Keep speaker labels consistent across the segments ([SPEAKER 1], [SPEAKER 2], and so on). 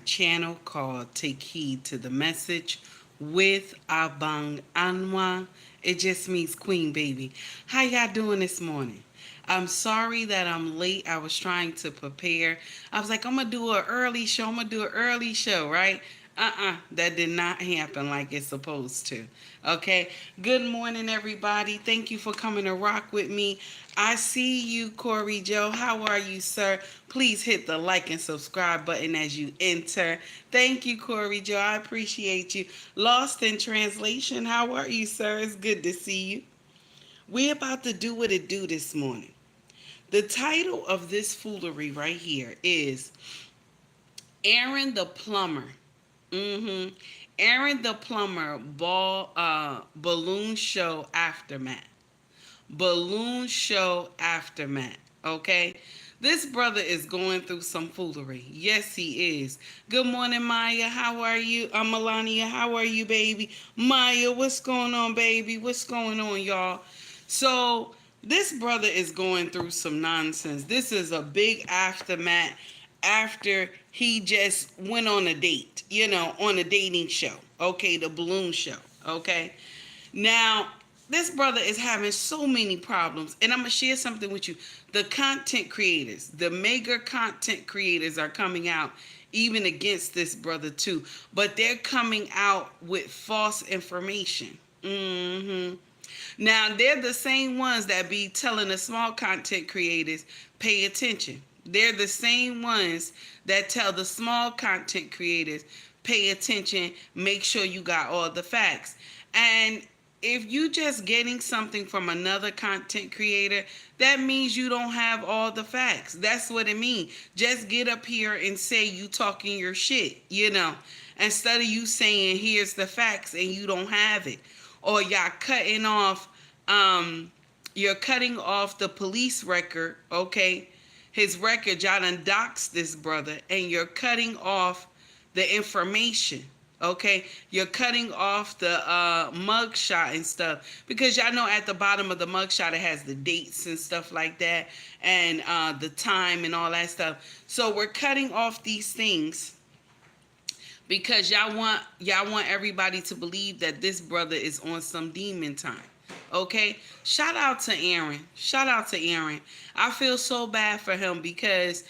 [SPEAKER 1] channel called Take Heed to the Message with Abang Anwa. It just means Queen Baby. How y'all doing this morning? I'm sorry that I'm late. I was trying to prepare. I was like, I'm gonna do an early show. Right? That did not happen like it's supposed to. Okay. Good morning, everybody. Thank you for coming to rock with me. I see you, Corey Joe. How are you, sir? Please hit the like and subscribe button as you enter. Thank you, Corey Joe. I appreciate you. Lost in translation. How are you, sir? It's good to see you. We're about to do what it do this morning. The title of this foolery right here is Aaron the Plumber. Aaron the Plumber balloon show aftermath. Balloon show aftermath. Okay? This brother is going through some foolery. Yes, he is. Good morning, Maya. How are you? Melania, how are you, baby? Maya, what's going on, baby? What's going on, y'all? So, this brother is going through some nonsense. This is a big aftermath after he just went on a date, on a dating show. Okay, the balloon show. Okay. Now, this brother is having so many problems, and I'm going to share something with you. The content creators, the mega content creators are coming out even against this brother too, but they're coming out with false information. Now, they're the same ones that be telling the small content creators, pay attention. They're the same ones that tell the small content creators, pay attention, make sure you got all the facts. And if you just getting something from another content creator, that means you don't have all the facts. That's what it means. Just get up here and say you talking your shit, instead of you saying here's the facts and you don't have it. Or y'all cutting off, you're cutting off the police record, okay? His record, y'all done doxed this brother, and you're cutting off the information. Okay, you're cutting off the mugshot and stuff, because y'all know at the bottom of the mugshot it has the dates and stuff like that, and the time and all that stuff. So we're cutting off these things because y'all want everybody to believe that this brother is on some demon time. Okay, shout out to Aaron. Shout out to Aaron. I feel so bad for him because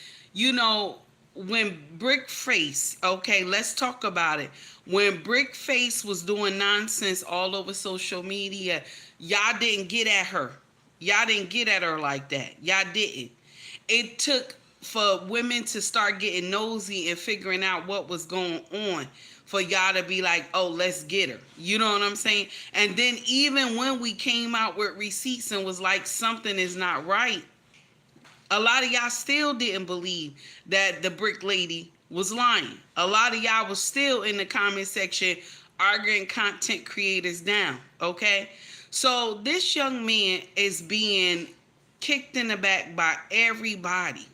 [SPEAKER 1] when Brickface, okay, let's talk about it. When Brickface was doing nonsense all over social media, y'all didn't get at her. Y'all didn't get at her like that. Y'all didn't. It took for women to start getting nosy and figuring out what was going on for y'all to be like, oh, let's get her. You know what I'm saying? And then even when we came out with receipts and was like, something is not right, a lot of y'all still didn't believe that the brick lady was lying. A lot of y'all was still in the comment section arguing content creators down, okay? So this young man is being kicked in the back by everybody.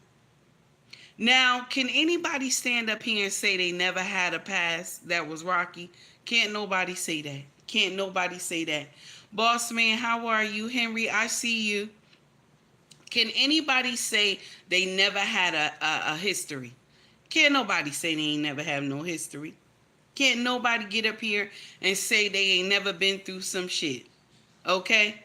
[SPEAKER 1] Now, can anybody stand up here and say they never had a past that was rocky? Can't nobody say that. Can't nobody say that. Boss man, how are you? Henry, I see you. Can anybody say they never had a history? Can't nobody say they ain't never have no history. Can't nobody get up here and say they ain't never been through some shit. Okay?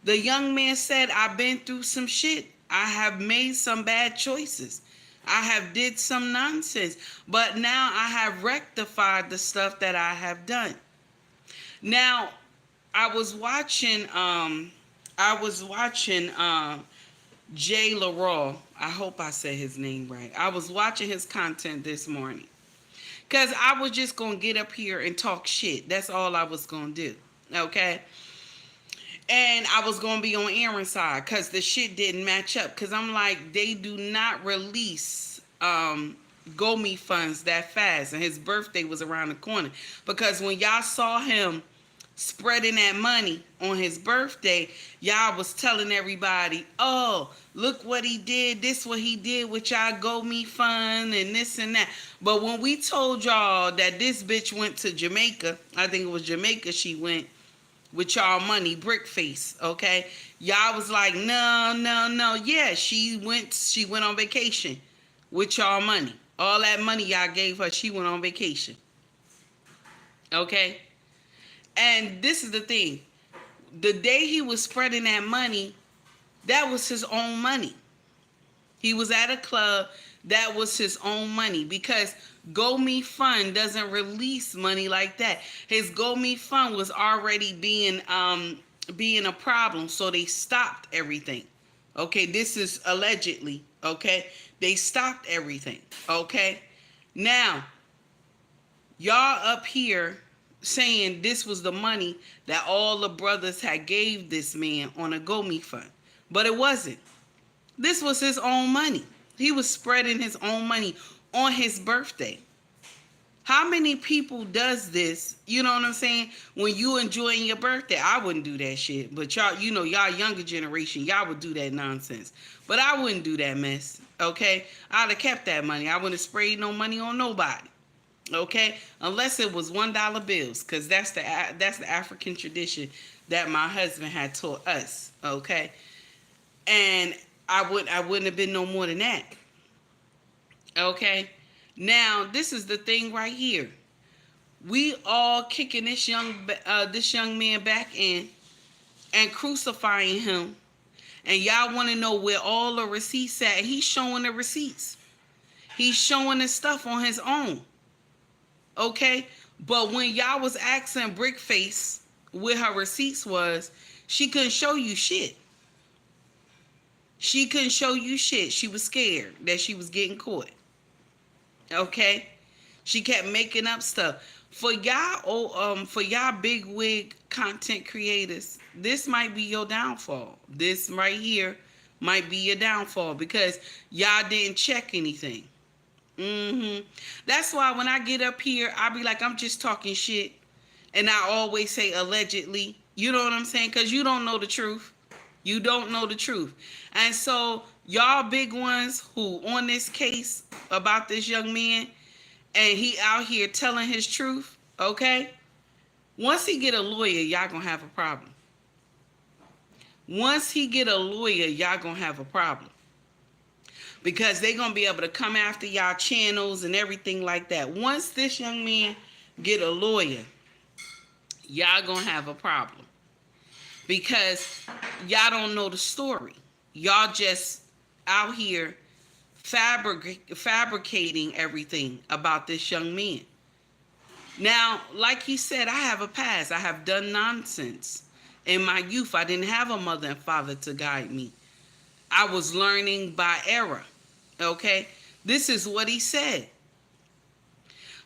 [SPEAKER 1] The young man said, I've been through some shit. I have made some bad choices. I have did some nonsense. But now I have rectified the stuff that I have done. Now, I was watching Jay LaRaw. I hope I said his name right. I was watching his content this morning, because I was just going to get up here and talk shit. That's all I was going to do. Okay? And I was going to be on Aaron's side because the shit didn't match up. Because I'm like, they do not release GoMe funds that fast. And his birthday was around the corner. Because when y'all saw him spreading that money on his birthday, y'all was telling everybody, oh, look what he did. This what he did with y'all GoMe fund and this and that. But when we told y'all that this bitch went to Jamaica, I think it was Jamaica she went with y'all money, Brickface, okay? Y'all was like, no. Yeah, she went on vacation with y'all money. All that money y'all gave her, she went on vacation. Okay? And this is the thing. The day he was spreading that money, that was his own money. He was at a club, that was his own money, because GoMe Fund doesn't release money like that. His GoMe Fund was already being a problem, so they stopped everything. Okay, this is allegedly, okay? They stopped everything, okay? Now, y'all up here saying this was the money that all the brothers had gave this man on a GoMe Fund, but it wasn't. This was his own money. He was spreading his own money on his birthday. How many people does this? You know what I'm saying? When you enjoying your birthday, I wouldn't do that shit. But y'all, you know, y'all younger generation, y'all would do that nonsense. But I wouldn't do that mess. Okay? I'd have kept that money. I wouldn't have sprayed no money on nobody. Okay? Unless it was $1 bills, because that's the African tradition that my husband had taught us. Okay? And I wouldn't have been no more than that. Okay? Now, this is the thing right here. We all kicking this young man back in and crucifying him. And y'all want to know where all the receipts at. He's showing the receipts. He's showing the stuff on his own. Okay? But when y'all was asking Brickface where her receipts was, she couldn't show you shit. She couldn't show you shit. She was scared that she was getting caught. Okay? She kept making up stuff. For y'all big wig content creators, this might be your downfall. This right here might be your downfall because y'all didn't check anything. That's why when I get up here, I be like, I'm just talking shit. And I always say allegedly. You know what I'm saying? Because you don't know the truth. You don't know the truth. And so y'all big ones who on this case about this young man and he out here telling his truth, okay? Once he get a lawyer, y'all gonna have a problem. Once he get a lawyer, y'all gonna have a problem. Because they gonna be able to come after y'all channels and everything like that. Once this young man get a lawyer, y'all gonna have a problem. Because y'all don't know the story. Y'all just out here fabricating everything about this young man. Now, like he said, I have a past. I have done nonsense. In my youth, I didn't have a mother and father to guide me. I was learning by error. Okay? This is what he said.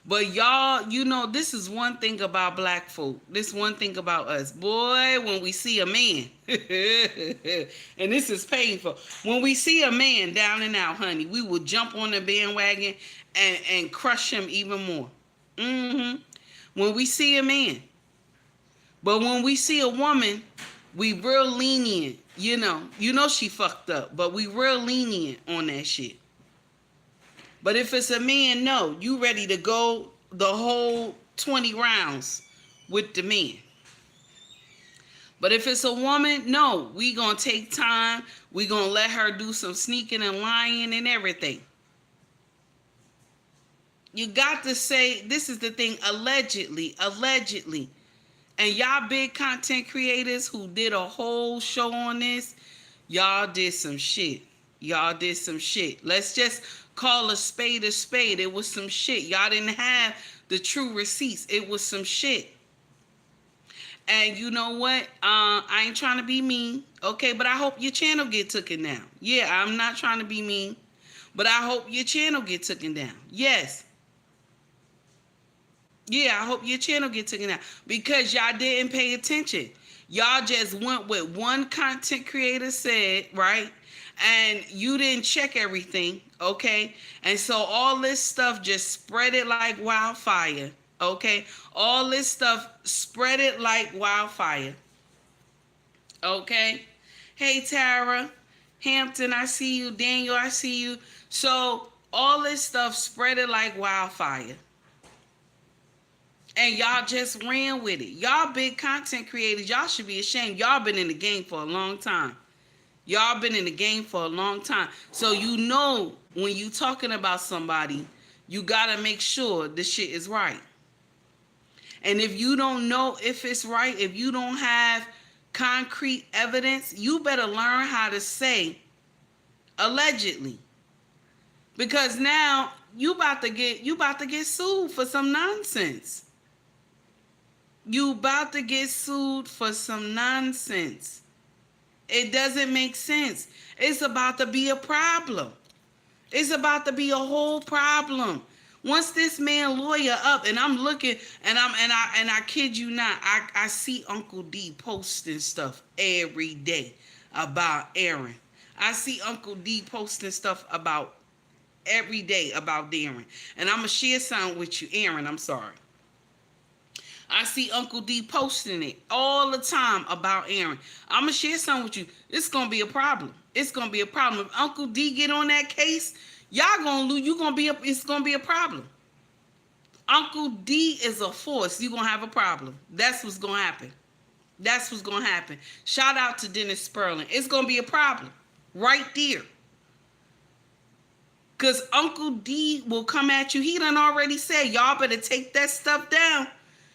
[SPEAKER 1] But y'all, you know, this is one thing about black folk. This one thing about us. Boy, when we see a man, and this is painful. When we see a man down and out, honey, we will jump on the bandwagon and crush him even more. When we see a man. But when we see a woman, we real lenient. You know she fucked up, but we real lenient on that shit. But if it's a man, no, you ready to go the whole 20 rounds with the man. But if it's a woman, no, we gonna take time. We gonna let her do some sneaking and lying and everything. You got to say, this is the thing, allegedly. And y'all big content creators who did a whole show on this, y'all did some shit. Let's just call a spade a spade. It was some shit. Y'all didn't have the true receipts. It was some shit. And you know what? I ain't trying to be mean. Okay, but I hope your channel get taken down. Yeah, I'm not trying to be mean. But I hope your channel get taken down. Yes. Yeah, I hope your channel get taken down. Because y'all didn't pay attention. Y'all just went with one content creator said, right? And you didn't check everything, okay? And so all this stuff just spread it like wildfire, okay? All this stuff spread it like wildfire, okay? Hey, Tara, Hampton, I see you. Daniel, I see you. So all this stuff spread it like wildfire. And y'all just ran with it. Y'all big content creators, y'all should be ashamed. Y'all been in the game for a long time. So you know when you talking about somebody, You gotta make sure the shit is right. And if you don't know if it's right, if you don't have concrete evidence, you better learn how to say allegedly. Because now you about to get sued for some nonsense. You about to get sued for some nonsense. It doesn't make sense. It's about to be a problem. It's about to be a whole problem. Once this man lawyer up, and I'm looking, and I kid you not, I see Uncle D posting stuff every day about Aaron. I see Uncle D posting stuff about every day about Darren. And I'm gonna share something with you, Aaron. I'm sorry. I see Uncle D posting it all the time about Aaron. I'm gonna share something with you. It's gonna be a problem. It's gonna be a problem. If Uncle D get on that case, y'all gonna lose. It's gonna be a problem. Uncle D is a force. You're gonna have a problem. That's what's gonna happen. That's what's gonna happen. Shout out to Dennis Sperling. It's gonna be a problem right there. Because Uncle D will come at you. He done already said, y'all better take that stuff down.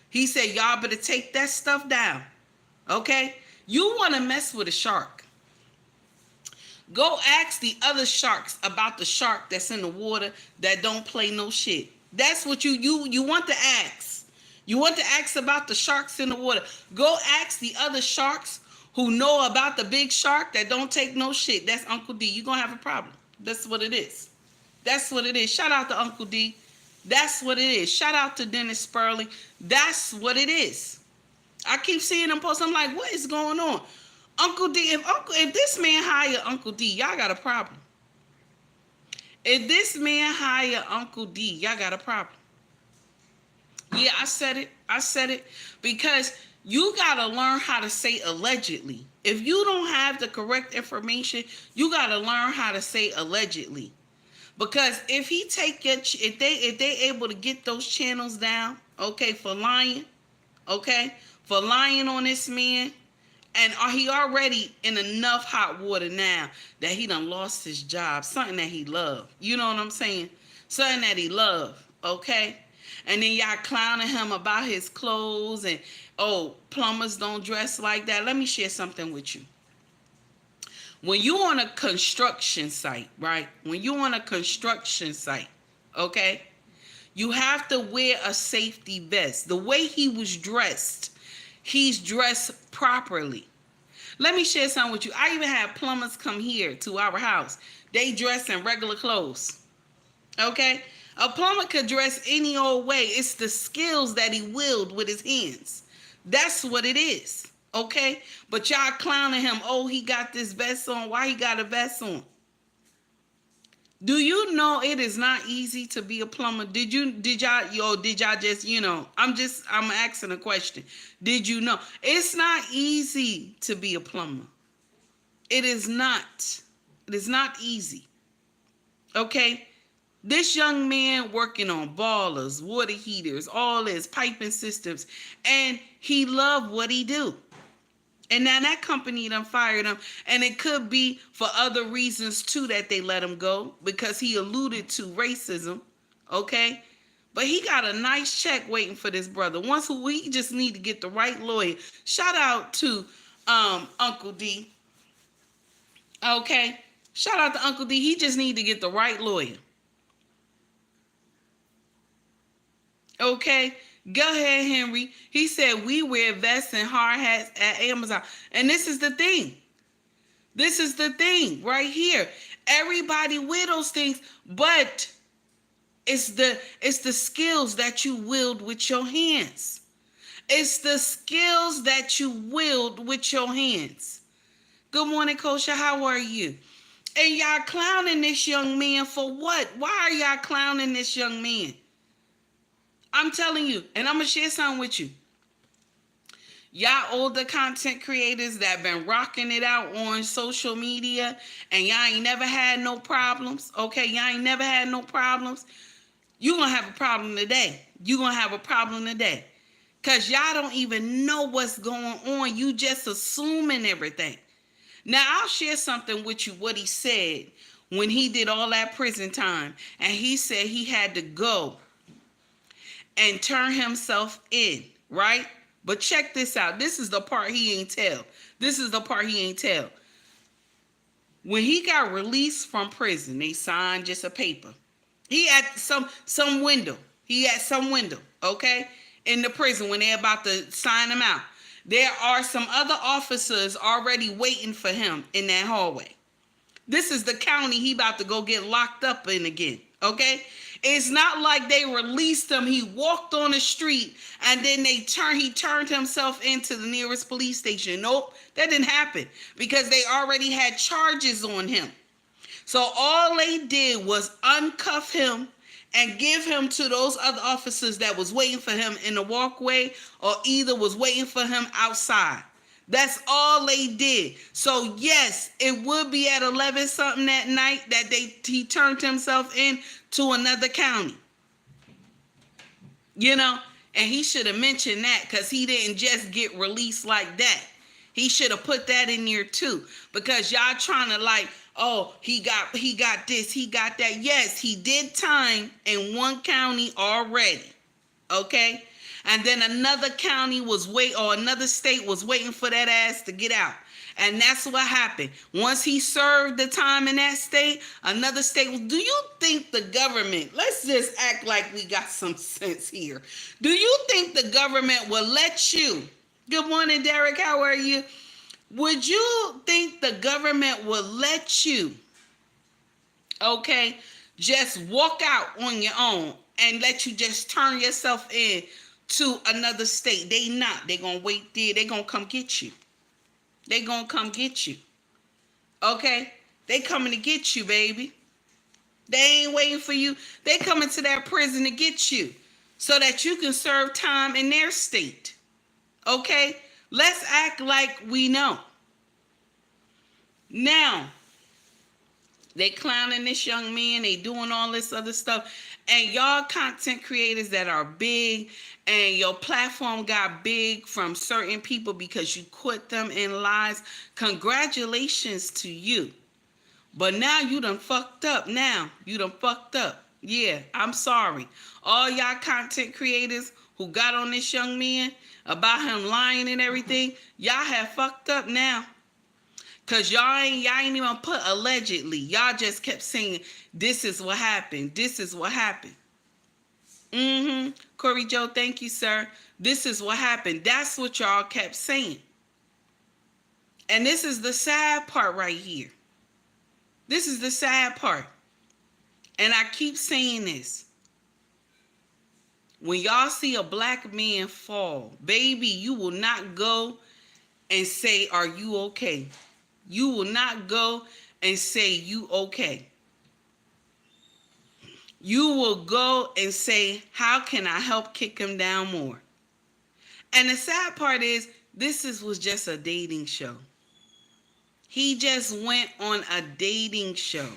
[SPEAKER 1] He said, y'all better take that stuff down. Okay? You want to mess with a shark. Go ask the other sharks about the shark that's in the water that don't play no shit. That's what you want to ask. You want to ask about the sharks in the water. Go ask the other sharks who know about the big shark that don't take no shit. That's Uncle D. You're going to have a problem. That's what it is. That's what it is. Shout out to Uncle D. That's what it is. Shout out to Dennis Sperling. That's what it is. I keep seeing them post. I'm like, what is going on? Uncle D, if this man hire Uncle D, y'all got a problem. If this man hire Uncle D, y'all got a problem. Yeah, I said it. Because you got to learn how to say allegedly. If you don't have the correct information, you got to learn how to say allegedly. Because if they able to get those channels down, okay, for lying on this man, and he already in enough hot water now that he done lost his job, something that he loved. You know what I'm saying? Something that he loved, okay? And then y'all clowning him about his clothes and, oh, plumbers don't dress like that. Let me share something with you. When you on a construction site, right? When you on a construction site, okay? You have to wear a safety vest. The way he was dressed, he's dressed properly. Let me share something with you. I even had plumbers come here to our house. They dress in regular clothes, okay? A plumber could dress any old way. It's the skills that he wield with his hands. That's what it is. Okay, but y'all clowning him. Oh, he got this vest on. Why he got a vest on? Do you know it is not easy to be a plumber? Did y'all just, I'm asking a question. Did you know? It's not easy to be a plumber. It is not. It is not easy. Okay? This young man working on boilers, water heaters, all this, piping systems, and he loved what he do. And now that company done fired him, and it could be for other reasons too that they let him go, because he alluded to racism, okay? But he got a nice check waiting for this brother. We just need to get the right lawyer. Shout out to Uncle D, okay? Shout out to Uncle D. He just need to get the right lawyer, okay? Go ahead, Henry. He said we wear vests and hard hats at Amazon. And this is the thing. This is the thing right here. Everybody wear those things, but it's the skills that you wield with your hands. It's the skills that you wield with your hands. Good morning, Kosha. How are you? And y'all clowning this young man for what? Why are y'all clowning this young man? I'm telling you, and I'm going to share something with you. Y'all older content creators that been rocking it out on social media, and y'all ain't never had no problems, okay? Y'all ain't never had no problems. You're going to have a problem today. You're going to have a problem today. Because y'all don't even know what's going on. You just assuming everything. Now, I'll share something with you, what he said when he did all that prison time. And he said he had to go and turn himself in, right? But check this out. This is the part he ain't tell. This is the part he ain't tell. When he got released from prison, they signed just a paper. He had some window. He had some window, okay, in the prison when they're about to sign him out. There are some other officers already waiting for him in that hallway. This is the county he about to go get locked up in again, okay? It's not like they released him. He walked on the street and then he turned himself into the nearest police station. Nope, that didn't happen because they already had charges on him. So all they did was uncuff him and give him to those other officers that was waiting for him in the walkway or either was waiting for him outside. That's all they did. So yes, it would be at 11 something that night that he turned himself in to another county. You know, and he should have mentioned that because he didn't just get released like that. He should have put that in there too, because y'all trying to like, oh, he got this, he got that. Yes, he did time in one county already. Okay? And then another county another state was waiting for that ass to get out. And that's what happened. Once he served the time in that state, another state. Do you think the government, let's just act like we got some sense here. Do you think the government will let you, good morning, Derek, how are you? Would you think the government will let you, okay, just walk out on your own and let you just turn yourself in to another state? They not. They gonna wait there. They gonna come get you. They gonna come get you. Okay? They coming to get you, baby. They ain't waiting for you. They coming to that prison to get you so that you can serve time in their state. Okay? Let's act like we know. Now, they clowning this young man. They doing all this other stuff. And y'all content creators that are big and your platform got big from certain people because you quit them in lies, congratulations to you. But now you done fucked up. Now you done fucked up. Yeah, I'm sorry. All y'all content creators who got on this young man about him lying and everything, y'all have fucked up now. Cause y'all ain't even put allegedly. Y'all just kept saying, this is what happened. This is what happened. Corey Joe, thank you, sir. This is what happened. That's what y'all kept saying. And this is the sad part right here. This is the sad part. And I keep saying this. When y'all see a black man fall, baby, you will not go and say, are you okay? You will not go and say, you okay? You will go and say, how can I help kick him down more? And the sad part is, was just a dating show. He just went on a dating show.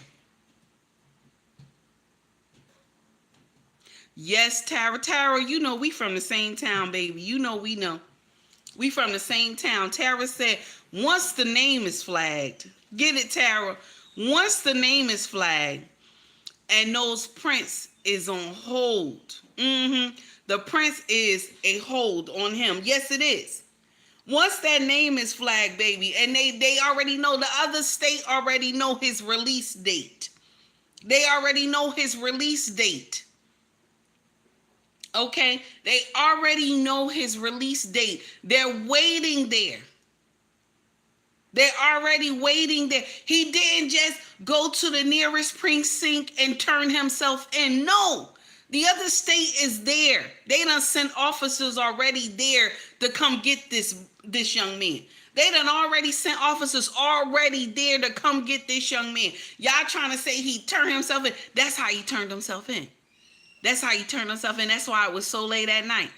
[SPEAKER 1] Yes, Tara, you know we from the same town, baby. You know we know. We from the same town. Tara said, once the name is flagged, get it, Tara? Once the name is flagged and those prints is on hold. The prints is a hold on him. Yes, it is. Once that name is flagged, baby, and they already know, the other state already know his release date. They already know his release date. Okay? They already know his release date. They're waiting there. They're already waiting there. He didn't just go to the nearest precinct and turn himself in. No. The other state is there. They done sent officers already there to come get this young man. They done already sent officers already there to come get this young man. Y'all trying to say he turned himself in. That's how he turned himself in. That's how he turned himself in. That's why it was so late at night.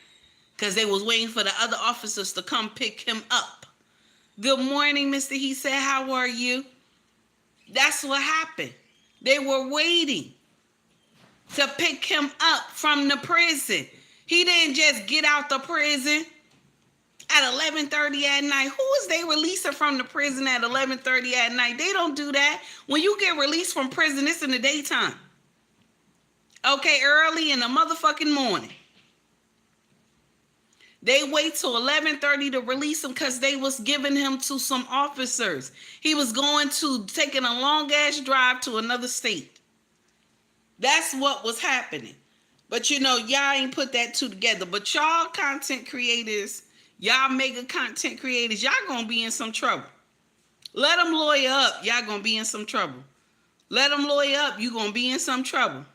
[SPEAKER 1] Because they was waiting for the other officers to come pick him up. Good morning, Mr. He said, how are you? That's what happened. They were waiting to pick him up from the prison. He didn't just get out the prison at 11:30 at night. Who is they releasing from the prison at 11:30 at night? They don't do that. When you get released from prison, it's in the daytime. Okay, early in the motherfucking morning. They wait till 11:30 to release him because they was giving him to some officers. He was taking a long ass drive to another state. That's what was happening. But y'all ain't put that two together. But y'all content creators, y'all mega content creators, y'all gonna be in some trouble. Let them lawyer up, y'all gonna be in some trouble. Let them lawyer up, you gonna be in some trouble.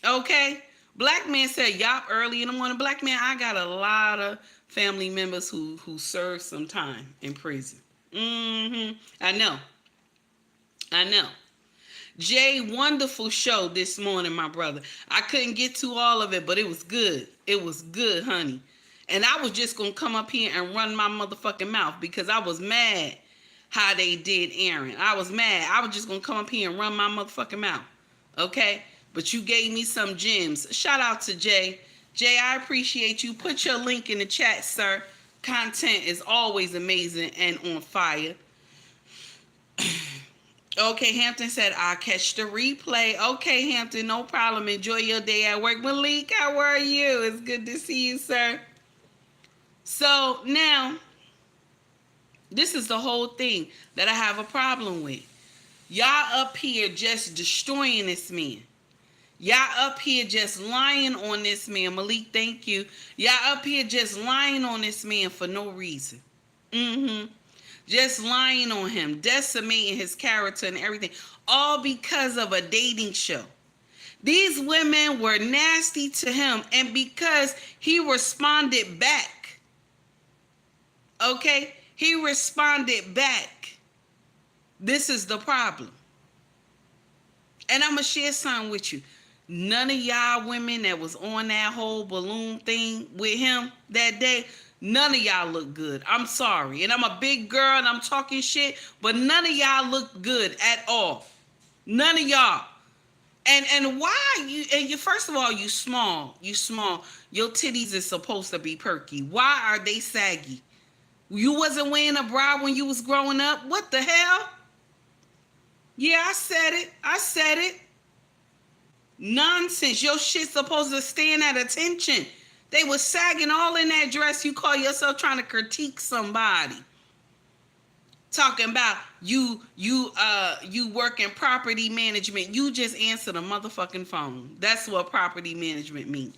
[SPEAKER 1] Okay? Black man said, yup, early in the morning. Black man, I got a lot of family members who served some time in prison. I know. Jay, wonderful show this morning, my brother. I couldn't get to all of it, but it was good. It was good, honey. And I was just going to come up here and run my motherfucking mouth because I was mad how they did Aaron. I was mad. I was just going to come up here and run my motherfucking mouth. Okay? But you gave me some gems. Shout out to Jay. Jay, I appreciate you. Put your link in the chat, sir. Content is always amazing and on fire. Okay, Hampton said, I'll catch the replay. Okay, Hampton, no problem. Enjoy your day at work. Malik, how are you? It's good to see you, sir. So now, this is the whole thing that I have a problem with. Y'all up here just destroying this man. Y'all up here just lying on this man. Malik, thank you. Y'all up here just lying on this man for no reason. Just lying on him, decimating his character and everything, all because of a dating show. These women were nasty to him, and because he responded back. Okay? He responded back. This is the problem. And I'm going to share something with you. None of y'all women that was on that whole balloon thing with him that day, none of y'all look good. I'm sorry. And I'm a big girl and I'm talking shit, but none of y'all look good at all. None of y'all. And why you first of all, you small. Your titties is supposed to be perky. Why are they saggy? You wasn't wearing a bra when you was growing up? What the hell? Yeah, I said it. Nonsense. Your shit's supposed to stand at attention. They was sagging all in that dress. You call yourself trying to critique somebody. Talking about you work in property management. You just answer the motherfucking phone. That's what property management means.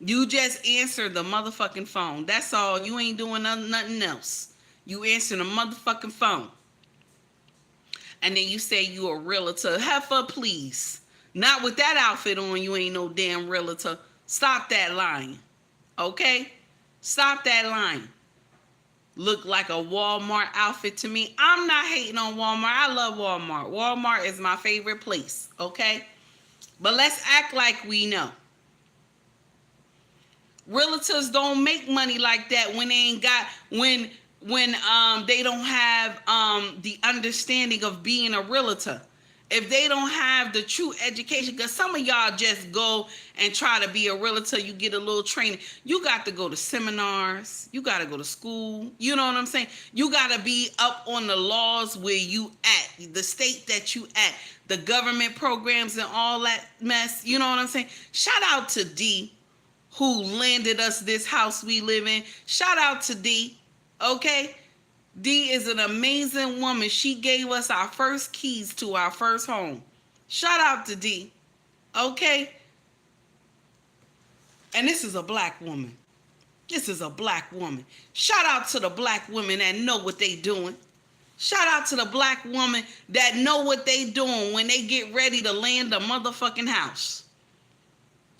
[SPEAKER 1] You just answer the motherfucking phone. That's all. You ain't doing nothing else. You answer the motherfucking phone. And then you say you a realtor. Heifer, please. Not with that outfit on, you ain't no damn realtor. Stop that lying. Okay? Stop that lying. Look like a Walmart outfit to me. I'm not hating on Walmart. I love Walmart. Walmart is my favorite place. Okay? But let's act like we know. Realtors don't make money like that when they ain't got when they don't have the understanding of being a realtor. If they don't have the true education, because some of y'all just go and try to be a realtor, you get a little training. You got to go to seminars. You got to go to school. You know what I'm saying? You got to be up on the laws where you at, the state that you at, the government programs and all that mess. You know what I'm saying? Shout out to D, who landed us this house we live in. Shout out to D, okay? D is an amazing woman. She gave us our first keys to our first home. Shout out to D. Okay? And this is a black woman. This is a black woman. Shout out to the black women that know what they doing. Shout out to the black woman that know what they doing when they get ready to land a motherfucking house.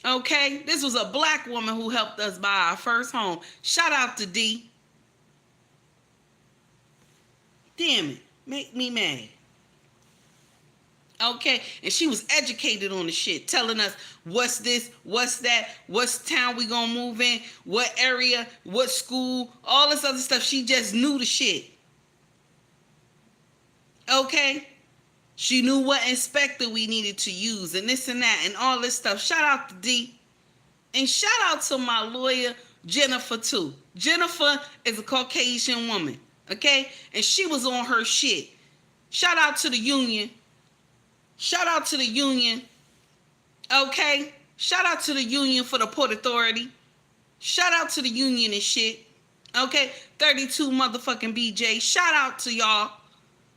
[SPEAKER 1] Okay? This was a black woman who helped us buy our first home. Shout out to D. Damn it. Make me mad. Okay? And she was educated on the shit, telling us what's this, what's that, what's town we gonna move in, what area, what school, all this other stuff. She just knew the shit. Okay? She knew what inspector we needed to use and this and that and all this stuff. Shout out to D. And shout out to my lawyer, Jennifer too. Jennifer is a Caucasian woman, okay? And she was on her shit. Shout out to the union. Shout out to the union, okay? Shout out to the union for the Port Authority. Shout out to the union and shit, okay? 32 motherfucking BJ. Shout out to y'all.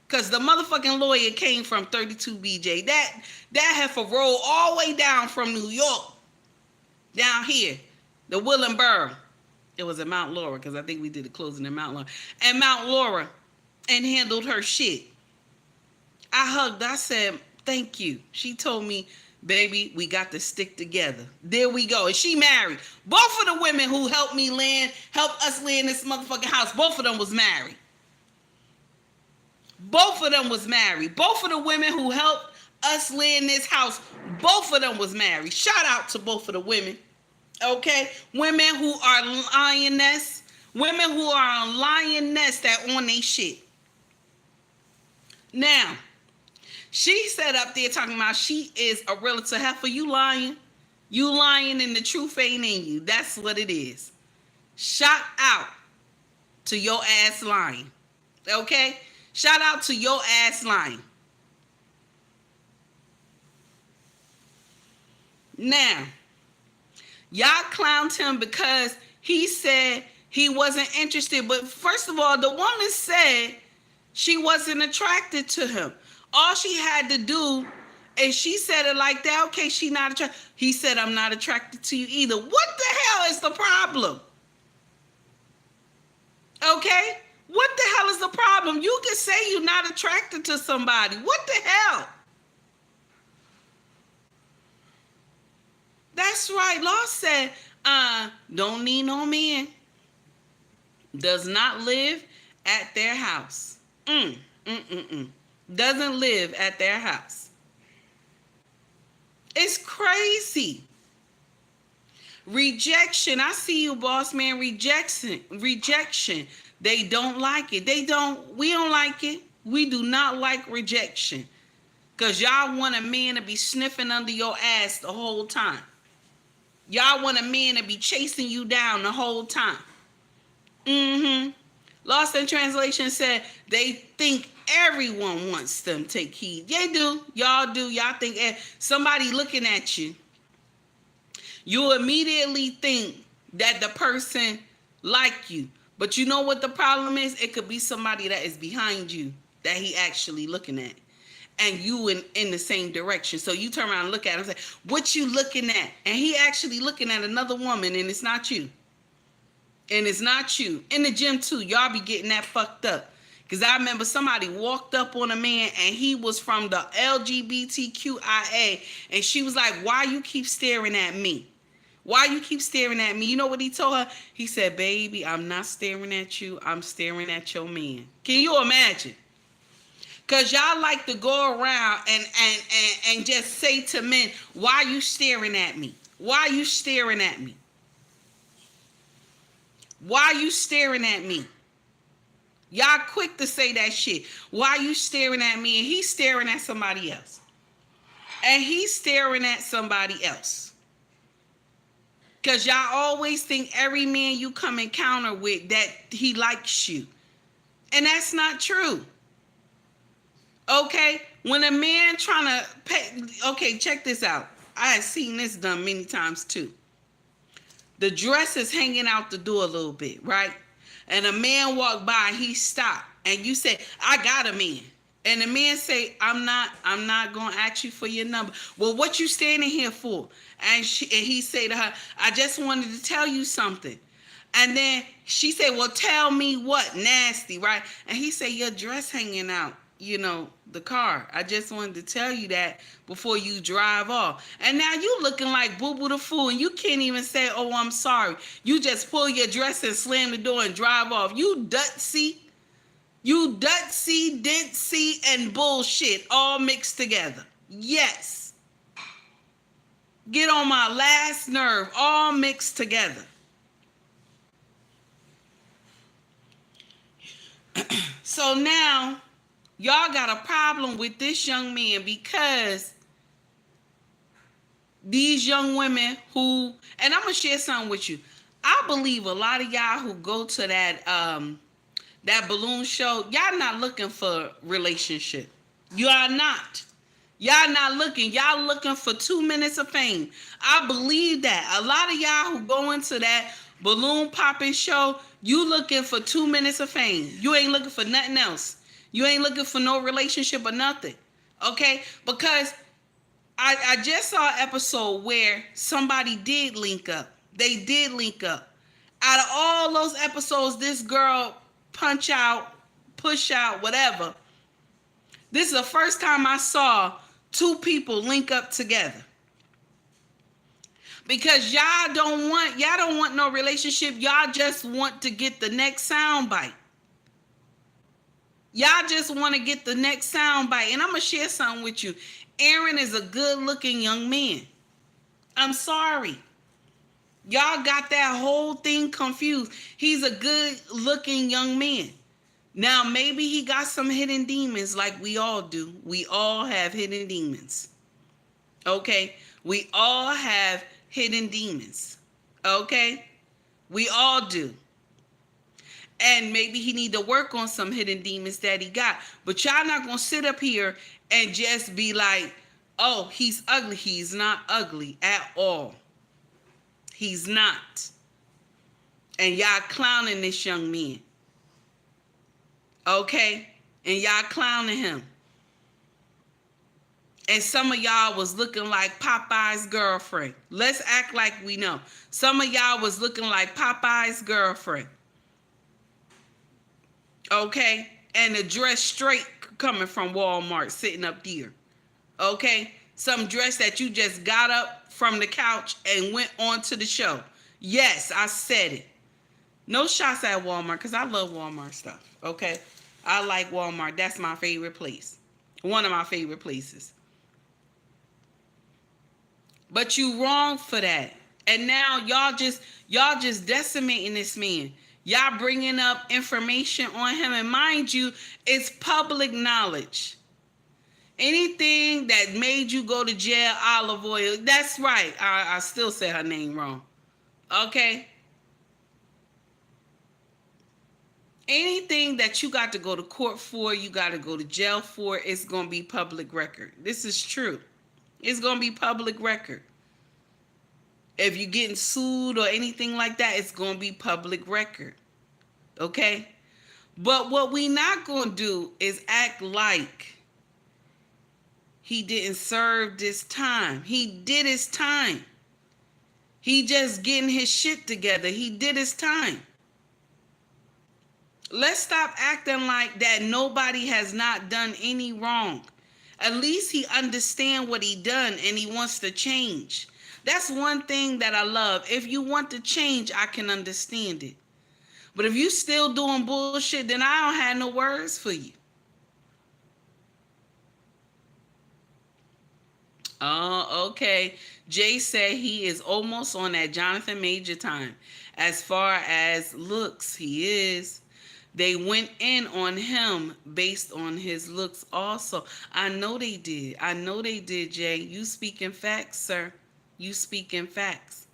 [SPEAKER 1] Because the motherfucking lawyer came from 32 BJ. That heifer rolled all the way down from New York. Down here. The Willenboro. It was at Mount Laura, because I think we did the closing in Mount Laura. And Mount Laura. And handled her shit. I hugged her. I said, thank you. She told me, baby, we got to stick together. There we go. And she married. Both of the women who helped us land this motherfucking house, both of them was married. Both of them was married. Both of the women who helped us land this house, both of them was married. Shout out to both of the women. Okay? Women who are lioness. Women who are on lioness that on they shit. Now, she sat up there talking about she is a realtor. Heifer, you lying. You lying and the truth ain't in you. That's what it is. Shout out to your ass lying. Okay? Shout out to your ass lying. Now, y'all clowned him because he said he wasn't interested. But first of all, the woman said she wasn't attracted to him. All she had to do, and she said it like that, okay, she not attracted. He said, I'm not attracted to you either. What the hell is the problem? Okay? What the hell is the problem? You can say you're not attracted to somebody. What the hell? That's right. Law said, don't need no man. Does not live at their house. Doesn't live at their house. It's crazy. Rejection. I see you, boss man. Rejection. They don't like it. We don't like it. We do not like rejection. Because y'all want a man to be sniffing under your ass the whole time. Y'all want a man to be chasing you down the whole time. Lost in Translation said they think everyone wants them to take heed. They do. Y'all do. Y'all think somebody looking at you, you immediately think that the person like you. But you know what the problem is? It could be somebody that is behind you that he actually looking at. And you in the same direction. So you turn around and look at him and say, what you looking at? And he actually looking at another woman and it's not you. And it's not you. In the gym too, y'all be getting that fucked up. Because I remember somebody walked up on a man and he was from the LGBTQIA. And she was like, why you keep staring at me? Why you keep staring at me? You know what he told her? He said, baby, I'm not staring at you. I'm staring at your man. Can you imagine? Because y'all like to go around and just say to men, why you staring at me? Why you staring at me? Why you staring at me? Y'all quick to say that shit. Why you staring at me? And he's staring at somebody else. And he's staring at somebody else. Because y'all always think every man you come encounter with that he likes you. And that's not true. Okay? When a man trying to pay, okay, check this out. I have seen this done many times too. The dress is hanging out the door a little bit, right? And a man walked by and he stopped. And you say, I got a man. And the man say, I'm not going to ask you for your number. Well, what you standing here for? And he say to her, I just wanted to tell you something. And then she said, well, tell me what? Nasty, right? And he said, your dress hanging out, the car. I just wanted to tell you that before you drive off. And now you looking like Boo Boo the Fool, and you can't even say, oh, I'm sorry. You just pull your dress and slam the door and drive off. You ditzy, and bullshit all mixed together. Yes. Get on my last nerve, all mixed together. So now, y'all got a problem with this young man because these young women who, and I'm going to share something with you. I believe a lot of y'all who go to that balloon show, y'all not looking for relationship. You are not. Y'all not looking. Y'all looking for 2 minutes of fame. I believe that. A lot of y'all who go into that balloon popping show, you looking for 2 minutes of fame. You ain't looking for nothing else. You ain't looking for no relationship or nothing. Okay? Because I just saw an episode where somebody did link up. They did link up. Out of all those episodes, this girl punch out, push out, whatever. This is the first time I saw two people link up together. Because y'all don't want no relationship. Y'all just want to get the next soundbite. Y'all just want to get the next soundbite. And I'm going to share something with you. Aaron is a good-looking young man. I'm sorry. Y'all got that whole thing confused. He's a good-looking young man. Now, maybe he got some hidden demons like we all do. We all have hidden demons. Okay? We all have hidden demons. Okay? We all do. And maybe he need to work on some hidden demons that he got. But y'all not going to sit up here and just be like, oh, he's ugly. He's not ugly at all. He's not. And y'all clowning this young man. Okay? And y'all clowning him. And some of y'all was looking like Popeye's girlfriend. Let's act like we know. Some of y'all was looking like Popeye's girlfriend. Okay? And the dress straight coming from Walmart, sitting up there. Okay? Some dress that you just got up from the couch and went on to the show. Yes, I said it. No shots at Walmart, because I love Walmart stuff. Okay? I like Walmart. That's my favorite place. One of my favorite places. But you wrong for that. And now y'all just decimating this man. Y'all bringing up information on him. And mind you, it's public knowledge. Anything that made you go to jail, Olive Oil. That's right. I still said her name wrong. Okay? Anything that you got to go to court for, you got to go to jail for, it's going to be public record. This is true. It's going to be public record. If you're getting sued or anything like that, it's going to be public record. Okay? But what we not going to do is act like he didn't serve this time. He did his time. He just getting his shit together. He did his time. Let's stop acting like that nobody has not done any wrong. At least he understand what he done and he wants to change. That's one thing that I love. If you want to change, I can understand it. But if you still doing bullshit, then I don't have no words for you. Oh, okay. Jay said he is almost on that Jonathan Major time. As far as looks, he is. They went in on him based on his looks also. I know they did. I know they did, Jay. You speaking facts, sir. You speaking facts.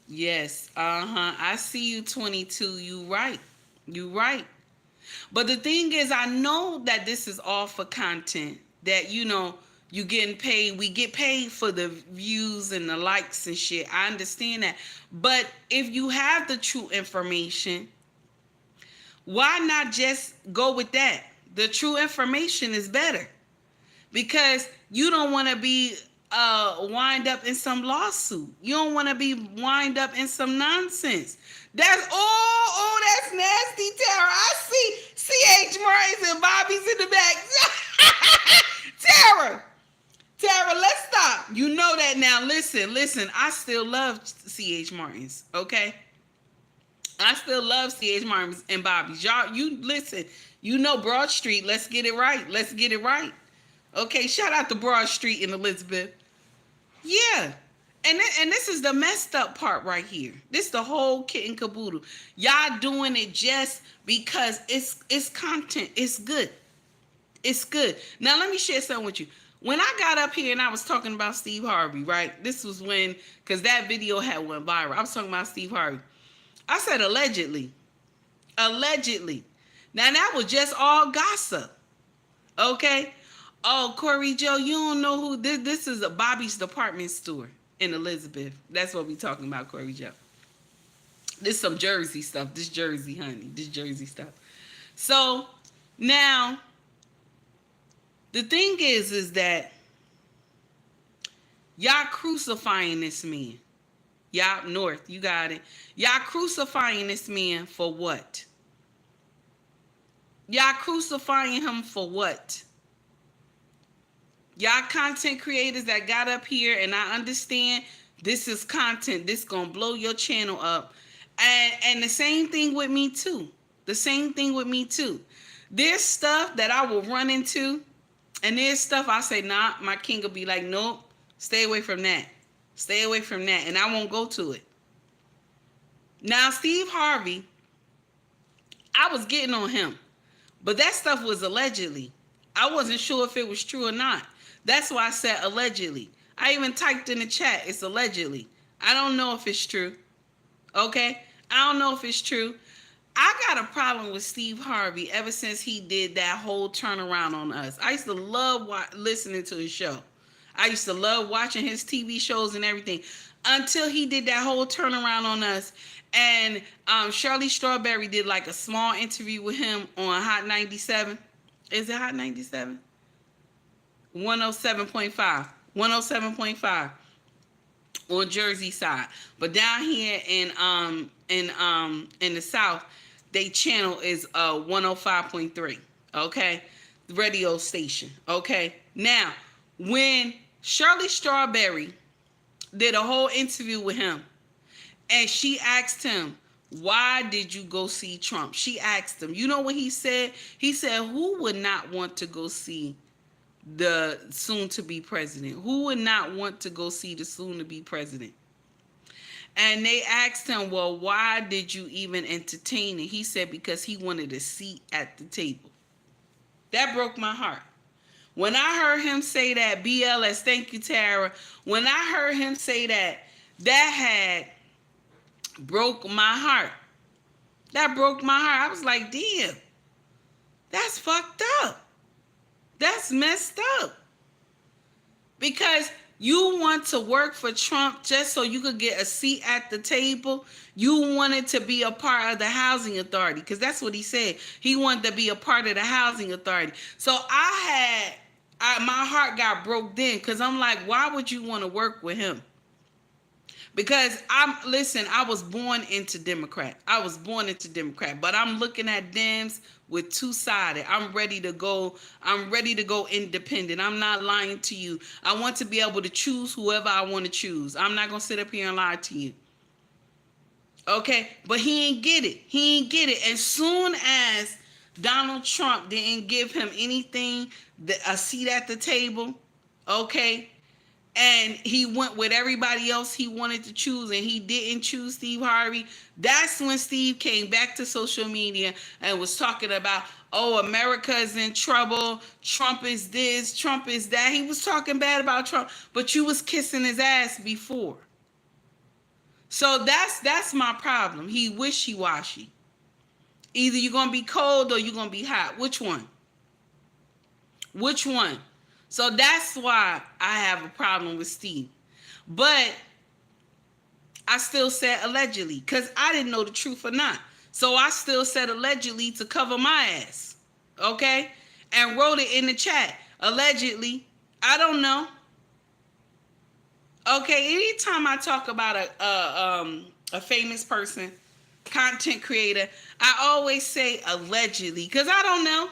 [SPEAKER 1] Yes. I see you, 22. You right. You right. But the thing is, I know that this is all for content. That, you getting paid. We get paid for the views and the likes and shit. I understand that. But if you have the true information, why not just go with that? The true information is better. Because you don't want to be wind up in some lawsuit. You don't want to be wind up in some nonsense. That's that's nasty, Tara. I see C.H. Martin's and Bobby's in the back. Tara, let's stop. You know that now. Listen. I still love C.H. Martin's, okay? I still love C.H. Martin's and Bobby's. Y'all, you listen. You know Broad Street. Let's get it right. Let's get it right. Okay, shout out to Broad Street in Elizabeth. Yeah. And this is the messed up part right here. This the whole kit and caboodle. Y'all doing it just because it's content. It's good. It's good. Now let me share something with you. When I got up here and I was talking about Steve Harvey, right? This was when, because that video had went viral. I was talking about Steve Harvey. I said allegedly. Allegedly. Now that was just all gossip. Okay? Oh, Corey Joe, you don't know who this is. A Bobby's department store in Elizabeth. That's what we talking about, Corey Joe. This some Jersey stuff. This Jersey, honey. This Jersey stuff. So now the thing is that y'all crucifying this man. Y'all north, you got it. Y'all crucifying this man for what? Y'all crucifying him for what? Y'all content creators that got up here, and I understand this is content. This gonna blow your channel up. And the same thing with me too. The same thing with me too. There's stuff that I will run into, and there's stuff I say, nah, my king will be like, nope, stay away from that. Stay away from that. And I won't go to it. Now, Steve Harvey, I was getting on him, but that stuff was allegedly. I wasn't sure if it was true or not. That's why I said allegedly. I even typed in the chat, it's allegedly. I don't know if it's true. Okay? I don't know if it's true. I got a problem with Steve Harvey ever since he did that whole turnaround on us. I used to love listening to his show. I used to love watching his TV shows and everything until he did that whole turnaround on us. And Shirley Strawberry did like a small interview with him on Hot 97. Is it Hot 97? 107.5. 107.5 on Jersey side. But down here in the South, they channel is 105.3. Okay? The radio station. Okay? Now, when Shirley Strawberry did a whole interview with him, and she asked him, why did you go see Trump? She asked him, you know what he said? He said, who would not want to go see the soon-to-be president? Who would not want to go see the soon-to-be president? And they asked him, well, why did you even entertain it? He said, because he wanted a seat at the table. That broke my heart. When I heard him say that, BLS, thank you, Tara. When I heard him say that, that had broke my heart. That broke my heart. I was like, damn, that's fucked up. That's messed up. Because you want to work for Trump just so you could get a seat at the table. You wanted to be a part of the housing authority, because that's what he said. He wanted to be a part of the housing authority. So my heart got broke then, because I'm like, why would you want to work with him? Because I was born into Democrat. I was born into Democrat, but I'm looking at Dems with two-sided. I'm ready to go independent. I'm not lying to you. I want to be able to choose whoever I want to choose. I'm not going to sit up here and lie to you. Okay? But he ain't get it. He ain't get it. As soon as Donald Trump didn't give him anything, a seat at the table, okay, and he went with everybody else he wanted to choose, and he didn't choose Steve Harvey, that's when Steve came back to social media and was talking about, oh, America is in trouble, Trump is this, Trump is that. He was talking bad about Trump, but you was kissing his ass before. So that's my problem. He wishy-washy. Either you're going to be cold or you're going to be hot. Which one? Which one? So that's why I have a problem with Steve. But I still said allegedly, because I didn't know the truth or not. So I still said allegedly to cover my ass. Okay? And wrote it in the chat. Allegedly. I don't know. Okay, anytime I talk about a famous person, content creator, I always say allegedly, because I don't know.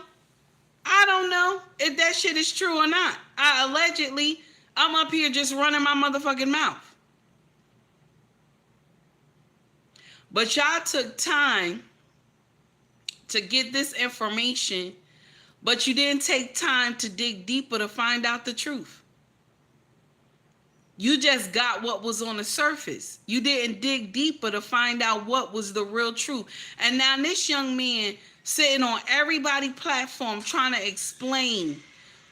[SPEAKER 1] I don't know if that shit is true or not. I'm up here just running my motherfucking mouth. But y'all took time to get this information, but you didn't take time to dig deeper to find out the truth. You just got what was on the surface. You didn't dig deeper to find out what was the real truth. And now this young man sitting on everybody's platform trying to explain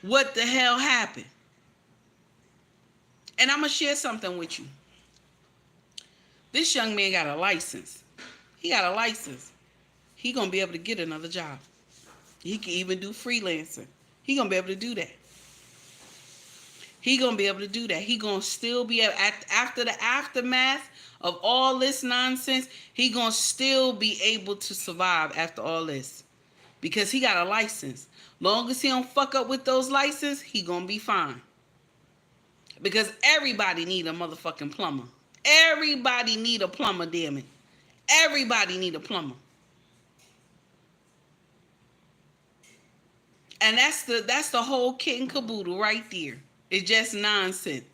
[SPEAKER 1] what the hell happened. And I'm going to share something with you. This young man got a license. He got a license. He going to be able to get another job. He can even do freelancing. He going to be able to do that. He going to be able to do that. He going to still be able, after the aftermath of all this nonsense, he going to still be able to survive after all this. Because he got a license. Long as he don't fuck up with those licenses, he going to be fine. Because everybody need a motherfucking plumber. Everybody need a plumber, damn it. Everybody need a plumber. And that's the whole kit and caboodle right there. It's just nonsense.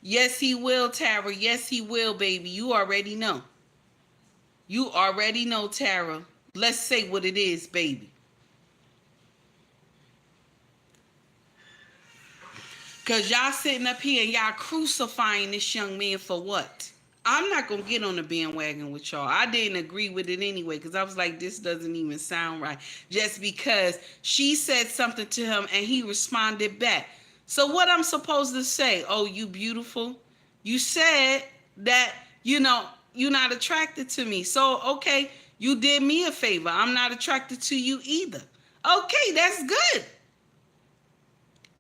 [SPEAKER 1] Yes, he will, Tara. Yes, he will, baby. You already know. You already know, Tara. Let's say what it is, baby. Because y'all sitting up here and y'all crucifying this young man for what? I'm not going to get on the bandwagon with y'all. I didn't agree with it anyway because I was like, this doesn't even sound right. Just because she said something to him and he responded back. So what I'm supposed to say? Oh, you beautiful. You said that, you're not attracted to me. So, okay, you did me a favor. I'm not attracted to you either. Okay, that's good.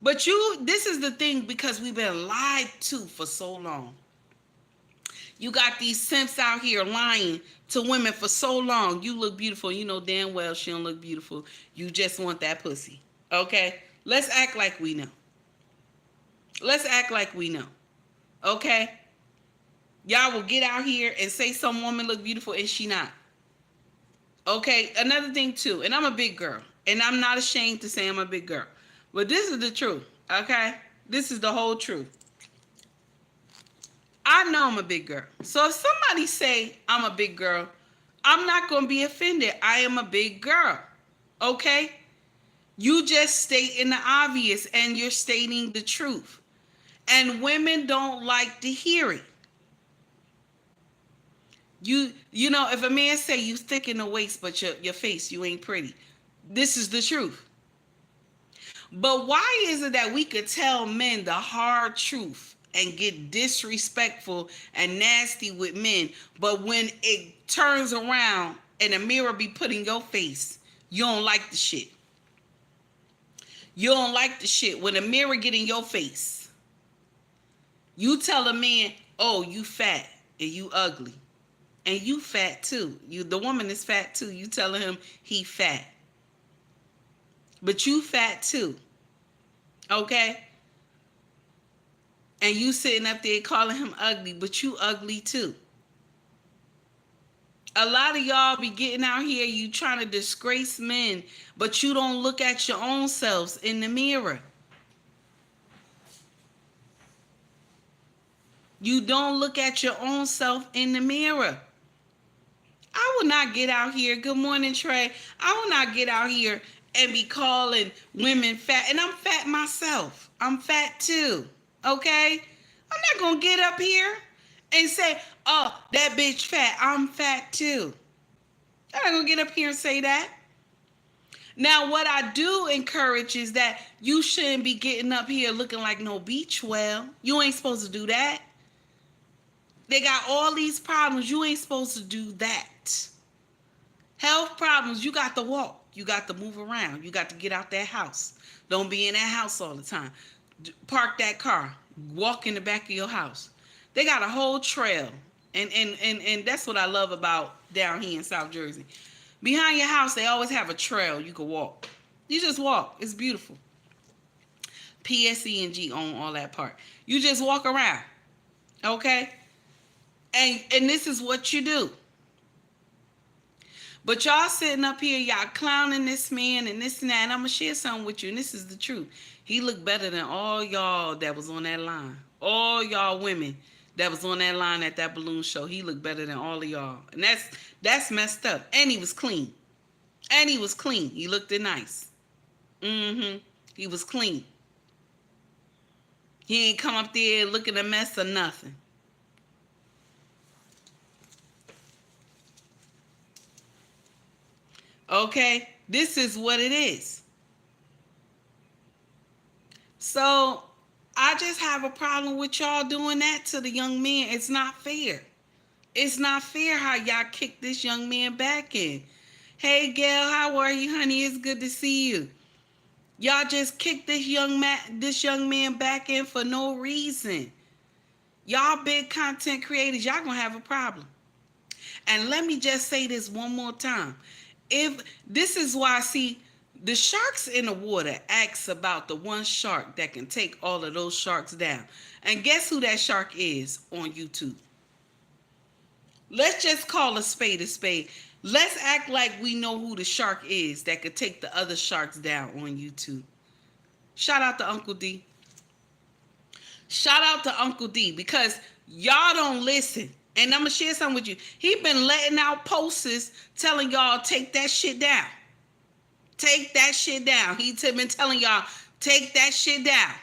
[SPEAKER 1] But this is the thing, because we've been lied to for so long. You got these simps out here lying to women for so long. You look beautiful. You know damn well she don't look beautiful. You just want that pussy. Okay? Let's act like we know. Let's act like we know. Okay? Y'all will get out here and say some woman look beautiful and she not. Okay? Another thing too, and I'm a big girl. And I'm not ashamed to say I'm a big girl. But this is the truth. Okay? This is the whole truth. I know I'm a big girl. So if somebody say I'm a big girl, I'm not going to be offended. I am a big girl. Okay? You just stating the obvious and you're stating the truth. And women don't like to hear it. You know, if a man say you thick in the waist, but your face, you ain't pretty. This is the truth. But why is it that we could tell men the hard truth and get disrespectful and nasty with men, but when it turns around and a mirror be put in your face, you don't like the shit? You don't like the shit when a mirror get in your face. You tell a man, oh, you fat and you ugly. And you fat too. The woman is fat too. You telling him he fat. But you fat too. Okay? And you sitting up there calling him ugly, but you ugly too. A lot of y'all be getting out here, you trying to disgrace men, but you don't look at your own selves in the mirror. You don't look at your own self in the mirror. I will not get out here. Good morning, Trey. I will not get out here and be calling women fat. And I'm fat myself. I'm fat too. Okay? I'm not going to get up here and say, oh, that bitch fat. I'm fat too. I'm not going to get up here and say that. Now, what I do encourage is that you shouldn't be getting up here looking like no beach whale. You ain't supposed to do that. They got all these problems. You ain't supposed to do that. Health problems, you got to walk. You got to move around. You got to get out that house. Don't be in that house all the time. Park that car. Walk in the back of your house. They got a whole trail. And that's what I love about down here in South Jersey. Behind your house, they always have a trail you can walk. You just walk. It's beautiful. PSE&G own all that part. You just walk around. Okay? And this is what you do. But y'all sitting up here, y'all clowning this man and this and that. And I'm going to share something with you. And this is the truth. He looked better than all y'all that was on that line. All y'all women that was on that line at that balloon show. He looked better than all of y'all. And that's messed up. And he was clean. And he was clean. He looked nice. He was clean. He ain't come up there looking a mess or nothing. Okay, this is what it is. So I just have a problem with y'all doing that to the young man. It's not fair. It's not fair how y'all kick this young man back in. Hey, Gail, how are you, honey? It's good to see you. Y'all just kicked this young man back in for no reason. Y'all big content creators, y'all gonna have a problem. And let me just say this one more time. If this is why, see, the sharks in the water asks about the one shark that can take all of those sharks down. And guess who that shark is on YouTube? Let's just call a spade a spade. Let's act like we know who the shark is that could take the other sharks down on YouTube. Shout out to Uncle D. Shout out to Uncle D, because y'all don't listen. And I'm going to share something with you. He been letting out posts telling y'all take that shit down. Take that shit down. He been telling y'all take that shit down.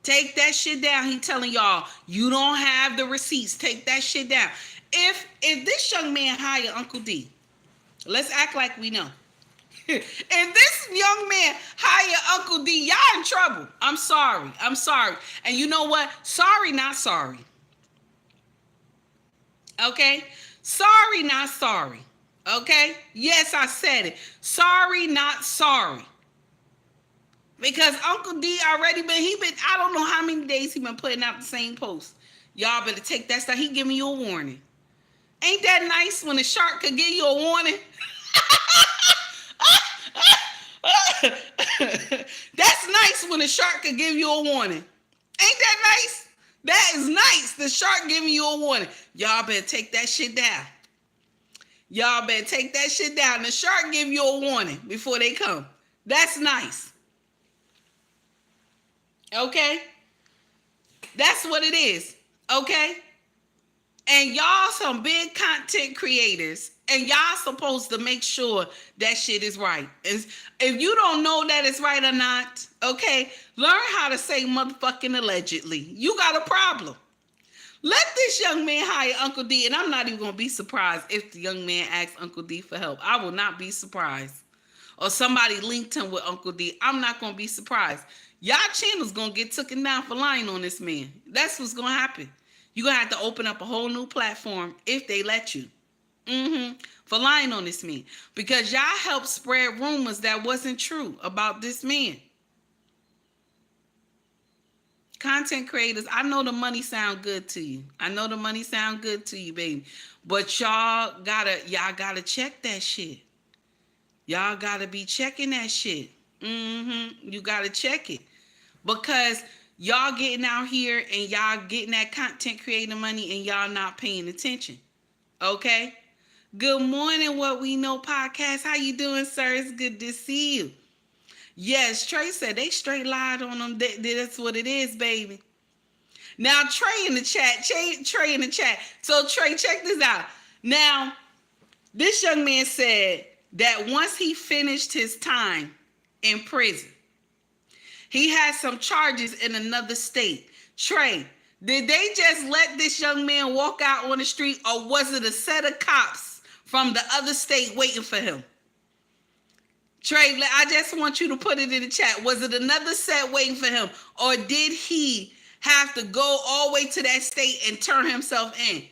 [SPEAKER 1] Take that shit down. He telling y'all you don't have the receipts. Take that shit down. If this young man hire Uncle D, let's act like we know. If this young man hire Uncle D, y'all in trouble. I'm sorry. I'm sorry. And you know what? Sorry, not sorry. Okay? Sorry, not sorry. Okay? Yes, I said it. Sorry, not sorry. Because Uncle D already I don't know how many days he been putting out the same post. Y'all better take that stuff. He giving you a warning. Ain't that nice when a shark could give you a warning? That's nice when a shark could give you a warning. Ain't that nice? That is nice. The shark giving you a warning. Y'all better take that shit down. Y'all better take that shit down. The shark give you a warning before they come. That's nice. Okay? That's what it is. Okay? And y'all some big content creators, and y'all supposed to make sure that shit is right. And if you don't know that it's right or not, okay, learn how to say motherfucking allegedly. You got a problem. Let this young man hire Uncle D, and I'm not even going to be surprised if the young man asks Uncle D for help. I will not be surprised. Or somebody linked him with Uncle D. I'm not going to be surprised. Y'all channel's going to get taken down for lying on this man. That's what's going to happen. You're going to have to open up a whole new platform if they let you. For lying on this man. Because y'all helped spread rumors that wasn't true about this man. Content creators, I know the money sound good to you. I know the money sound good to you, baby. But y'all gotta check that shit. Y'all gotta be checking that shit. You gotta check it. Because y'all getting out here and y'all getting that content creator money and y'all not paying attention. Okay? Good morning, What We Know podcast. How you doing, sir? It's good to see you. Yes, Trey said they straight lied on them. That's what it is, baby. Now, Trey in the chat. Trey in the chat. So, Trey, check this out. Now, this young man said that once he finished his time in prison, he had some charges in another state. Trey, did they just let this young man walk out on the street, or was it a set of cops from the other state waiting for him? Trey, I just want you to put it in the chat. Was it another set waiting for him, or did he have to go all the way to that state and turn himself in?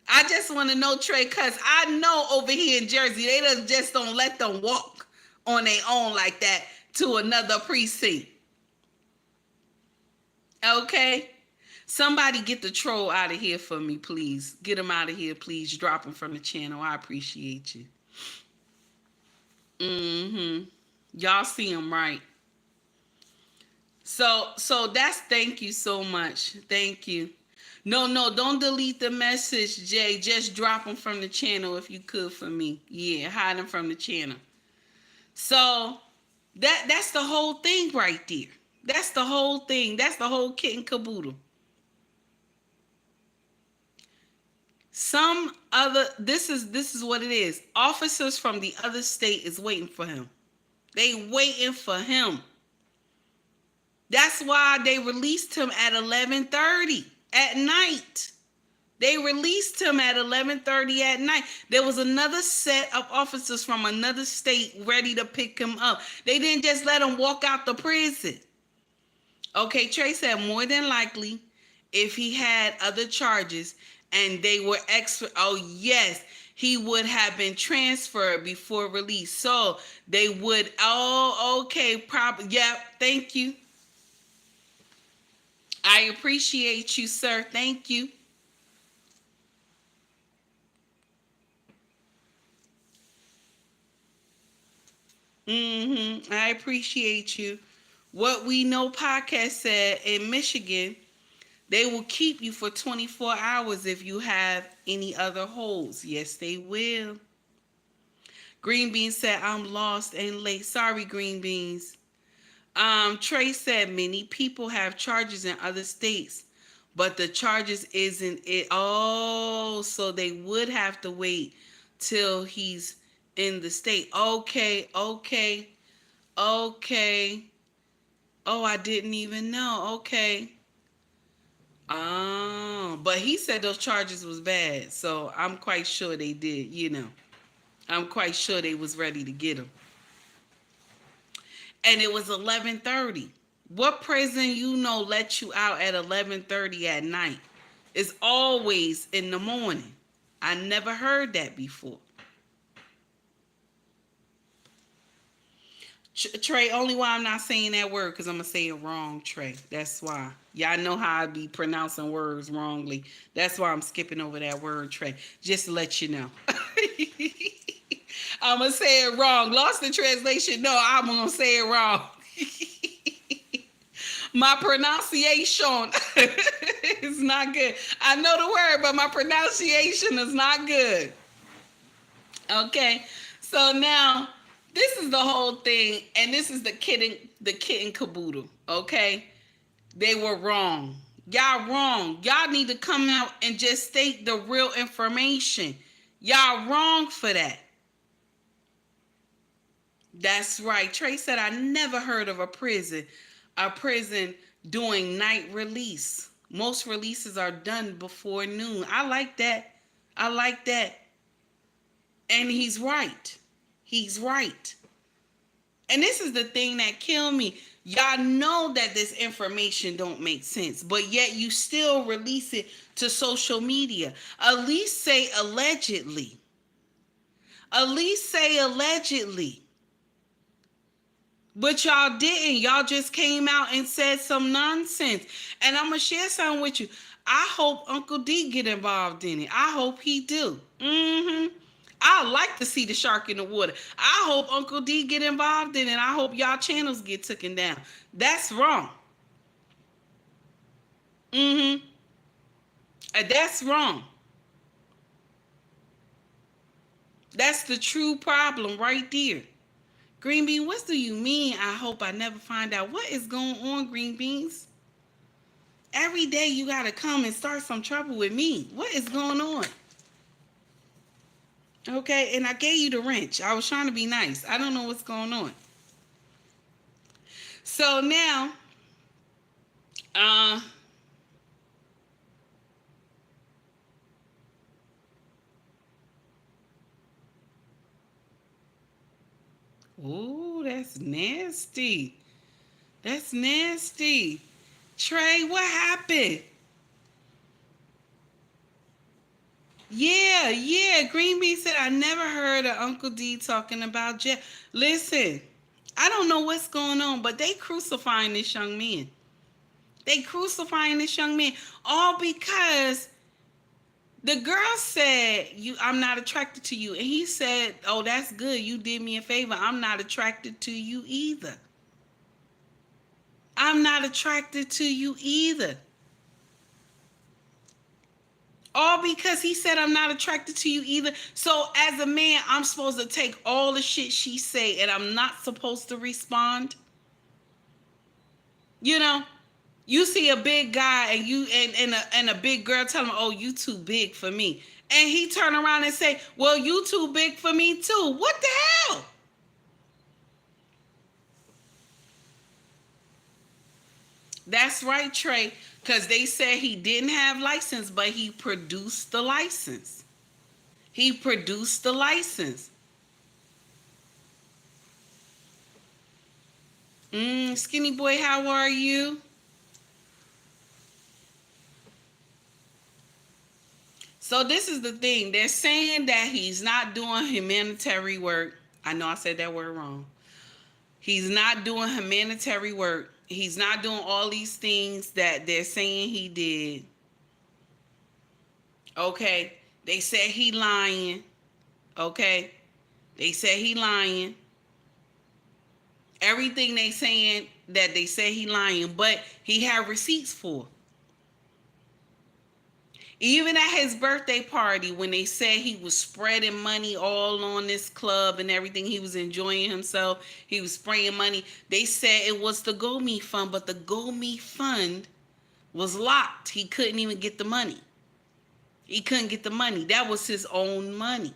[SPEAKER 1] I just want to know, Trey, because I know over here in Jersey, they just don't let them walk on their own like that to another precinct. Okay? Somebody get the troll out of here for me, please. Get him out of here, please. Drop him from the channel. I appreciate you. Y'all see him, right? So that's, thank you so much. Thank you. No, don't delete the message, Jay. Just drop him from the channel if you could for me. Yeah, hide him from the channel. So that's the whole thing right there. That's the whole thing. That's the whole kit and caboodle. This is what it is. Officers from the other state is waiting for him. They waiting for him. That's why they released him at 11:30 at night. They released him at 11:30 at night. There was another set of officers from another state ready to pick him up. They didn't just let him walk out the prison. Okay, Trey said more than likely if he had other charges and they were extra. Oh, yes, he would have been transferred before release. So they would. Oh, okay. Yep. Thank you. I appreciate you, sir. Thank you. I appreciate you. What We Know podcast said in Michigan, they will keep you for 24 hours if you have any other holds. Yes, they will. Green Bean said, I'm lost and late. Sorry, Green Beans. Trey said many people have charges in other states, but the charges isn't it. Oh, so they would have to wait till he's in the state. Okay, okay, okay. Oh, I didn't even know. Okay. But he said those charges was bad, so I'm quite sure they did. I'm quite sure they was ready to get him. And it was 11:30. What prison let you out at 11:30 at night? It's always in the morning. I never heard that before. Trey, only why I'm not saying that word because I'm gonna say it wrong, Trey. That's why. Y'all know how I be pronouncing words wrongly. That's why I'm skipping over that word, Trey. Just to let you know. I'm gonna say it wrong. Lost in translation. No, I'm gonna say it wrong. My pronunciation is not good. I know the word, but my pronunciation is not good. Okay, so now this is the whole thing, and this is the kitten caboodle. Okay, they were wrong. Y'all wrong. Y'all need to come out and just state the real information. Y'all wrong for that. That's right. Trey said I never heard of a prison doing night release. Most releases are done before noon. I like that. I like that. And he's right. He's right. And this is the thing that killed me. Y'all know that this information don't make sense, but yet you still release it to social media. At least say allegedly. At least say allegedly. But y'all didn't. Y'all just came out and said some nonsense. And I'm going to share something with you. I hope Uncle D get involved in it. I hope he do. I like to see the shark in the water. I hope Uncle D get involved in it. I hope y'all channels get taken down. That's wrong. That's wrong. That's the true problem right there. Green Bean, what do you mean? I hope I never find out. What is going on, Green Beans? Every day you got to come and start some trouble with me. What is going on? Okay, and I gave you the wrench. I was trying to be nice. I don't know what's going on. So now, uh, ooh, that's nasty. That's nasty. Trey, what happened? Yeah. Green Bean said, I never heard of Uncle D talking about jail. Listen, I don't know what's going on, but they crucifying this young man. They crucifying this young man all because the girl said, I'm not attracted to you. And he said, oh, that's good. You did me a favor. I'm not attracted to you either. I'm not attracted to you either. All because he said I'm not attracted to you either. So as a man, I'm supposed to take all the shit she say and I'm not supposed to respond. You know, you see a big guy and a big girl tell him, "Oh, you too big for me," and he turn around and say, "Well, you too big for me too." What the hell? That's right, Trey. Because they said he didn't have license, but he produced the license. He produced the license. Skinny boy, how are you? So this is the thing. They're saying that he's not doing humanitarian work. I know I said that word wrong. He's not doing humanitarian work. He's not doing all these things that they're saying he did. Okay. They said he lying. Okay. They said he lying. Everything they saying that they say he lying, but he had receipts for. Even at his birthday party, when they said he was spreading money all on this club and everything, he was enjoying himself, he was spraying money. They said it was the GoMe fund, but the GoMe fund was locked. He couldn't even get the money. He couldn't get the money. That was his own money.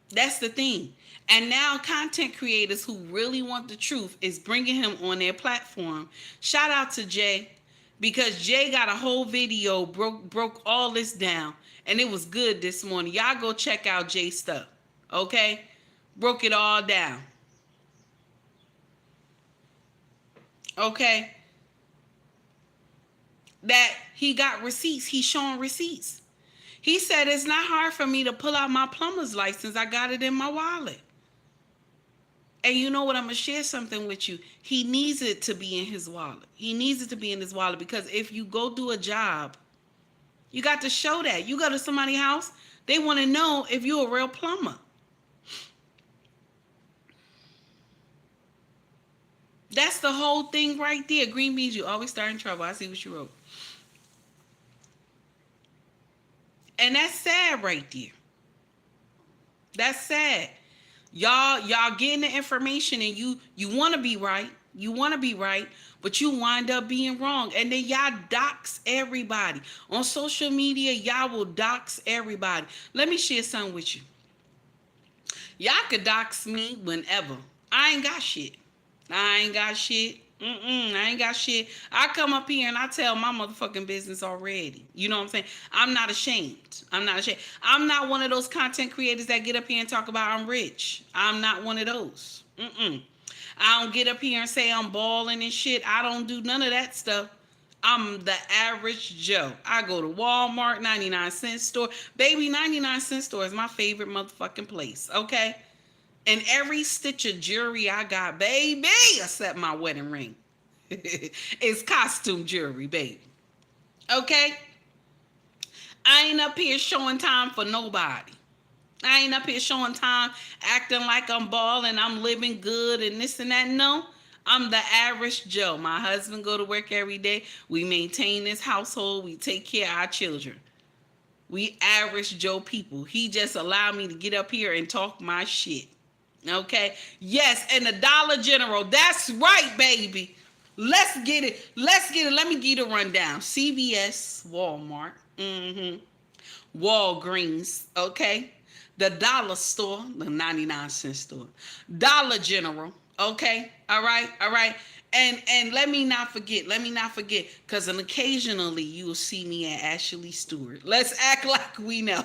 [SPEAKER 1] That's the thing. And now content creators who really want the truth is bringing him on their platform. Shout out to Jay, because Jay got a whole video, broke all this down, and it was good this morning. Y'all go check out Jay's stuff, okay? Broke it all down. Okay? That he got receipts. He's showing receipts. He said, it's not hard for me to pull out my plumber's license. I got it in my wallet. And you know what? I'm going to share something with you. He needs it to be in his wallet. He needs it to be in his wallet, because if you go do a job, you got to show that. You go to somebody's house, they want to know if you're a real plumber. That's the whole thing right there. Green beans, you always start in trouble. I see what you wrote. And that's sad right there. That's sad. Y'all getting the information, and you want to be right. You want to be right, but you wind up being wrong. And then y'all dox everybody. On social media, y'all will dox everybody. Let me share something with you. Y'all could dox me whenever. I ain't got shit. I ain't got shit. I ain't got shit. I come up here and I tell my motherfucking business already. You know what I'm saying? I'm not ashamed. I'm not ashamed. I'm not one of those content creators that get up here and talk about I'm rich. I'm not one of those. I don't get up here and say I'm balling and shit. I don't do none of that stuff. I'm the average Joe. I go to Walmart, 99-cent store. Baby, 99-cent store is my favorite motherfucking place, okay? And every stitch of jewelry I got, baby, except my wedding ring, is costume jewelry, baby. Okay? I ain't up here showing time for nobody. I ain't up here showing time acting like I'm balling, I'm living good and this and that. No, I'm the average Joe. My husband go to work every day. We maintain this household. We take care of our children. We average Joe people. He just allowed me to get up here and talk my shit. Okay? Yes, and the Dollar General. That's right, baby. Let's get it. Let's get it. Let me give you the rundown. CVS, Walmart, Walgreens, okay? The dollar store, the 99-cent store. Dollar General, okay? All right. And let me not forget, because occasionally you'll see me at Ashley Stewart. Let's act like we know.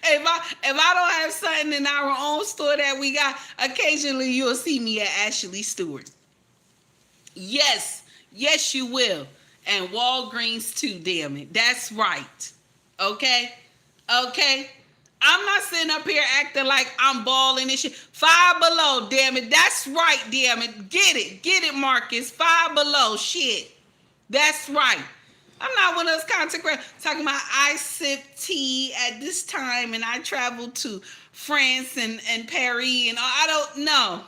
[SPEAKER 1] If I don't have something in our own store that we got, occasionally you'll see me at Ashley Stewart. Yes, you will. And Walgreens too, damn it. That's right. Okay? I'm not sitting up here acting like I'm balling and shit. Five Below, damn it. That's right, damn it. Get it, Marcus. Five Below, shit. That's right. I'm not one of those content creators talking about I sip tea at this time and I travel to France and Paris and I don't no.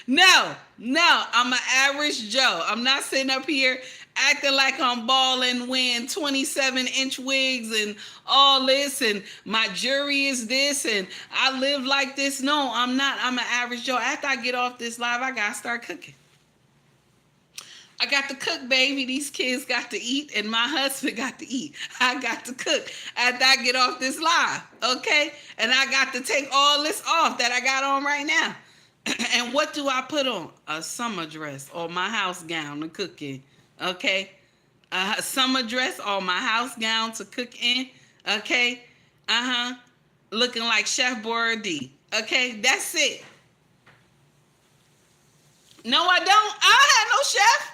[SPEAKER 1] No, I'm an average Joe. I'm not sitting up here acting like I'm balling, wearing 27-inch wigs and all this and my jewelry is this and I live like this. No, I'm not. I'm an average Joe. After I get off this live, I gotta start cooking. I got to cook, baby. These kids got to eat, and my husband got to eat. I got to cook after I get off this live, okay? And I got to take all this off that I got on right now. And what do I put on? A summer dress or my house gown to cook in, okay? A summer dress or my house gown to cook in, okay? Looking like Chef Boyardee, okay? That's it. No, I don't. I don't have no chef.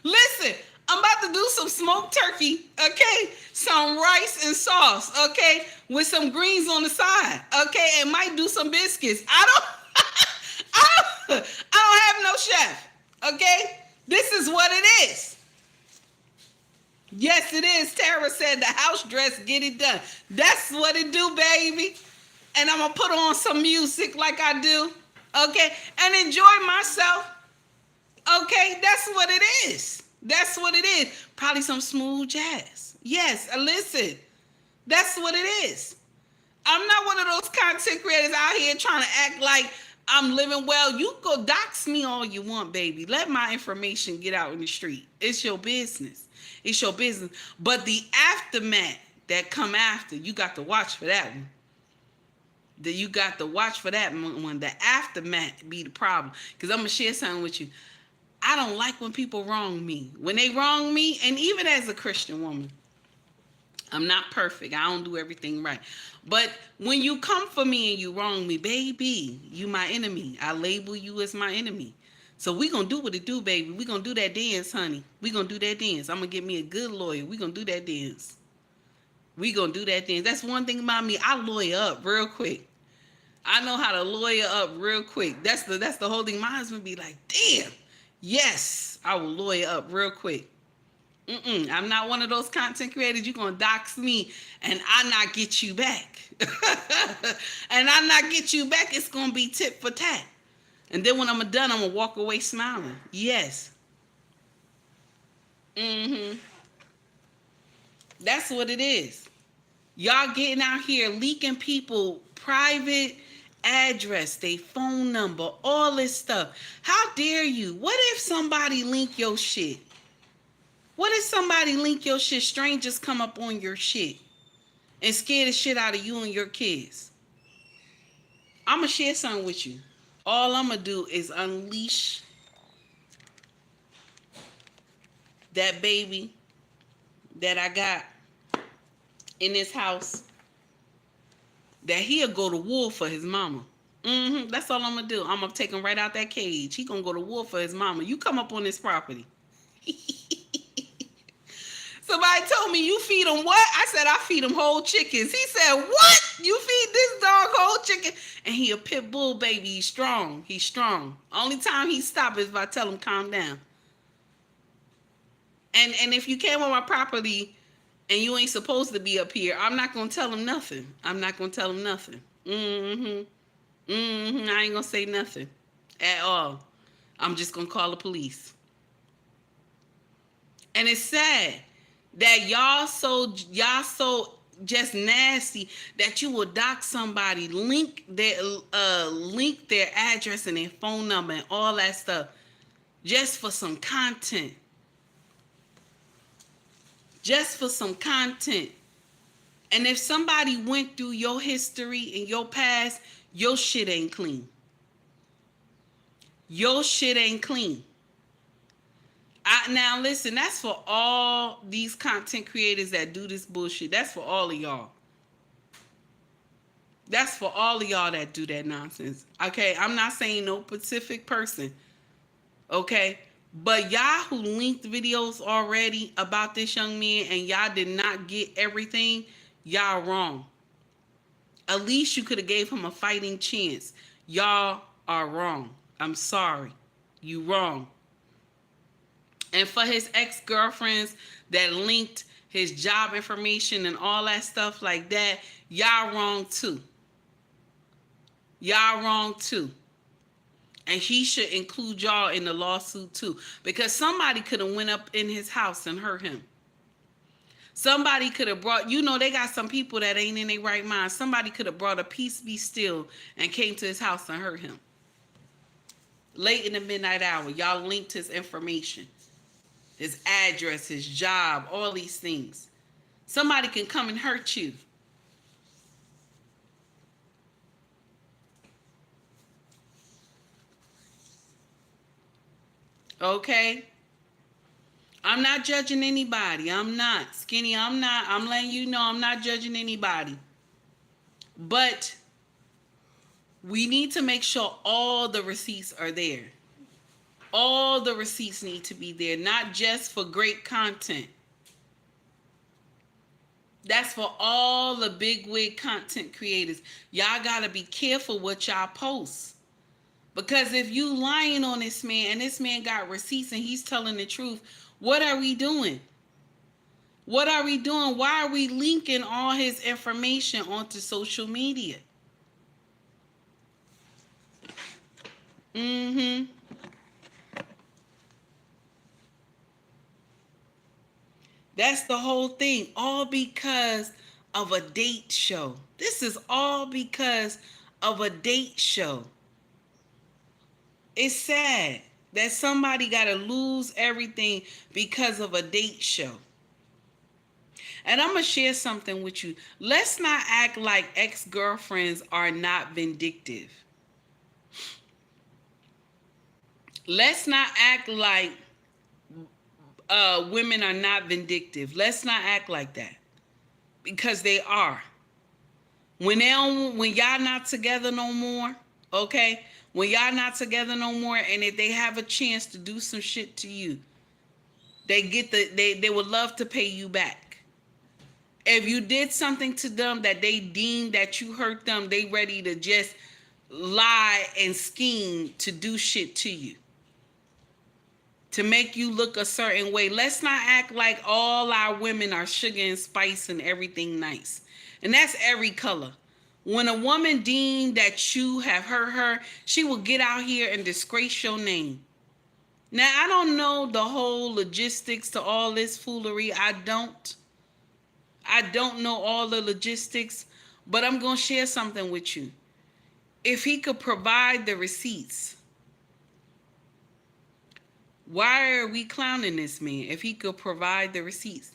[SPEAKER 1] Listen, I'm about to do some smoked turkey, okay? Some rice and sauce, okay? With some greens on the side, okay? And might do some biscuits. I don't have no chef, okay? This is what it is. Yes, it is. Tara said the house dress, get it done. That's what it do, baby. And I'm going to put on some music like I do, okay? And enjoy myself. Okay, that's what it is. That's what it is. Probably some smooth jazz. Yes, listen. That's what it is. I'm not one of those content creators out here trying to act like I'm living well. You go dox me all you want, baby. Let my information get out in the street. It's your business. It's your business. But the aftermath that come after, you got to watch for that one. You got to watch for that one. The aftermath be the problem. Because I'm going to share something with you. I don't like when people wrong me. When they wrong me, and even as a Christian woman, I'm not perfect. I don't do everything right. But when you come for me and you wrong me, baby, you my enemy. I label you as my enemy. So we going to do what it do, baby. We going to do that dance, honey. We going to do that dance. I'm going to get me a good lawyer. We going to do that dance. We going to do that dance. That's one thing about me. I lawyer up real quick. I know how to lawyer up real quick. That's the whole thing. My husband be like, damn. Yes, I will lawyer up real quick. I'm not one of those content creators. You're going to dox me and I not get you back. And I not get you back, it's going to be tit for tat. And then when I'm done, I'm going to walk away smiling. Yes. That's what it is. Y'all getting out here leaking people private address, they phone number, all this stuff. How dare you? What if somebody link your shit? What if somebody link your shit? Strangers come up on your shit and scare the shit out of you and your kids. I'm going to share something with you. All I'm going to do is unleash that baby that I got in this house, that he'll go to war for his mama. That's all I'm going to do. I'm going to take him right out that cage. He going to go to war for his mama. You come up on this property. Somebody told me, you feed him what? I said, I feed him whole chickens. He said, what? You feed this dog whole chicken? And he a pit bull, baby. He's strong. He's strong. Only time he stop is if I tell him calm down. And if you came on my property and you ain't supposed to be up here, I'm not going to tell him nothing. I'm not going to tell him nothing. I ain't going to say nothing at all. I'm just going to call the police. And it's sad that y'all so just nasty that you will dox somebody, link their address and their phone number and all that stuff just for some content. Just for some content. And if somebody went through your history and your past, your shit ain't clean. Your shit ain't clean. Now listen, that's for all these content creators that do this bullshit. That's for all of y'all. That's for all of y'all that do that nonsense. Okay, I'm not saying no specific person. Okay, but y'all who linked videos already about this young man and y'all did not get everything, y'all wrong. At least you could have gave him a fighting chance. Y'all are wrong. I'm sorry. You wrong. And for his ex-girlfriends that linked his job information and all that stuff like that, y'all wrong too. Y'all wrong too. And he should include y'all in the lawsuit too. Because somebody could have went up in his house and hurt him. Somebody could have brought, they got some people that ain't in their right mind. Somebody could have brought a peace be still and came to his house and hurt him. Late in the midnight hour, y'all linked his information. His address, his job, all these things. Somebody can come and hurt you. Okay? I'm not judging anybody. I'm not. Skinny, I'm not. I'm letting you know I'm not judging anybody. But we need to make sure all the receipts are there. All the receipts need to be there, not just for great content. That's for all the big wig content creators. Y'all gotta be careful what y'all post. Because if you lying on this man and this man got receipts and he's telling the truth, what are we doing? What are we doing? Why are we linking all his information onto social media? Mm-hmm. That's the whole thing. All because of a date show. This is all because of a date show. It's sad that somebody got to lose everything because of a date show. And I'm going to share something with you. Let's not act like ex-girlfriends are not vindictive. Let's not act like women are not vindictive. Let's not act like that. Because they are. When y'all not together no more, okay? When y'all not together no more, and if they have a chance to do some shit to you, they would love to pay you back. If you did something to them that they deem that you hurt them, they ready to just lie and scheme to do shit to you, to make you look a certain way. Let's not act like all our women are sugar and spice and everything nice. And that's every color. When a woman deemed that you have hurt her, she will get out here and disgrace your name. Now, I don't know the whole logistics to all this foolery. I don't know all the logistics, but I'm going to share something with you. If he could provide the receipts, why are we clowning this man if he could provide the receipts?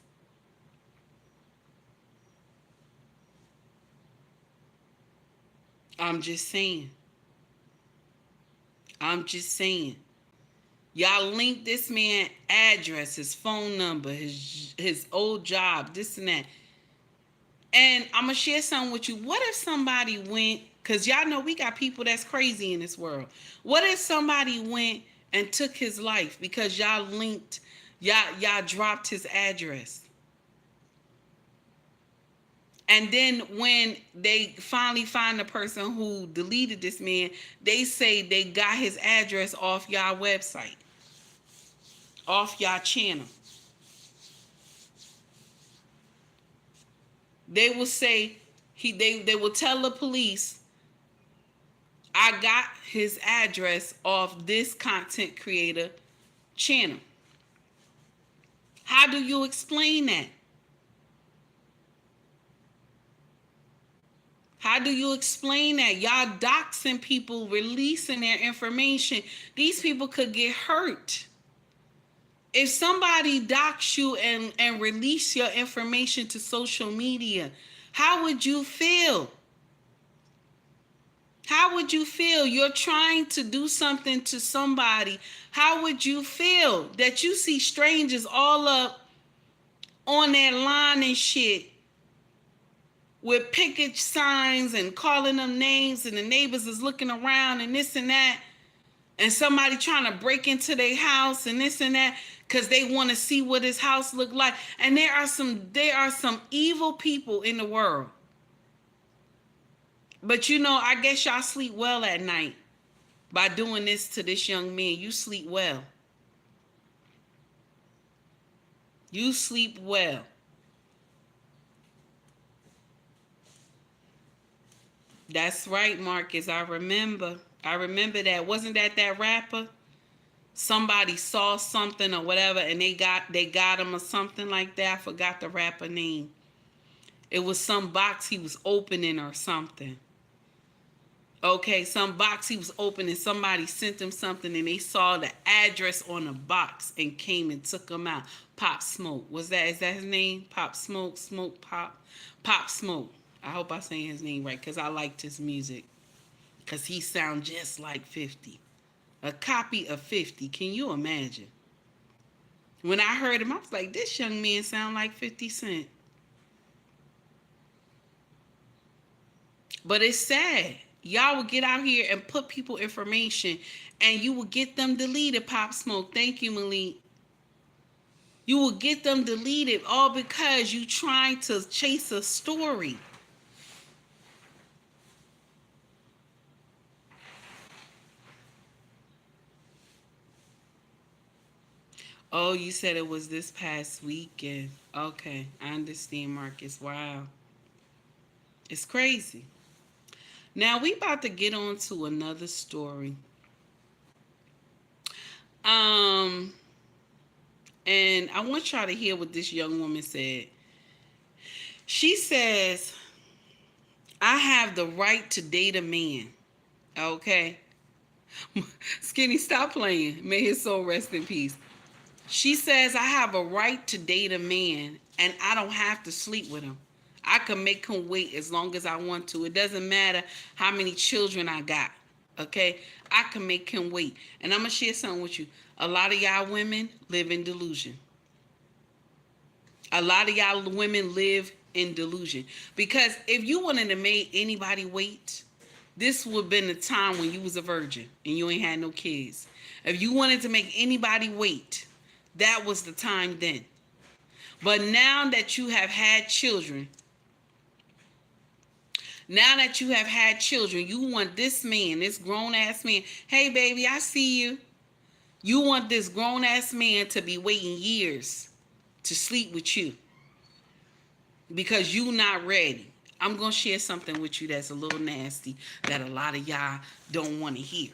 [SPEAKER 1] I'm just saying. Y'all link this man address, his phone number, his old job, this and that. And I'm going to share something with you. What if somebody went, because y'all know we got people that's crazy in this world. What if somebody went and took his life because y'all linked, y'all dropped his address? And then when they finally find the person who deleted this man, they say they got his address off y'all website, off y'all channel. They will say, they will tell the police, I got his address off this content creator channel. How do you explain that? How do you explain that? Y'all doxing people, releasing their information. These people could get hurt. If somebody dox you and release your information to social media, how would you feel? How would you feel? You're trying to do something to somebody. How would you feel that you see strangers all up on that line and shit with picket signs and calling them names, and the neighbors is looking around and this and that, and somebody trying to break into their house and this and that because they want to see what his house look like? And there are some evil people in the world. But you know, I guess y'all sleep well at night by doing this to this young man. You sleep well. You sleep well. That's right, Marcus. I remember that. Wasn't that rapper? Somebody saw something or whatever, and they got him or something like that. I forgot the rapper name. It was some box he was opening or something. Okay, some box he was opening. Somebody sent him something, and they saw the address on the box and came and took him out. Pop Smoke. Is that his name? Pop Smoke, Pop Smoke. I hope I'm saying his name right, because I liked his music. Because he sounds just like 50. A copy of 50. Can you imagine? When I heard him, I was like, this young man sound like 50 Cent. But it's sad. Y'all will get out here and put people information and you will get them deleted, Pop Smoke. Thank you, Malik. You will get them deleted all because you trying to chase a story. Oh, you said it was this past weekend. Okay, I understand, Marcus. Wow. It's crazy. Now we about to get on to another story. And I want y'all to hear what this young woman said. She says, I have the right to date a man. Okay. Skinny, stop playing. May his soul rest in peace. She says, I have a right to date a man and I don't have to sleep with him. I can make him wait as long as I want to. It doesn't matter how many children I got. Okay? I can make him wait. And I'm going to share something with you. A lot of y'all women live in delusion. A lot of y'all women live in delusion. Because if you wanted to make anybody wait, this would have been the time when you was a virgin and you ain't had no kids. If you wanted to make anybody wait, that was the time then. But now that you have had children, you want this man, this grown-ass man. Hey, baby, I see you. You want this grown-ass man to be waiting years to sleep with you because you not ready. I'm going to share something with you that's a little nasty that a lot of y'all don't want to hear.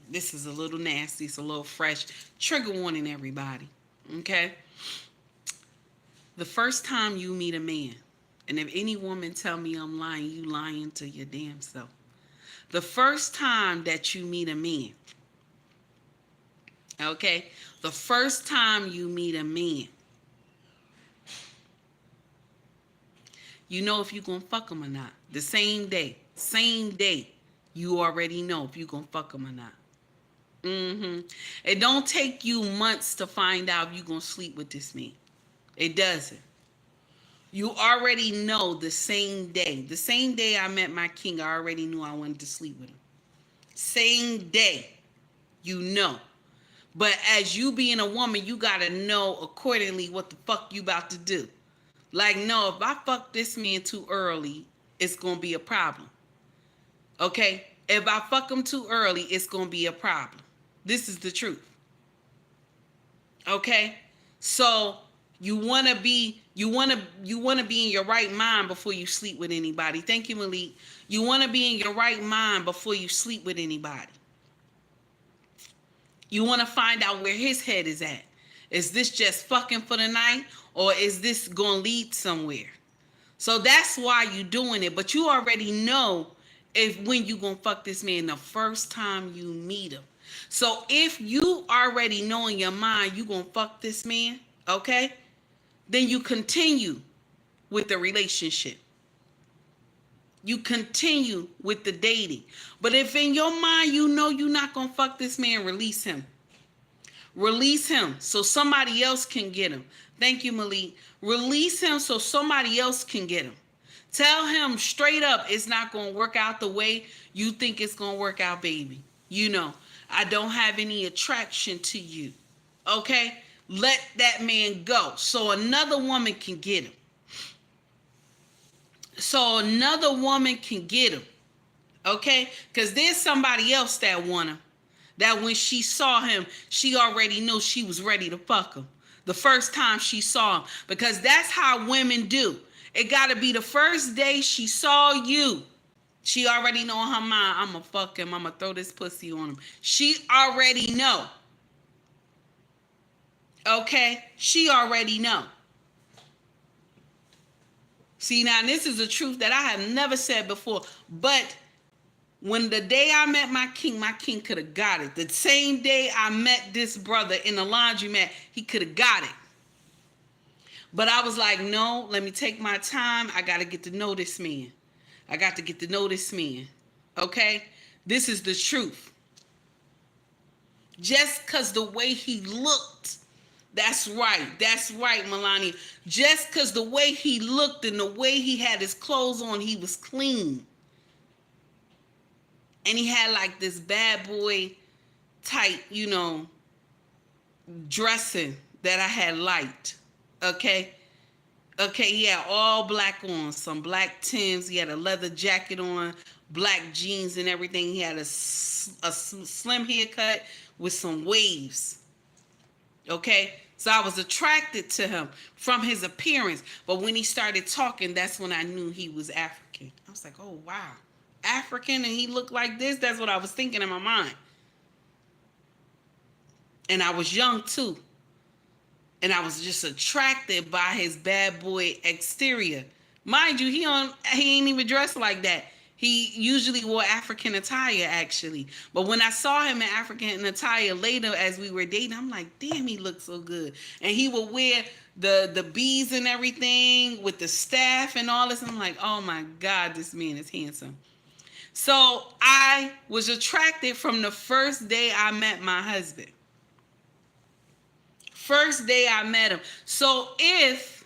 [SPEAKER 1] This is a little nasty. It's a little fresh. Trigger warning, everybody. Okay? The first time you meet a man, and if any woman tell me I'm lying, you lying to your damn self. The first time that you meet a man, okay? The first time you meet a man, you know if you're going to fuck him or not. The same day, you already know if you're going to fuck him or not. It don't take you months to find out if you're going to sleep with this man. It doesn't. You already know the same day. The same day I met my king, I already knew I wanted to sleep with him. Same day, you know. But as you being a woman, you got to know accordingly what the fuck you about to do. Like, no, if I fuck this man too early, it's going to be a problem. Okay? If I fuck him too early, it's going to be a problem. This is the truth. Okay? So you want to be in your right mind before you sleep with anybody. Thank you, Malik. You want to be in your right mind before you sleep with anybody. You want to find out where his head is at. Is this just fucking for the night, or is this going to lead somewhere? So that's why you're doing it. But you already know when you're going to fuck this man the first time you meet him. So if you already know in your mind you're going to fuck this man, okay, then you continue with the relationship. You continue with the dating. But if in your mind you know you're not going to fuck this man, release him. Release him so somebody else can get him. Thank you, Malik. Release him so somebody else can get him. Tell him straight up it's not going to work out the way you think it's going to work out, baby. You know, I don't have any attraction to you. Okay? Let that man go so another woman can get him. So another woman can get him. Okay? Because there's somebody else that want him. That when she saw him, she already knew she was ready to fuck him. The first time she saw him. Because that's how women do. It got to be the first day she saw you. She already know in her mind, I'm going to fuck him. I'm going to throw this pussy on him. She already know. Okay? She already know. See, now this is a truth that I have never said before. But when the day I met my king could have got it. The same day I met this brother in the laundromat, he could have got it. But I was like, no, let me take my time. I got to get to know this man. Okay? This is the truth. Just because the way he looked, that's right, Melania. Just because the way he looked and the way he had his clothes on, he was clean. And he had like this bad boy type, dressing that I had liked. Okay. Okay, he had all black on, some black Timbs. He had a leather jacket on, black jeans and everything. He had a slim haircut with some waves. Okay, so I was attracted to him from his appearance. But when he started talking, that's when I knew he was African. I was like, oh, wow. African and he looked like this? That's what I was thinking in my mind. And I was young too. And I was just attracted by his bad boy exterior. Mind you, he ain't even dressed like that. He usually wore African attire, actually. But when I saw him in African attire later as we were dating, I'm like, damn, he looks so good. And he would wear the beads and everything with the staff and all this. I'm like, oh my God, this man is handsome. So I was attracted from the first day I met my husband. First day I met him. So if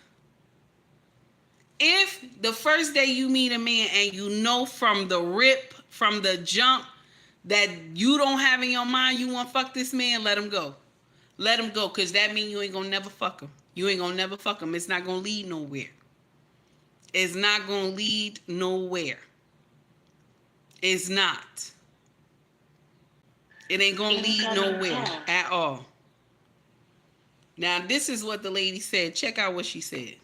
[SPEAKER 1] the first day you meet a man and you know from the rip, from the jump, that you don't have in your mind you want to fuck this man, let him go. Let him go, because that means you ain't going to never fuck him. You ain't going to never fuck him. It's not going to lead nowhere. It's not going to lead nowhere. It's not. It ain't going to lead nowhere at all. Now, this is what the lady said. Check out what she said.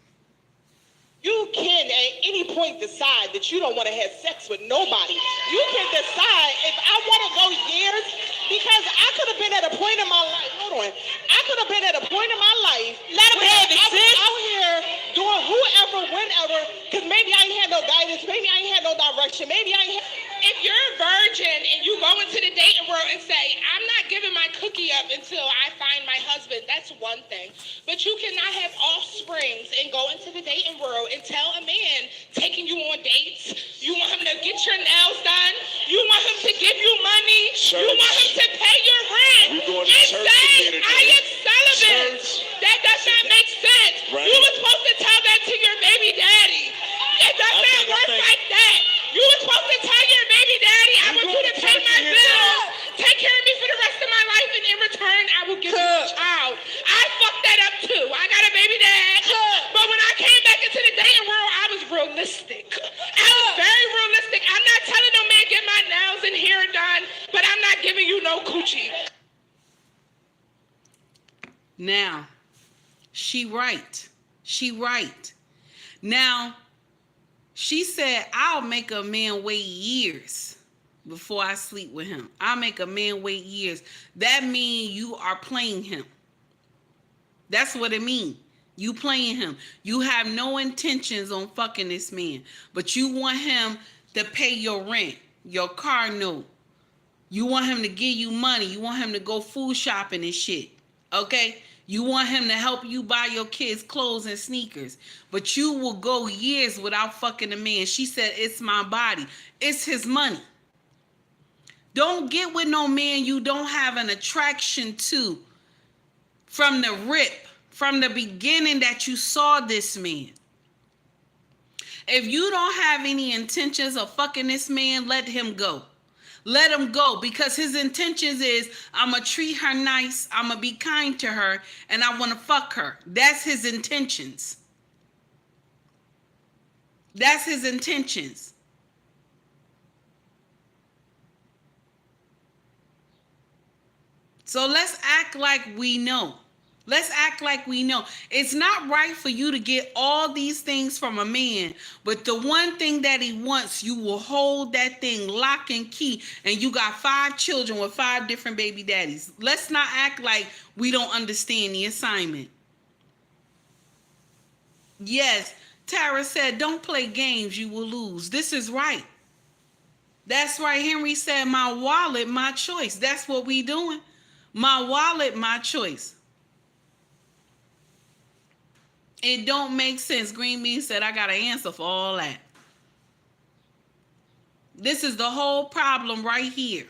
[SPEAKER 2] You can at any point decide that you don't want to have sex with nobody. You can decide if I want to go years, because I could have been at a point in my life. Hold on. I could have been at a point in my life. Let him have it. I was out here doing whoever, whenever, because maybe I ain't had no guidance. Maybe I ain't had no direction. Maybe I ain't had...
[SPEAKER 3] If you're a virgin and you go into the dating world and say, I'm not giving my cookie up until I find my husband, that's one thing. But you cannot have offsprings and go into the dating world and tell a man taking you on dates, you want him to get your nails done, you want him to give you money,
[SPEAKER 4] church.
[SPEAKER 3] You want him to pay your rent, and say, I am celibate. That does not make sense. Right. You were supposed to tell that to your baby daddy. It doesn't work like that. You were supposed to tell your baby daddy, I want you to pay my bills, take care of me for the rest of my life, and in return, I will give you a child. I fucked that up too. I got a baby dad. But when I came back into the dating world, I was realistic. I was very realistic. I'm not telling no man get my nails and hair done, but I'm not giving you no coochie.
[SPEAKER 1] Now, she right. Now, she said, I'll make a man wait years before I sleep with him. I'll make a man wait years. That means you are playing him. That's what it means. You playing him. You have no intentions on fucking this man, but you want him to pay your rent, your car note. You want him to give you money. You want him to go food shopping and shit. Okay? You want him to help you buy your kids clothes and sneakers. But you will go years without fucking a man. She said, it's my body. It's his money. Don't get with no man you don't have an attraction to from the rip, from the beginning that you saw this man. If you don't have any intentions of fucking this man, let him go. Let him go, because his intentions is, I'm going to treat her nice, I'm going to be kind to her, and I want to fuck her. That's his intentions. That's his intentions. So let's act like we know. Let's act like we know. It's not right for you to get all these things from a man, but the one thing that he wants, you will hold that thing lock and key, and you got 5 children with 5 different baby daddies. Let's not act like we don't understand the assignment. Yes, Tara said, don't play games, you will lose. This is right. That's right. Henry said, my wallet, my choice. That's what we doing. My wallet, my choice. It don't make sense. Green Bean said, I got an answer for all that. This is the whole problem right here.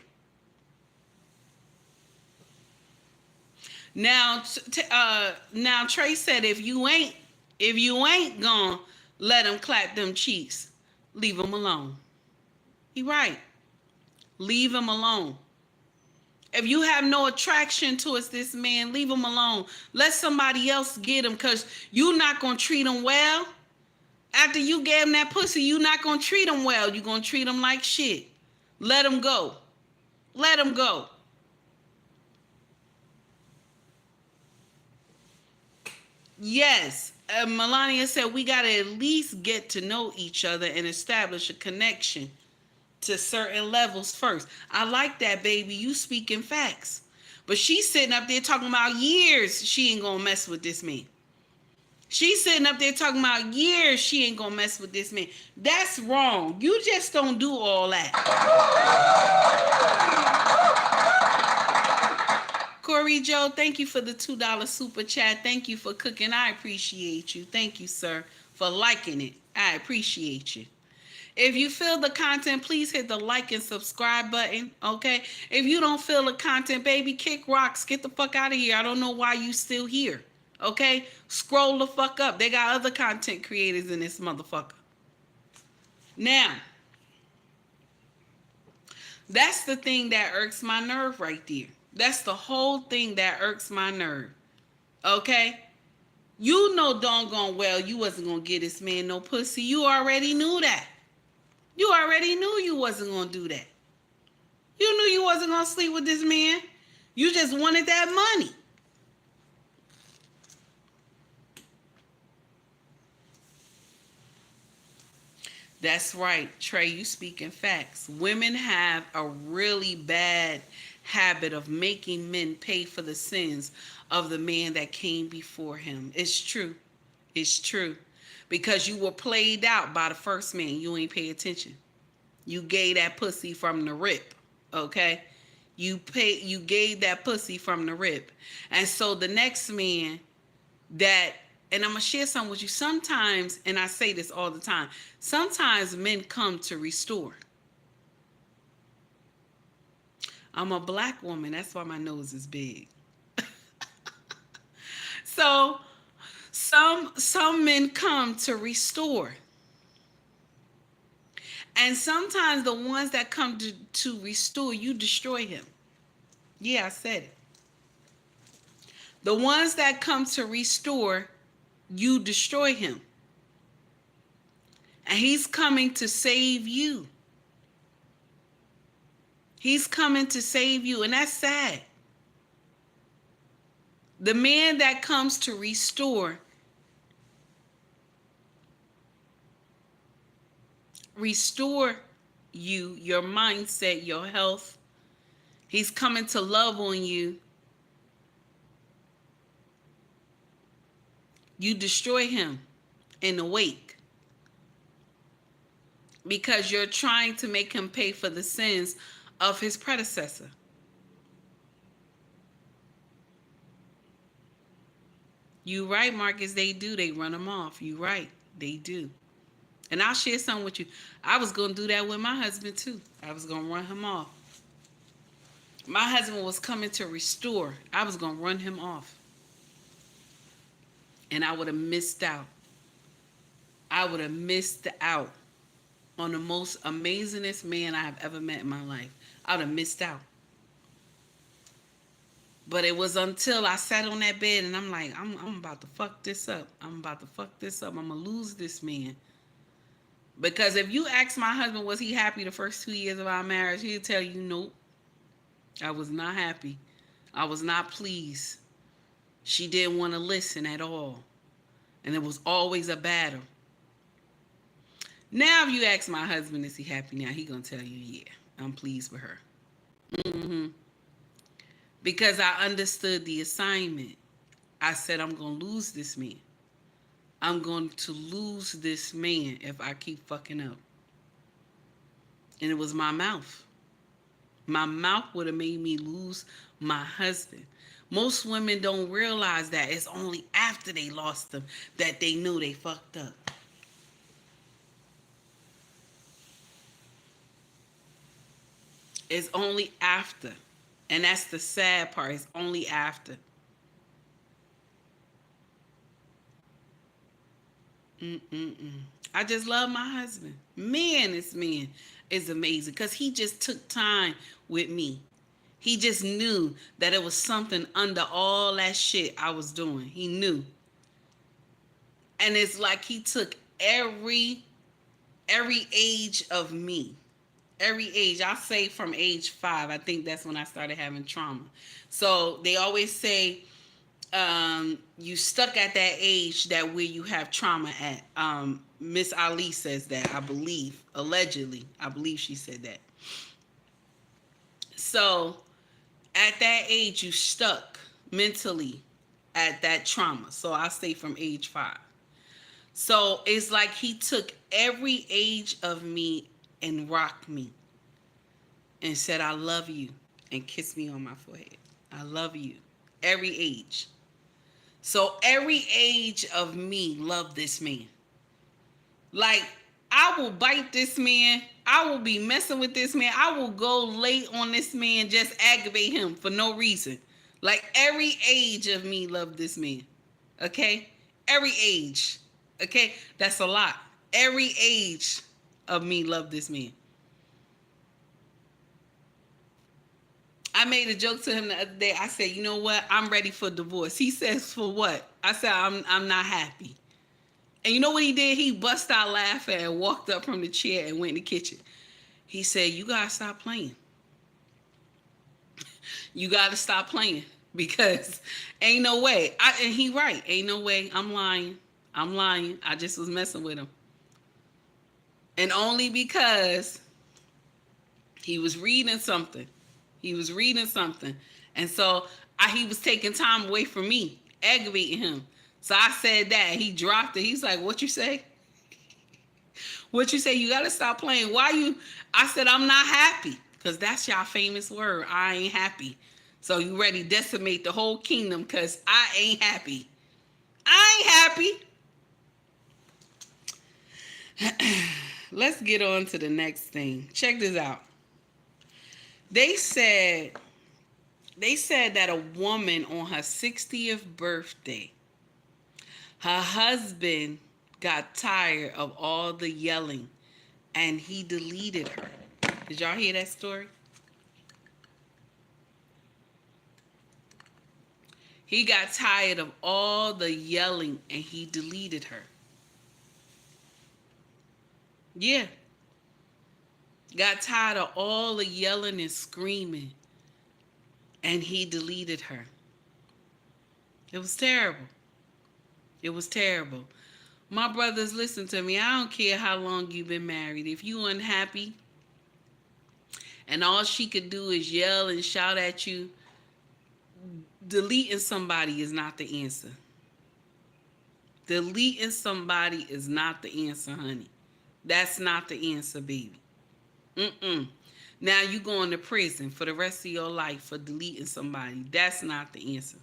[SPEAKER 1] Now, Trey said, if you ain't gonna let him clap them cheeks, leave him alone. He right. Leave him alone. If you have no attraction towards this man, leave him alone. Let somebody else get him, because you're not going to treat him well. After you gave him that pussy, you're not going to treat him well. You're going to treat him like shit. Let him go. Let him go. Yes, Melania said we got to at least get to know each other and establish a connection to certain levels first. I like that, baby. You speaking facts. But she's sitting up there talking about years she ain't going to mess with this man. She's sitting up there talking about years she ain't going to mess with this man. That's wrong. You just don't do all that. Corey Joe, thank you for the $2 super chat. Thank you for cooking. I appreciate you. Thank you, sir, for liking it. I appreciate you. If you feel the content, please hit the like and subscribe button, okay? If you don't feel the content, baby, kick rocks. Get the fuck out of here. I don't know why you still here, okay? Scroll the fuck up. They got other content creators in this motherfucker. Now, that's the thing that irks my nerve right there. That's the whole thing that irks my nerve. Okay? You know doggone well you wasn't going to get this man no pussy. You already knew that. You already knew you wasn't going to do that. You knew you wasn't going to sleep with this man. You just wanted that money. That's right, Trey, you speaking facts. Women have a really bad habit of making men pay for the sins of the man that came before him. It's true. It's true. Because you were played out by the first man. You ain't pay attention. You gave that pussy from the rip. Okay? You gave that pussy from the rip. And so the next man that, and I'm going to share something with you. Sometimes, and I say this all the time, sometimes men come to restore. I'm a black woman. That's why my nose is big. So some men come to restore. And sometimes the ones that come to restore, you destroy him. Yeah, I said it. The ones that come to restore, you destroy him. And he's coming to save you. He's coming to save you, and that's sad. The man that comes to restore you, your mindset, your health. He's coming to love on you. You destroy him in the wake because you're trying to make him pay for the sins of his predecessor. You right, Marcus, they do. They run them off. You right, they do. And I'll share something with you. I was going to do that with my husband too. I was going to run him off. My husband was coming to restore. I was going to run him off. And I would have missed out. I would have missed out on the most amazingest man I have ever met in my life. I would have missed out. But it was until I sat on that bed and I'm like, I'm about to fuck this up. I'm about to fuck this up. I'm going to lose this man. Because if you ask my husband, was he happy the first 2 years of our marriage, he'll tell you, nope. I was not happy. I was not pleased. She didn't want to listen at all. And it was always a battle. Now, if you ask my husband, is he happy now? He going to tell you, yeah, I'm pleased with her. Because I understood the assignment. I said, I'm going to lose this man. I'm going to lose this man if I keep fucking up. And it was my mouth. My mouth would have made me lose my husband. Most women don't realize that. It's only after they lost him that they knew they fucked up. It's only after. And that's the sad part. It's only after. I just love my husband. Man, this man is amazing because he just took time with me. He just knew that it was something under all that shit I was doing. He knew. And it's like he took every age of me. Every age. I'll say from age 5. I think that's when I started having trauma. So they always say you stuck at that age that where you have trauma at. Miss Ali says that, I believe. Allegedly. I believe she said that. So at that age, you stuck mentally at that trauma. So I'll say from age 5. So it's like he took every age of me and rocked me and said, I love you, and kissed me on my forehead. I love you. Every age. So every age of me loved this man. Like, I will bite this man. I will be messing with this man. I will go late on this man, just aggravate him for no reason. Like, every age of me loved this man. Okay? Every age. Okay? That's a lot. Every age of me loved this man. I made a joke to him the other day. I said, you know what? I'm ready for divorce. He says, for what? I said, I'm not happy. And you know what he did? He bust out laughing and walked up from the chair and went in the kitchen. He said, you got to stop playing. You got to stop playing because ain't no way. And he right. Ain't no way. I'm lying. I just was messing with him. And only because he was reading something. And so he was taking time away from me, aggravating him. So I said that. He dropped it. He's like, what you say? What you say? You got to stop playing. Why you? I said, I'm not happy. Because that's y'all famous word. I ain't happy. So you ready to decimate the whole kingdom because I ain't happy. I ain't happy. Let's get on to the next thing. Check this out. They said that a woman on her 60th birthday, her husband got tired of all the yelling and he deleted her. Did y'all hear that story? He got tired of all the yelling and he deleted her. Yeah. Got tired of all the yelling and screaming and he deleted her. It was terrible. It was terrible. My brothers, listen to me. I don't care how long you've been married. If you unhappy and all she could do is yell and shout at you, deleting somebody is not the answer. Deleting somebody is not the answer, honey. That's not the answer, baby. Now you going to prison for the rest of your life for deleting somebody. That's not the answer.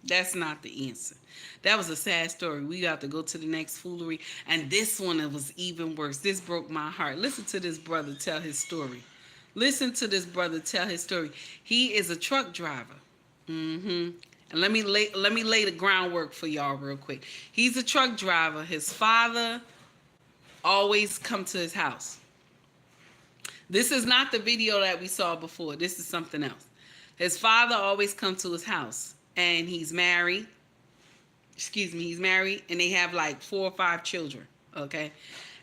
[SPEAKER 1] That's not the answer. That was a sad story. We got to go to the next foolery. And this one, it was even worse. This broke my heart. Listen to this brother tell his story. Listen to this brother tell his story. He is a truck driver. And let me lay the groundwork for y'all real quick. He's a truck driver. His father always come to his house. This is not the video that we saw before. This is something else. His father always come to his house. And he's married. He's married. And they have like 4 or 5 children. Okay.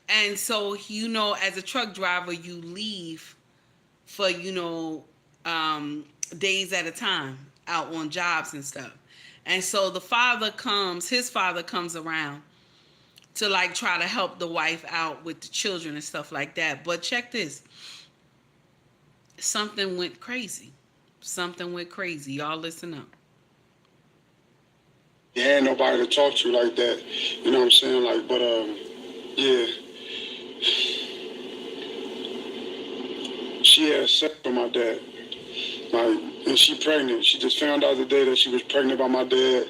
[SPEAKER 1] And so, you know, as a truck driver, you leave for, you know, days at a time out on jobs and stuff. And so his father comes around to like try to help the wife out with the children and stuff like that. But check this. Something went crazy. Y'all listen up.
[SPEAKER 4] Yeah, ain't nobody to talk to like that. You know what I'm saying? Like, but, yeah. She had sex with my dad. Like, and she pregnant. She just found out the day that she was pregnant by my dad.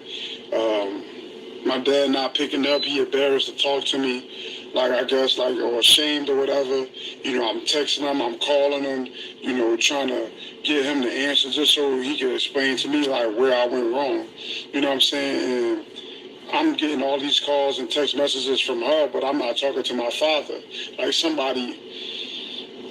[SPEAKER 4] My dad not picking up. He embarrassed to talk to me. Like, I guess, like, or ashamed or whatever. You know, I'm texting him. I'm calling him. You know, trying to get him the answer just so he could explain to me, like, where I went wrong. You know what I'm saying? And I'm getting all these calls and text messages from her, but I'm not talking to my father. Like somebody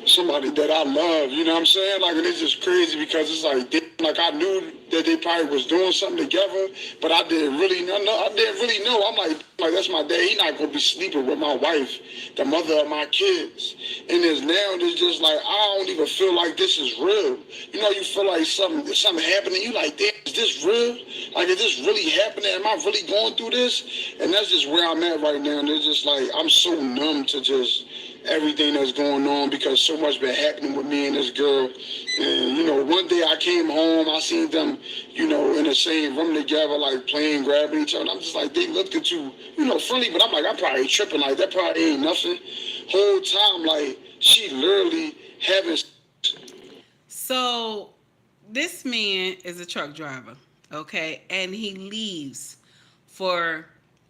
[SPEAKER 4] that I love, you know what I'm saying? Like, and it's just crazy because it's like I knew that they probably was doing something together, but I didn't really know. I didn't really know. I'm like that's my dad. He not gonna be sleeping with my wife, the mother of my kids. And it's just like I don't even feel like this is real. You know, you feel like something happening. You like, damn, is this real? Like, is this really happening? Am I really going through this? And that's just where I'm at right now. And it's just like I'm so numb to just everything that's going on because so much been happening with me and this girl. And, you know, one day I came home, I seen them, you know, in the same room together, like playing, grabbing each other. And I'm just like, they looked at you, you know, friendly, but I'm like, I'm probably tripping. Like, that probably ain't nothing. Whole time, like, she literally having.
[SPEAKER 1] So this man is a truck driver, okay? And he leaves for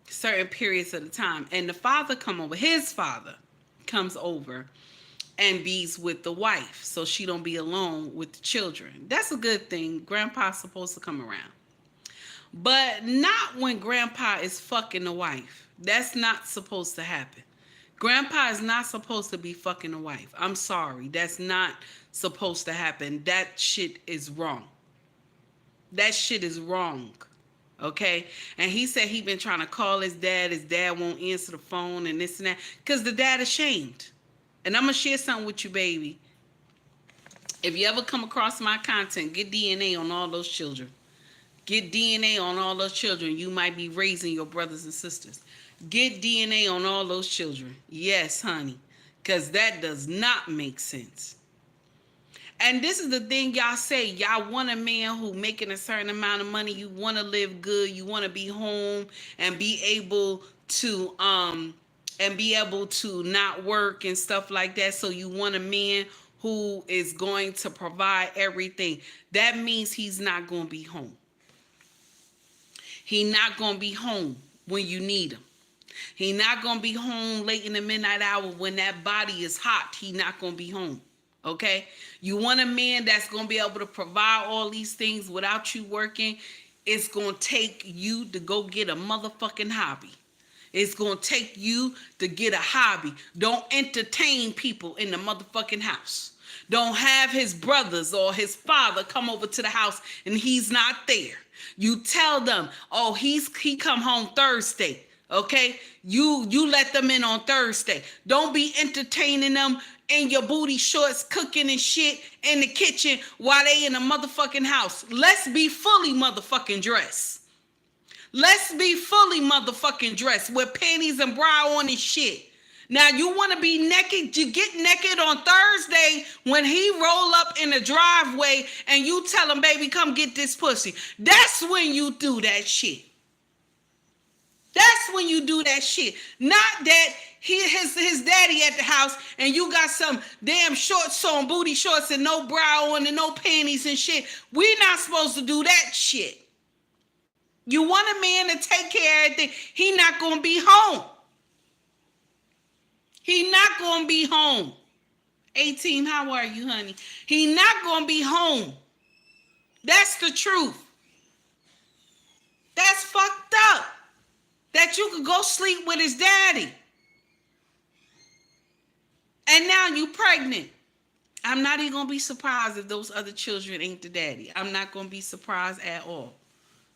[SPEAKER 1] certain periods of the time. And the father his father comes over and be's with the wife so she don't be alone with the children. That's a good thing. Grandpa's supposed to come around. But not when grandpa is fucking the wife. That's not supposed to happen. Grandpa is not supposed to be fucking the wife. I'm sorry. That's not supposed to happen. That shit is wrong. That shit is wrong. Okay? And he said he been trying to call his dad. His dad won't answer the phone and this and that. Because the dad ashamed. And I'm going to share something with you, baby. If you ever come across my content, get DNA on all those children. Get DNA on all those children. You might be raising your brothers and sisters. Get DNA on all those children. Yes, honey. Because that does not make sense. And this is the thing y'all say. Y'all want a man who making a certain amount of money. You want to live good. You want to be home and be able to not work and stuff like that. So you want a man who is going to provide everything. That means he's not going to be home. He's not going to be home when you need him. He's not going to be home late in the midnight hour when that body is hot. He's not going to be home. Okay? You want a man that's going to be able to provide all these things without you working. It's going to take you to go get a motherfucking hobby. It's going to take you to get a hobby. Don't entertain people in the motherfucking house. Don't have his brothers or his father come over to the house and he's not there. You tell them, oh, he come home Thursday. Okay? You let them in on Thursday. Don't be entertaining them in your booty shorts, cooking and shit in the kitchen while they in the motherfucking house. Let's be fully motherfucking dressed. Let's be fully motherfucking dressed with panties and bra on and shit. Now, you want to be naked? You get naked on Thursday when he roll up in the driveway and you tell him, baby, come get this pussy. That's when you do that shit. That's when you do that shit. Not that his daddy at the house and you got some damn shorts on, booty shorts and no bra on and no panties and shit. We're not supposed to do that shit. You want a man to take care of everything. He not going to be home. He not going to be home. 18, how are you, honey? He not going to be home. That's the truth. That's fucked up. That you could go sleep with his daddy. And now you pregnant. I'm not even going to be surprised if those other children ain't the daddy. I'm not going to be surprised at all.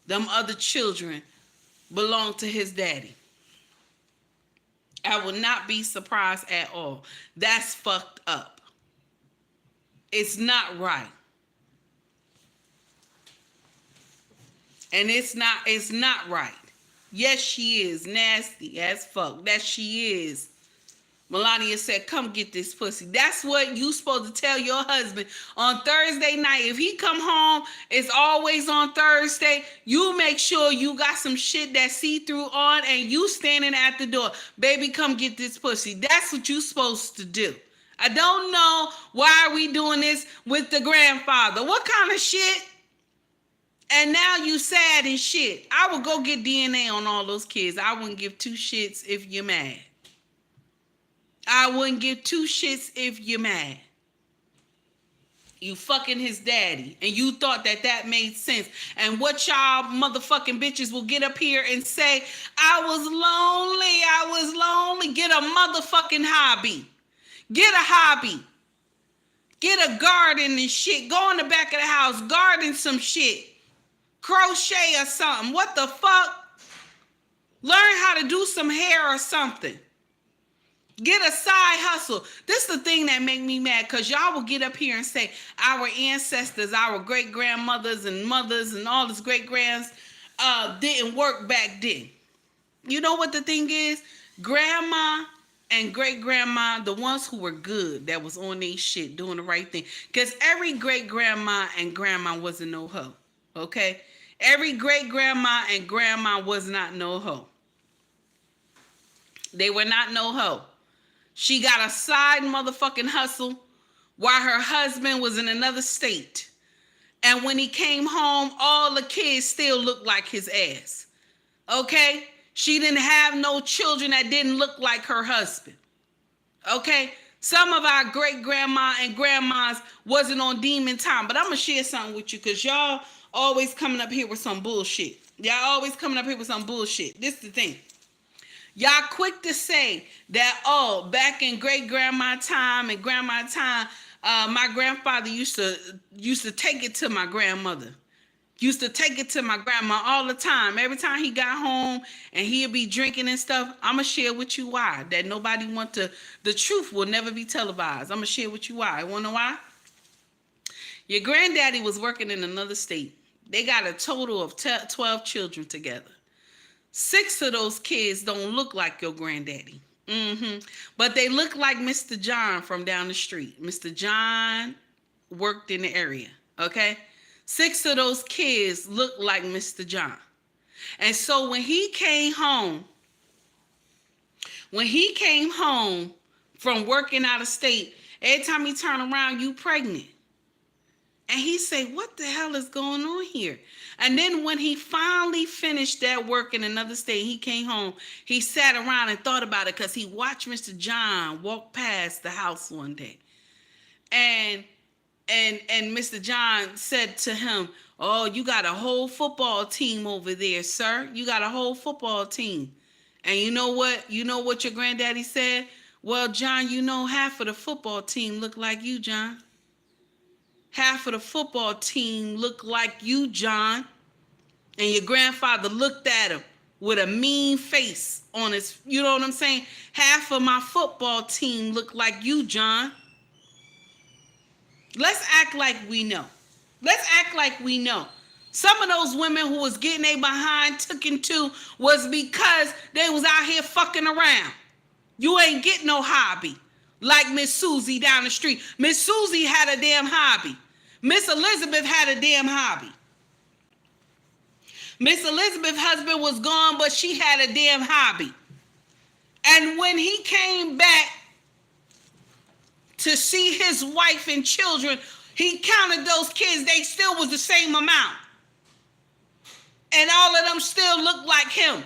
[SPEAKER 1] Them other children belong to his daddy. I will not be surprised at all. That's fucked up. It's not right. And it's not right. Yes, she is nasty as fuck. That she is. Melania said, come get this pussy. That's what you supposed to tell your husband on Thursday night. If he come home, it's always on Thursday. You make sure you got some shit that's see-through on and you standing at the door. Baby, come get this pussy. That's what you supposed to do. I don't know why are we doing this with the grandfather. What kind of shit? And now you sad and shit. I would go get DNA on all those kids. I wouldn't give two shits if you're mad. I wouldn't give two shits if you're mad. You fucking his daddy. And you thought that that made sense. And what y'all motherfucking bitches will get up here and say, I was lonely. Get a motherfucking hobby. Get a hobby. Get a garden and shit. Go in the back of the house. Garden some shit. Crochet or something. What the fuck? Learn how to do some hair or something. Get a side hustle. This is the thing that make me mad, because y'all will get up here and say our ancestors, our great-grandmothers and mothers and all this great-grands didn't work back then. You know what the thing is? Grandma and great-grandma, the ones who were good, that was on their shit, doing the right thing. Because every great-grandma and grandma wasn't no hoe, okay? Every great-grandma and grandma was not no hoe. They were not no hoe. She got a side motherfucking hustle while her husband was in another state. And when he came home, all the kids still looked like his ass. Okay? She didn't have no children that didn't look like her husband. Okay? Some of our great-grandma and grandmas wasn't on demon time. But I'm going to share something with you, because y'all always coming up here with some bullshit. Y'all always coming up here with some bullshit. This is the thing. Y'all quick to say that, oh, back in great-grandma time and grandma time, my grandfather used to take it to my grandmother. Used to take it to my grandma all the time. Every time he got home and he'd be drinking and stuff, I'm going to share with you why. That nobody want to, the truth will never be televised. I'm going to share with you why. Want to know why? Your granddaddy was working in another state. They got a total of 12 children together. 6 of those kids don't look like your granddaddy. But they look like Mr. John from down the street. Mr. John worked in the area, okay? 6 of those kids look like Mr. John. And so when he came home from working out of state, every time he turned around, you pregnant. And he say, what the hell is going on here? And then when he finally finished that work in another state, he came home, he sat around and thought about it, because he watched Mr. John walk past the house one day. And Mr. John said to him, oh, you got a whole football team over there, sir. You got a whole football team. And you know what? You know what your granddaddy said? Well, John, you know half of the football team look like you, John. Half of the football team look like you, John. And your grandfather looked at him with a mean face on his, you know what I'm saying? Half of my football team look like you, John. Let's act like we know. Let's act like we know. Some of those women who was getting their behind taken to was because they was out here fucking around. You ain't get no hobby. Like Miss Susie down the street. Miss Susie had a damn hobby. Miss Elizabeth had a damn hobby. Miss Elizabeth's husband was gone, but she had a damn hobby. And when he came back to see his wife and children, he counted those kids. They still was the same amount. And all of them still looked like him.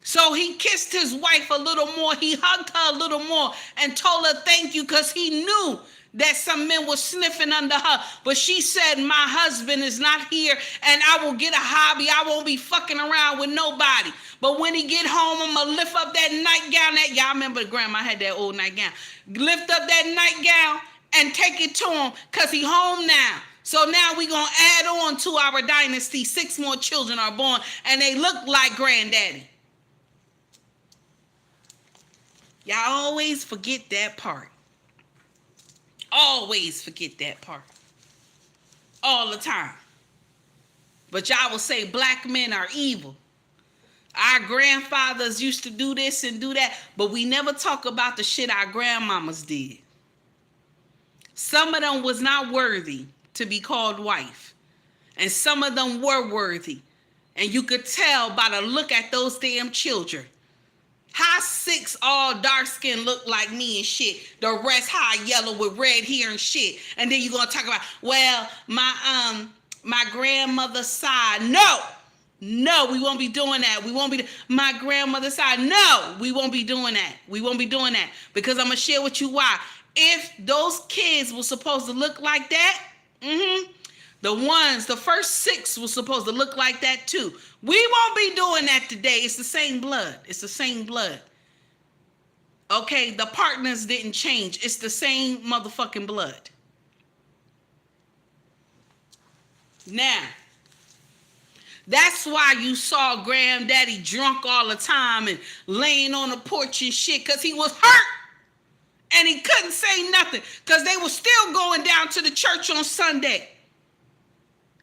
[SPEAKER 1] So he kissed his wife a little more. He hugged her a little more and told her thank you, because he knew that some men were sniffing under her. But she said, my husband is not here and I will get a hobby. I won't be fucking around with nobody. But when he get home, I'm going to lift up that nightgown. Y'all remember grandma had that old nightgown. Lift up that nightgown and take it to him, because he home now. So now we going to add on to our dynasty. 6 more children are born and they look like granddaddy. Y'all always forget that part. Always forget that part. All the time. But y'all will say black men are evil. Our grandfathers used to do this and do that, but we never talk about the shit our grandmamas did. Some of them was not worthy to be called wife. And some of them were worthy. And you could tell by the look at those damn children. How 6 all dark skin look like me and shit. The rest high yellow with red hair and shit. And then you're gonna talk about, well, my grandmother's side. No, we won't be doing that. We won't be my grandmother's side. No, we won't be doing that. We won't be doing that. Because I'm gonna share with you why. if those kids were supposed to look like that, the first 6 were supposed to look like that too. We won't be doing that today. It's the same blood. It's the same blood. Okay, the partners didn't change. It's the same motherfucking blood. Now, that's why you saw Granddaddy drunk all the time and laying on the porch and shit, because he was hurt. And he couldn't say nothing because they were still going down to the church on Sunday.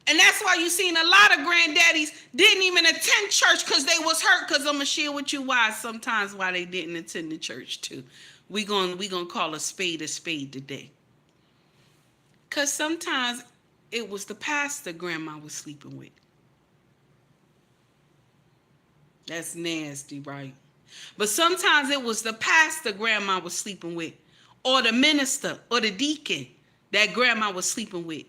[SPEAKER 1] And that's why you seen a lot of granddaddies didn't even attend church because they was hurt. Because I'm going to share with you why they didn't attend the church too. We gonna call a spade today. Because sometimes it was the pastor grandma was sleeping with. That's nasty, right? But sometimes it was the pastor grandma was sleeping with, or the minister, or the deacon that grandma was sleeping with.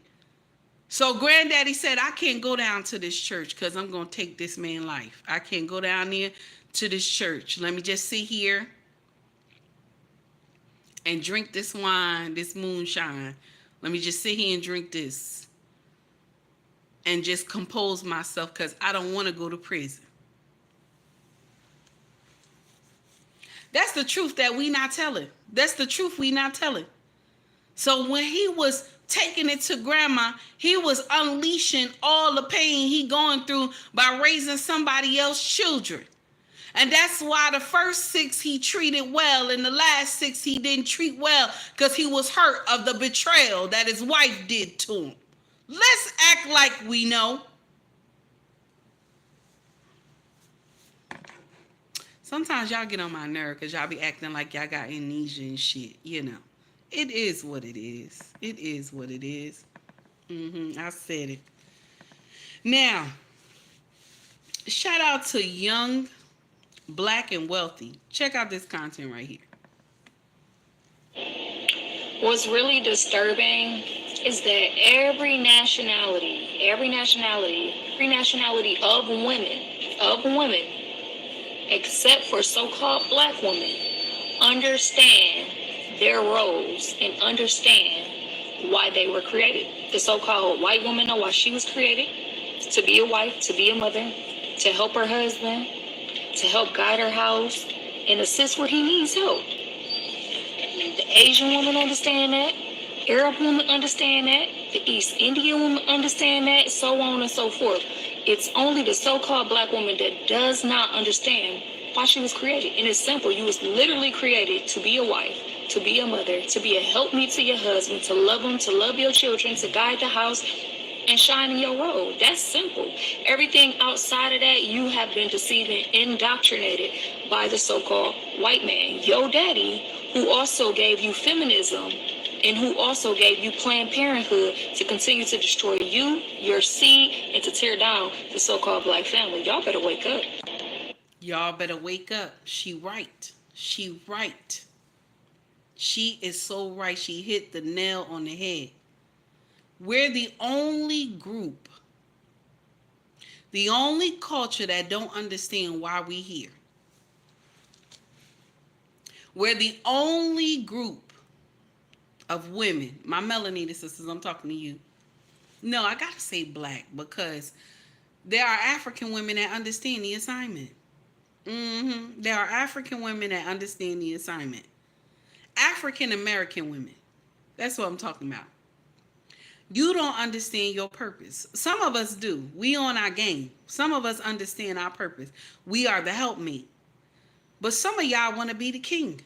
[SPEAKER 1] So Granddaddy said, I can't go down to this church because I'm going to take this man's life. I can't go down there to this church. Let me just sit here and drink this wine, this moonshine. Let me just sit here and drink this and just compose myself because I don't want to go to prison. That's the truth that we not telling. That's the truth we not telling. So when he was taking it to grandma, he was unleashing all the pain he going through by raising somebody else's children. And that's why the first 6 he treated well and the last 6 he didn't treat well, because he was hurt of the betrayal that his wife did to him. Let's act like we know. Sometimes y'all get on my nerve because y'all be acting like y'all got amnesia and shit, you know. It is what it is. It is what it is. I said it. Now, shout out to Young, Black, and Wealthy. Check out this content right here.
[SPEAKER 5] What's really disturbing is that every nationality of women, except for so-called black women, understand their roles and understand why they were created. The so-called white woman know why she was created: to be a wife, to be a mother, to help her husband, to help guide her house and assist where he needs help. The Asian woman understand that. Arab woman understand that. The East Indian woman understand that. So on and so forth. It's only the so-called black woman that does not understand why she was created. And it's simple. You was literally created to be a wife, to be a mother, to be a helpmeet to your husband, to love him, to love your children, to guide the house, and shine in your role. That's simple. Everything outside of that, you have been deceived and indoctrinated by the so-called white man. Your daddy, who also gave you feminism, and who also gave you Planned Parenthood to continue to destroy you, your seed, and to tear down the so-called black family. Y'all better wake up.
[SPEAKER 1] Y'all better wake up. She right. She right. She is so right. She hit the nail on the head. We're the only group, the only culture that don't understand why we here. We're the only group of women, my melanated sisters, I'm talking to you. No, I gotta say black because there are African women that understand the assignment. There are African women that understand the assignment. African American women. That's what I'm talking about. You don't understand your purpose. Some of us do. We on our game. Some of us understand our purpose. We are the helpmeet. But some of y'all want to be the king.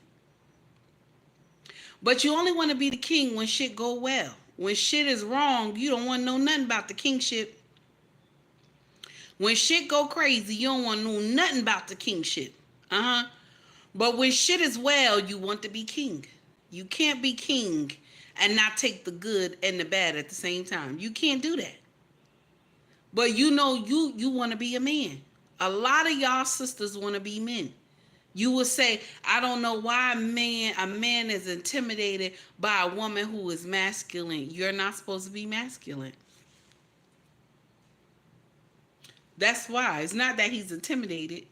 [SPEAKER 1] But you only want to be the king when shit go well. When shit is wrong, you don't want to know nothing about the kingship. When shit go crazy, you don't want to know nothing about the kingship. But when shit is well, you want to be king. You can't be king and not take the good and the bad at the same time. You can't do that. But you know you want to be a man. A lot of y'all sisters want to be men. You will say, I don't know why a man is intimidated by a woman who is masculine. You're not supposed to be masculine. That's why. It's not that he's intimidated.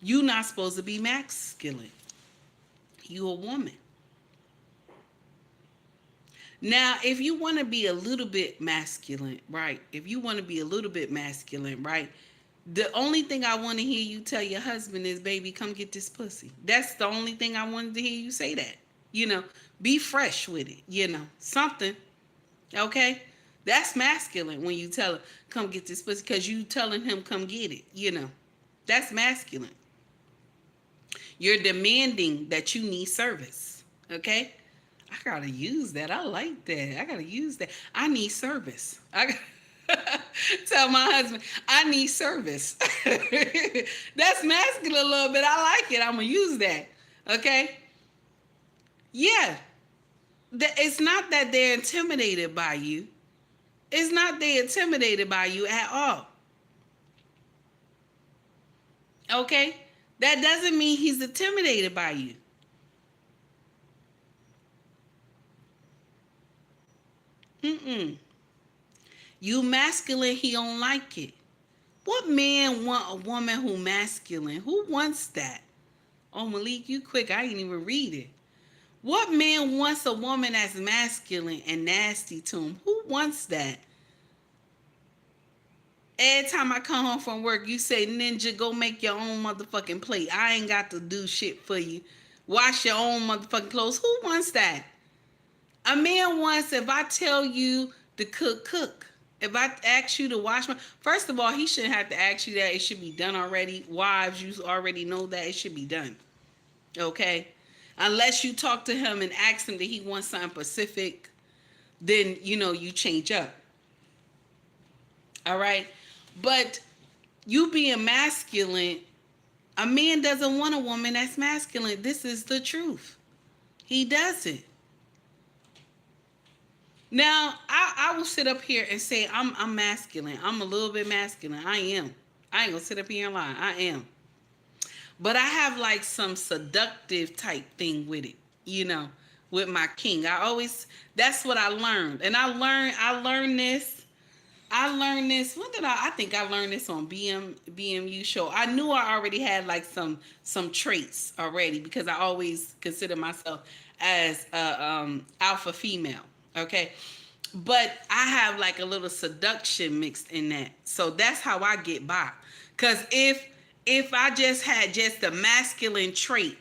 [SPEAKER 1] You're not supposed to be masculine. You a woman. Now, if you want to be a little bit masculine, right? If you want to be a little bit masculine, right? The only thing I want to hear you tell your husband is, baby, come get this pussy. That's the only thing I wanted to hear you say that. Be fresh with it, something. Okay? That's masculine when you tell him, come get this pussy, because you telling him, come get it, That's masculine. You're demanding that you need service. Okay? I gotta use that. I like that. I gotta use that. I need service. I gotta tell my husband, I need service. That's masculine a little bit. I like it. I'm gonna use that. Okay? Yeah. It's not that they're intimidated by you. It's not they're intimidated by you at all. Okay? That doesn't mean he's intimidated by you. You masculine, he don't like it. What man want a woman who masculine? Who wants that? Oh, Malik, you quick. I ain't even read it. What man wants a woman that's masculine and nasty to him? Who wants that? Every time I come home from work, you say, Ninja, go make your own motherfucking plate. I ain't got to do shit for you. Wash your own motherfucking clothes. Who wants that? A man wants, if I tell you to cook. If I ask you to wash first of all, he shouldn't have to ask you that. It should be done already. Wives, you already know that it should be done. Okay? Unless you talk to him and ask him that he wants something specific, then, you change up. All right? But you being masculine, a man doesn't want a woman that's masculine. This is the truth. He doesn't. Now, I will sit up here and say I'm masculine. I'm a little bit masculine. I am. I ain't gonna sit up here and lie. I am. But I have like some seductive type thing with it, with my king. That's what I learned. And I learned this. When did I think I learned this on BMU show. I knew I already had like some traits already, because I always consider myself as a alpha female. Okay. But I have like a little seduction mixed in that. So that's how I get by. Because if I just had just the masculine trait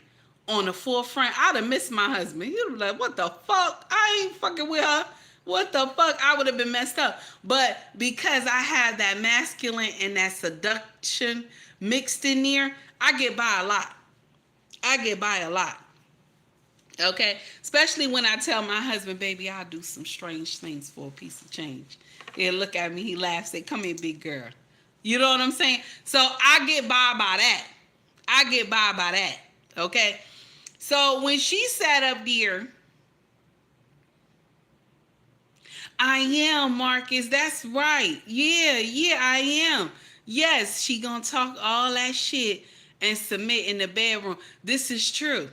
[SPEAKER 1] on the forefront, I'd have missed my husband. He'd be like, what the fuck? I ain't fucking with her. What the fuck? I would have been messed up. But because I have that masculine and that seduction mixed in there, I get by a lot. Okay? Especially when I tell my husband, baby, I'll do some strange things for a piece of change. He'll look at me, he laughs, say, come here, big girl. You know what I'm saying? So I get by that. Okay? So when she sat up there, I am, Marcus. That's right. Yeah, I am. Yes, she gonna talk all that shit and submit in the bedroom. This is true.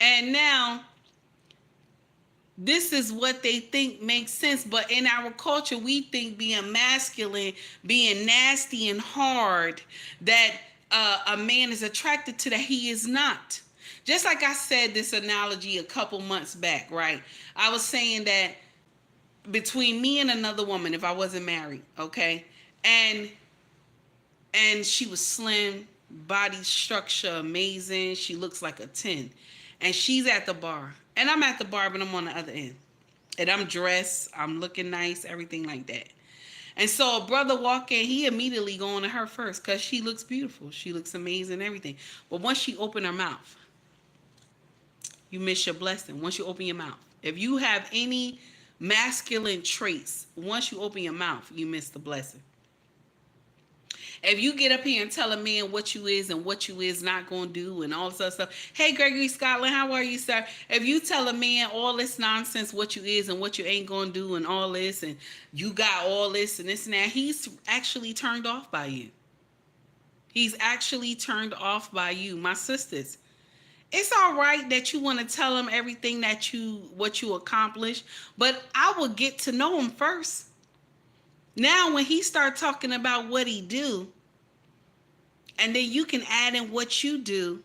[SPEAKER 1] And now, this is what they think makes sense. But in our culture, we think being masculine, being nasty and hard, that a man is attracted to that. He is not. Just like I said this analogy a couple months back, right? I was saying that between me and another woman, if I wasn't married, okay? And she was slim, body structure amazing. She looks like a 10. And she's at the bar. And I'm at the bar, but I'm on the other end. And I'm dressed, I'm looking nice, everything like that. And so a brother walk in, he immediately going to her first because she looks beautiful. She looks amazing, everything. But once she opened her mouth, you miss your blessing. Once you open your mouth. If you have any masculine traits, once you open your mouth, you miss the blessing. If you get up here and tell a man what you is and what you is not going to do and all this other stuff. Hey, Gregory Scotland, how are you, sir? If you tell a man all this nonsense, what you is and what you ain't going to do and all this, and you got all this and this and that, he's actually turned off by you. He's actually turned off by you. My sisters, it's all right that you want to tell him everything what you accomplished, but I will get to know him first. Now, when he start talking about what he do, and then you can add in what you do,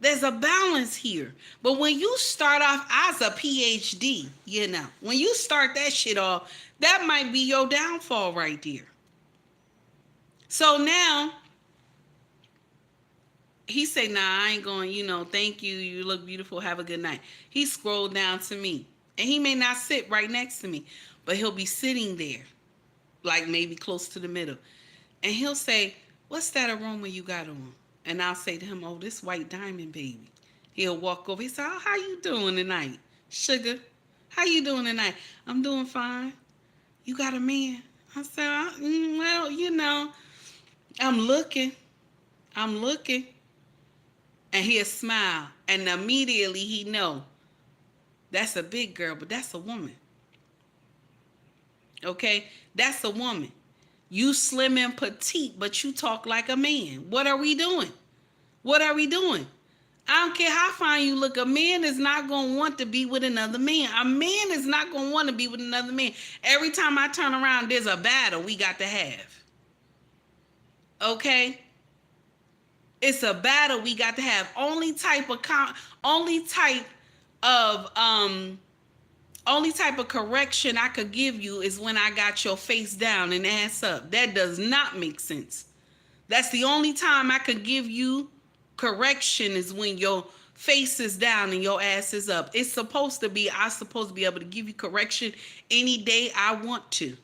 [SPEAKER 1] There's a balance here. But when you start off as a PhD, when you start that shit off, that might be your downfall right there. So now, he said, nah, I ain't going, thank you. You look beautiful. Have a good night. He scrolled down to me. And he may not sit right next to me, but he'll be sitting there, like maybe close to the middle. And he'll say, what's that aroma you got on? And I'll say to him, oh, this white diamond, baby. He'll walk over. He said, oh, how you doing tonight? Sugar, how you doing tonight? I'm doing fine. You got a man? I said, well, I'm looking. And he'll smile. And immediately he know, that's a big girl, but that's a woman. Okay? That's a woman. You slim and petite, but you talk like a man. What are we doing? I don't care how fine you look. A man is not going to want to be with another man. A man is not going to want to be with another man. Every time I turn around, there's a battle we got to have. Okay? It's a battle we got to have. Only type of correction I could give you is when I got your face down and ass up. That does not make sense. That's the only time I could give you correction, is when your face is down and your ass is up. I'm supposed to be able to give you correction any day I want to.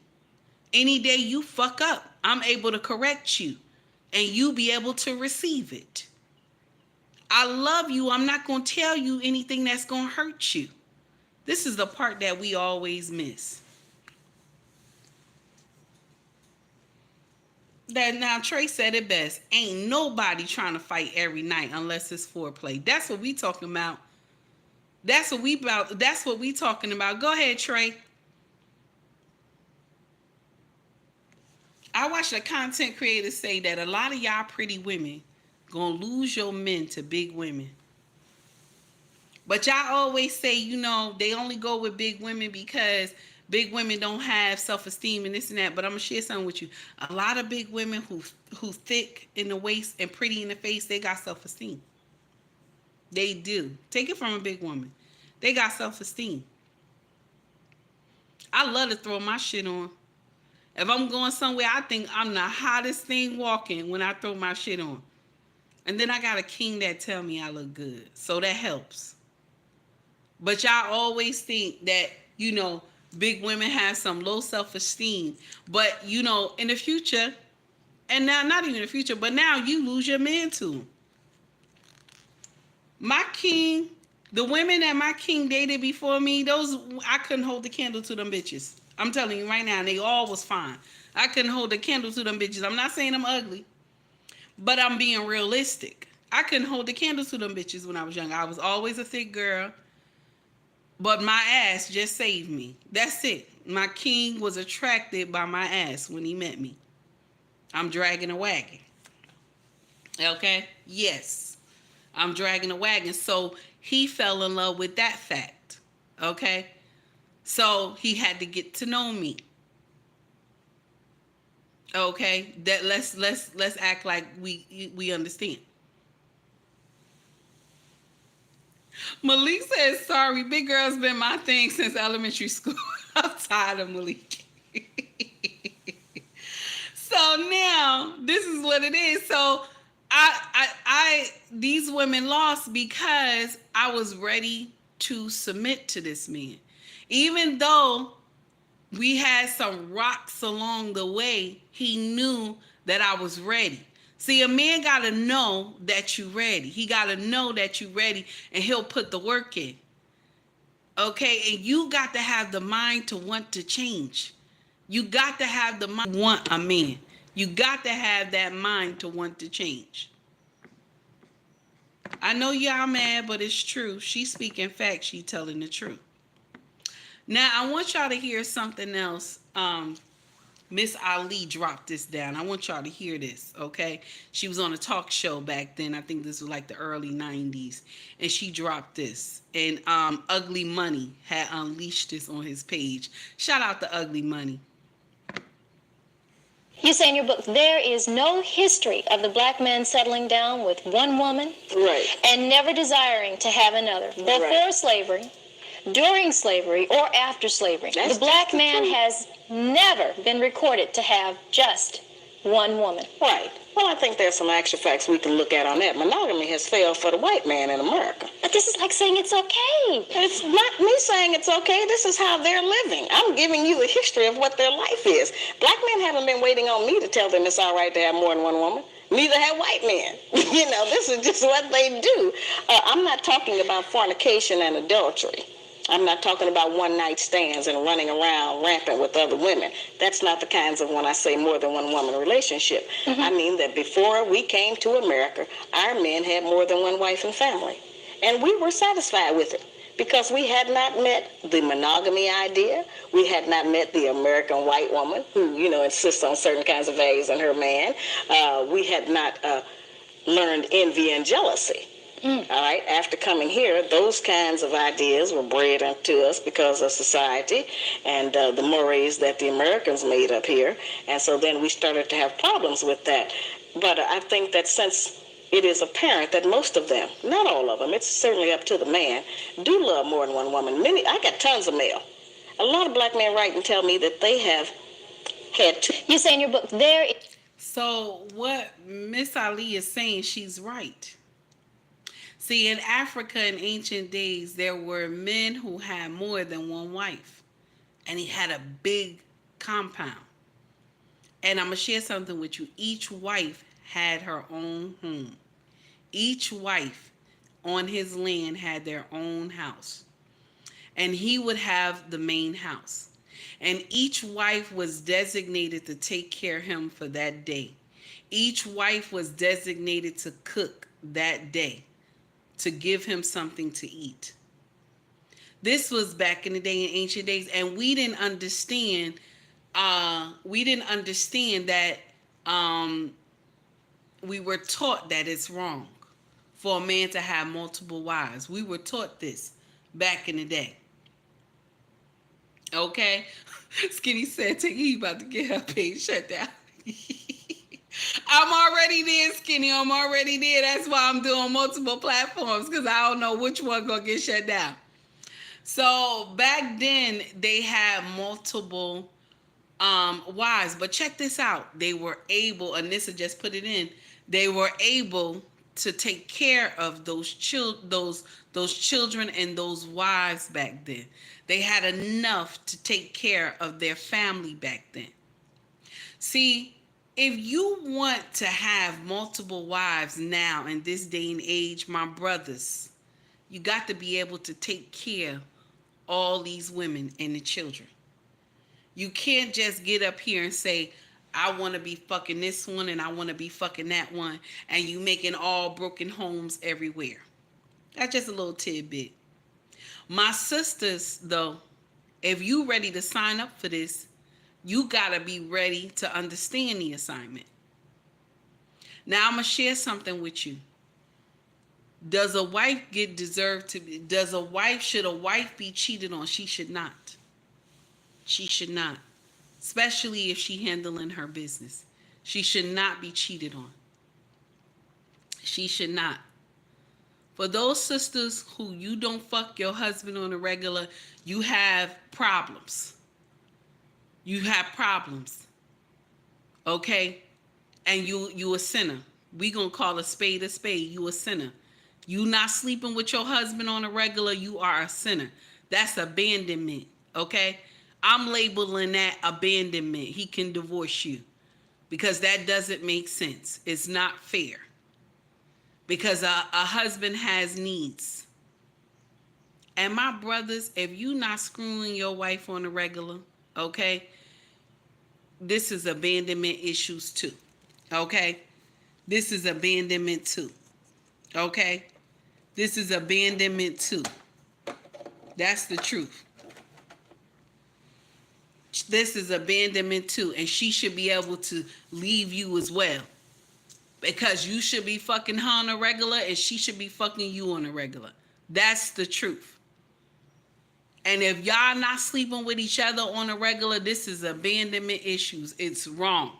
[SPEAKER 1] Any day you fuck up, I'm able to correct you and you be able to receive it. I love you. I'm not going to tell you anything that's going to hurt you. This is the part that we always miss. Now Trey said it best. Ain't nobody trying to fight every night unless it's foreplay. That's what we talking about. That's what we talking about. Go ahead, Trey. I watched a content creator say that a lot of y'all pretty women gonna lose your men to big women. But y'all always say, they only go with big women because big women don't have self-esteem and this and that. But I'm going to share something with you. A lot of big women who thick in the waist and pretty in the face, they got self-esteem. They do. Take it from a big woman. They got self-esteem. I love to throw my shit on. If I'm going somewhere, I think I'm the hottest thing walking when I throw my shit on. And then I got a king that tell me I look good. So that helps. But y'all always think that, big women have some low self-esteem. But, in the future, and now not even in the future, but now you lose your man to them. My king, the women that my king dated before me, I couldn't hold the candle to them bitches. I'm telling you right now, they all was fine. I couldn't hold the candle to them bitches. I'm not saying I'm ugly, but I'm being realistic. I couldn't hold the candle to them bitches when I was young. I was always a thick girl. But my ass just saved me. That's it. My king was attracted by my ass when he met me. I'm dragging a wagon. Okay? Yes. I'm dragging a wagon. So he fell in love with that fact. Okay? So he had to get to know me. Okay? That let's act like we understand. Malik says, sorry, big girl's been my thing since elementary school. I'm tired of Malik. So now, this is what it is. So these women lost because I was ready to submit to this man. Even though we had some rocks along the way, he knew that I was ready. See, a man got to know that you're ready. He got to know that you're ready, and he'll put the work in. Okay? And you got to have the mind to want to change. You got to have the mind to want a man. You got to have that mind to want to change. I know y'all mad, but it's true. She's speaking facts. She's telling the truth. Now, I want y'all to hear something else. Miss Ali dropped this down. I want y'all to hear this, okay? She was on a talk show back then. I think this was like the early 90s. And she dropped this. And Ugly Money had unleashed this on his page. Shout out to Ugly Money.
[SPEAKER 5] You say in your book, there is no history of the black man settling down with one woman
[SPEAKER 2] Right.
[SPEAKER 5] and never desiring to have another. Before
[SPEAKER 2] Right.
[SPEAKER 5] slavery, during slavery, or after slavery.
[SPEAKER 2] That's
[SPEAKER 5] The black
[SPEAKER 2] just the
[SPEAKER 5] man
[SPEAKER 2] truth.
[SPEAKER 5] has never been recorded to have just one woman.
[SPEAKER 2] Right. Well, I think there's some actual facts we can look at on that. Monogamy has failed for the white man in America.
[SPEAKER 5] But this is like saying it's okay.
[SPEAKER 2] It's not me saying it's okay. This is how they're living. I'm giving you the history of what their life is. Black men haven't been waiting on me to tell them it's all right to have more than one woman. Neither have white men. This is just what they do. I'm not talking about fornication and adultery. I'm not talking about one-night stands and running around rampant with other women. That's not the kinds of when I say more than one woman relationship.
[SPEAKER 5] Mm-hmm.
[SPEAKER 2] I mean that before we came to America, our men had more than one wife and family. And we were satisfied with it because we had not met the monogamy idea. We had not met the American white woman who, insists on certain kinds of values in her man. We had not learned envy and jealousy. All right. After coming here, those kinds of ideas were bred into us because of society and the mores that the Americans made up here. And so then we started to have problems with that. But I think that since it is apparent that most of them, not all of them, it's certainly up to the man, do love more than one woman. I got tons of mail. A lot of black men write and tell me that they have had two.
[SPEAKER 5] You say in your book, there.
[SPEAKER 1] So what Miss Ali is saying, she's right. See, in Africa in ancient days, there were men who had more than one wife. And he had a big compound. And I'm going to share something with you. Each wife had her own home. Each wife on his land had their own house. And he would have the main house. And each wife was designated to take care of him for that day. Each wife was designated to cook that day, to give him something to eat. This was back in the day, in ancient days, and we didn't understand that we were taught that it's wrong for a man to have multiple wives. We were taught this back in the day. Okay? Skinny said, he about to get her page shut down. I'm already there, Skinny. I'm already there. That's why I'm doing multiple platforms, because I don't know which one gonna get shut down. So back then they had multiple wives, but check this out. They were able, Anissa just put it in, they were able to take care of those children and those wives back then. They had enough to take care of their family back then. See, if you want to have multiple wives now in this day and age, my brothers, you got to be able to take care of all these women and the children. You can't just get up here and say, I want to be fucking this one and I want to be fucking that one, and you making all broken homes everywhere. That's just a little tidbit. My sisters, though, if you ready to sign up for this, you got to be ready to understand the assignment. Now, I'm going to share something with you. Should a wife be cheated on? She should not. She should not. Especially if she handling her business. She should not be cheated on. She should not. For those sisters who you don't fuck your husband on a regular, you have problems. You have problems. Okay? And you a sinner. We gonna call a spade a spade. You a sinner. You not sleeping with your husband on a regular, you are a sinner. That's abandonment. Okay? I'm labeling that abandonment. He can divorce you. Because that doesn't make sense. It's not fair. Because a husband has needs. And my brothers, if you not screwing your wife on a regular, okay, this is abandonment issues too. Okay? This is abandonment too. Okay? This is abandonment too. That's the truth. This is abandonment too. And she should be able to leave you as well. Because you should be fucking her on a regular and she should be fucking you on a regular. That's the truth. And if y'all not sleeping with each other on a regular, this is abandonment issues. It's wrong.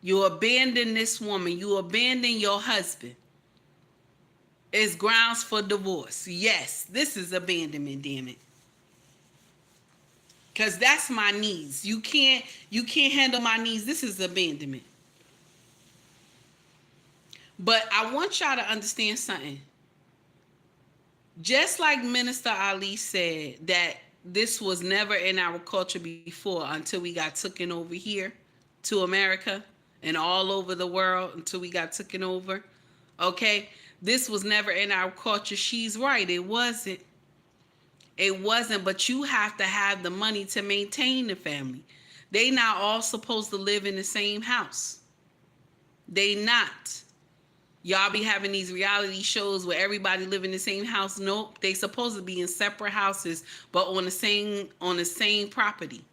[SPEAKER 1] You abandon this woman. You abandon your husband. It's grounds for divorce. Yes, this is abandonment, damn it. Because that's my needs. You can't handle my needs. This is abandonment. But I want y'all to understand something. Just like Minister Ali said that this was never in our culture before until we got taken over here to America and all over the world until we got taken over. Okay? This was never in our culture. She's right. It wasn't. It wasn't, but you have to have the money to maintain the family. They not all supposed to live in the same house. They not. Y'all be having these reality shows where everybody live in the same house. Nope, they supposed to be in separate houses, but on the same property.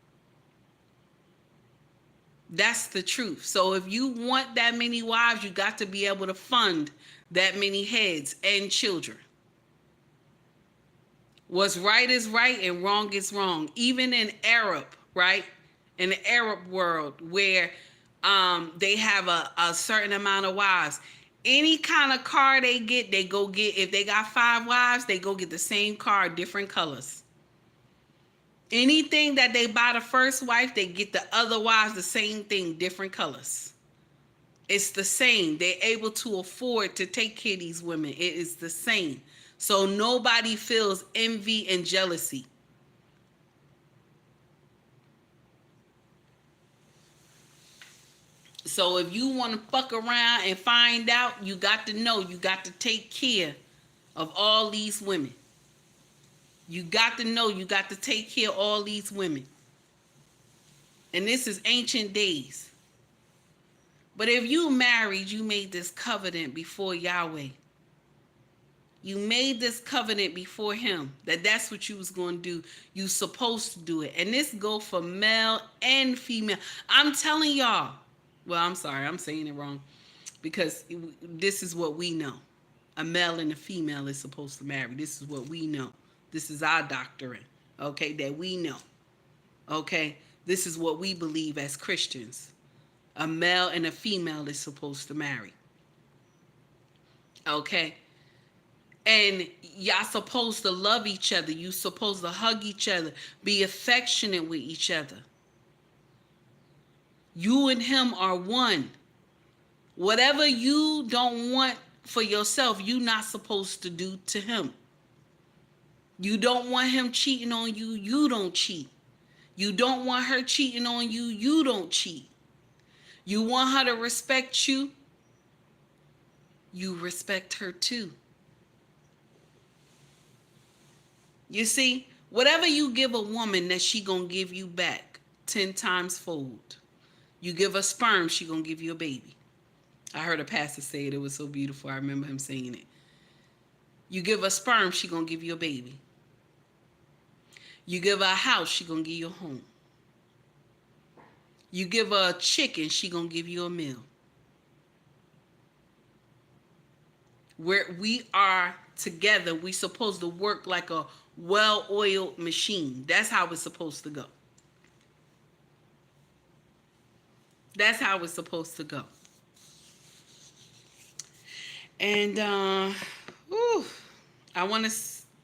[SPEAKER 1] That's the truth. So if you want that many wives, you got to be able to fund that many heads and children. What's right is right and wrong is wrong. Even in Arab, right? In the Arab world where they have a certain amount of wives. Any kind of car they get, they go get. If they got 5 wives, they go get the same car, different colors. Anything that they buy the first wife, they get the other wives the same thing, different colors. It's the same. They're able to afford to take care of these women. It is the same. So nobody feels envy and jealousy. So if you want to fuck around and find out, you got to know, you got to take care of all these women. You got to know, you got to take care of all these women. And this is ancient days. But if you married, you made this covenant before Yahweh. You made this covenant before him that that's what you was going to do. You supposed to do it. And this go for male and female. I'm telling y'all. Well, I'm sorry. I'm saying it wrong. Because this is what we know. A male and a female is supposed to marry. This is what we know. This is our doctrine. Okay, that we know. Okay, this is what we believe as Christians. A male and a female is supposed to marry. Okay. And y'all supposed to love each other. You supposed to hug each other. Be affectionate with each other. You and him are one. Whatever you don't want for yourself, you're not supposed to do to him. You don't want him cheating on you, you don't cheat. You don't want her cheating on you, you don't cheat. You want her to respect you, you respect her too. You see, whatever you give a woman, that she gonna give you back 10 times fold. You give her sperm, she gonna give you a baby. I heard a pastor say it. It was so beautiful. I remember him saying it. You give her sperm, she gonna give you a baby. You give her a house, she gonna give you a home. You give her a chicken, she gonna give you a meal. Where we are together, we supposed to work like a well-oiled machine. That's how it's supposed to go. That's how it's supposed to go. And I want to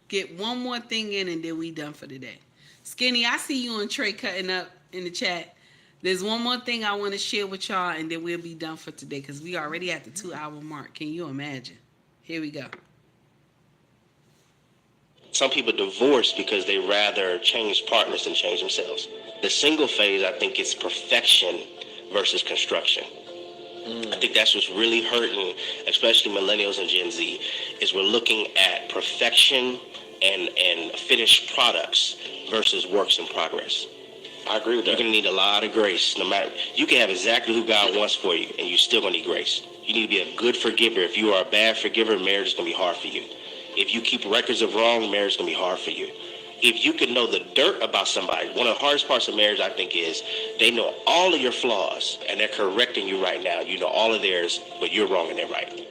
[SPEAKER 1] get one more thing in and then we done for today. Skinny, I see you and Trey cutting up in the chat. There's one more thing I want to share with y'all and then we'll be done for today because we already at the 2-hour mark. Can you imagine? Here we go.
[SPEAKER 6] Some people divorce because they rather change partners than change themselves. The single phase, I think, is perfection versus construction. I think that's what's really hurting, especially millennials and Gen Z, is we're looking at perfection and finished products versus works in progress. I agree with that. You're going to need a lot of grace. No matter, you can have exactly who God wants for you, and you're still going to need grace. You need to be a good forgiver. If you are a bad forgiver, marriage is going to be hard for you. If you keep records of wrong, marriage is going to be hard for you. If you can know the dirt about somebody, one of the hardest parts of marriage, I think, is they know all of your flaws, and they're correcting you right now. You know all of theirs, but you're wrong and they're right.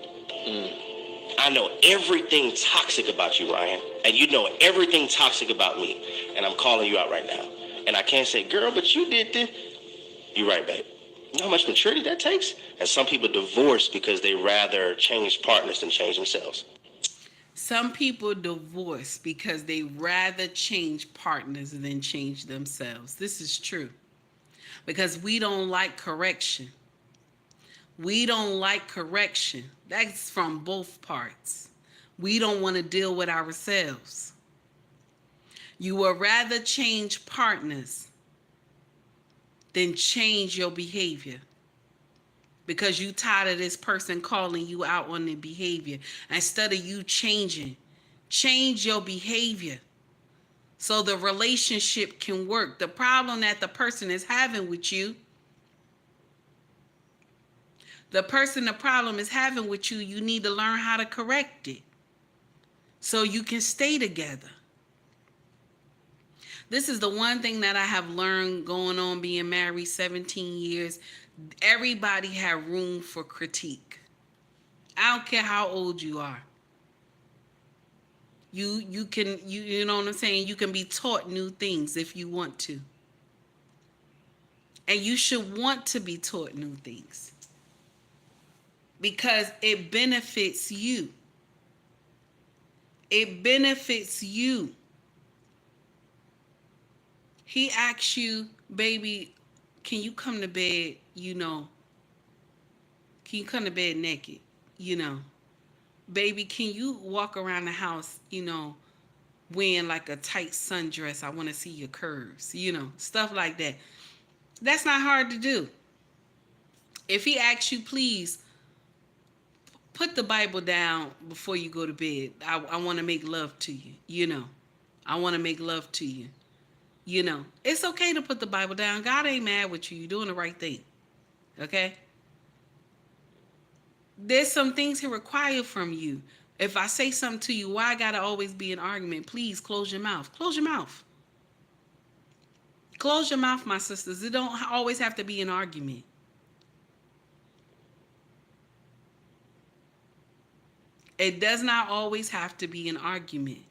[SPEAKER 6] I know everything toxic about you, Ryan, and you know everything toxic about me, and I'm calling you out right now. And I can't say, girl, but you did this. You're right, babe. You know how much maturity that takes? And some people divorce because they rather change partners than change themselves.
[SPEAKER 1] Some people divorce because they rather change partners than change themselves. This is true. Because we don't like correction. We don't like correction. That's from both parts. We don't want to deal with ourselves. You would rather change partners than change your behavior. Because you tired of this person calling you out on their behavior. Instead of you changing, change your behavior so the relationship can work. The problem that the person is having with you, the problem is having with you, you need to learn how to correct it so you can stay together. This is the one thing that I have learned going on being married 17 years. Everybody have room for critique. I don't care how old you are. You can you know what I'm saying? You can be taught new things if you want to. And you should want to be taught new things. Because it benefits you. It benefits you. He asks you, baby, can you come to bed, can you come to bed naked, Baby, can you walk around the house, wearing like a tight sundress? I want to see your curves, stuff like that. That's not hard to do. If he asks you, please, put the Bible down before you go to bed. I want to make love to you, I want to make love to you. It's okay to put the Bible down. God ain't mad with you. You're doing the right thing. Okay? There's some things he requires from you. If I say something to you, why I gotta always be an argument? Please close your mouth. Close your mouth. Close your mouth, my sisters. It don't always have to be an argument. It does not always have to be an argument.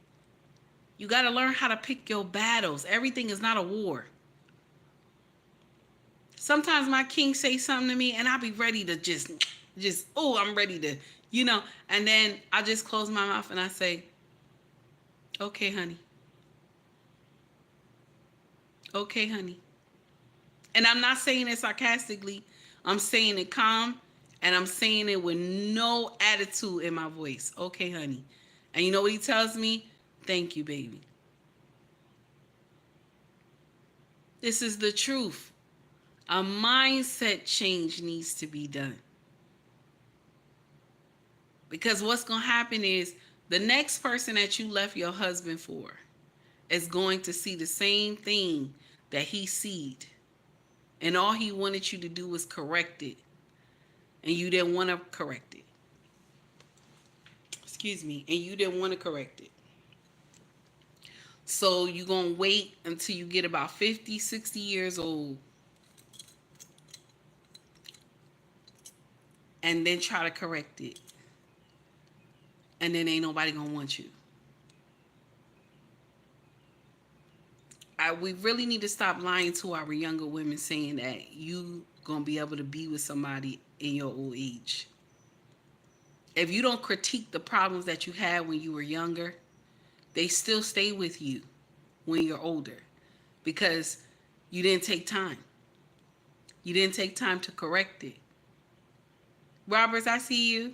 [SPEAKER 1] You got to learn how to pick your battles. Everything is not a war. Sometimes my king say something to me and I'll be ready to I'm ready to, and then I just close my mouth and I say, okay, honey. Okay, honey. And I'm not saying it sarcastically. I'm saying it calm and I'm saying it with no attitude in my voice. Okay, honey. And you know what he tells me? Thank you, baby. This is the truth. A mindset change needs to be done. Because what's going to happen is the next person that you left your husband for is going to see the same thing that he seed. And all he wanted you to do was correct it. And you didn't want to correct it. And you didn't want to correct it. So you're going to wait until you get about 50, 60 years old. And then try to correct it. And then ain't nobody going to want you. We really need to stop lying to our younger women saying that you going to be able to be with somebody in your old age. If you don't critique the problems that you had when you were younger, they still stay with you when you're older because you didn't take time. You didn't take time to correct it. Roberts, I see you.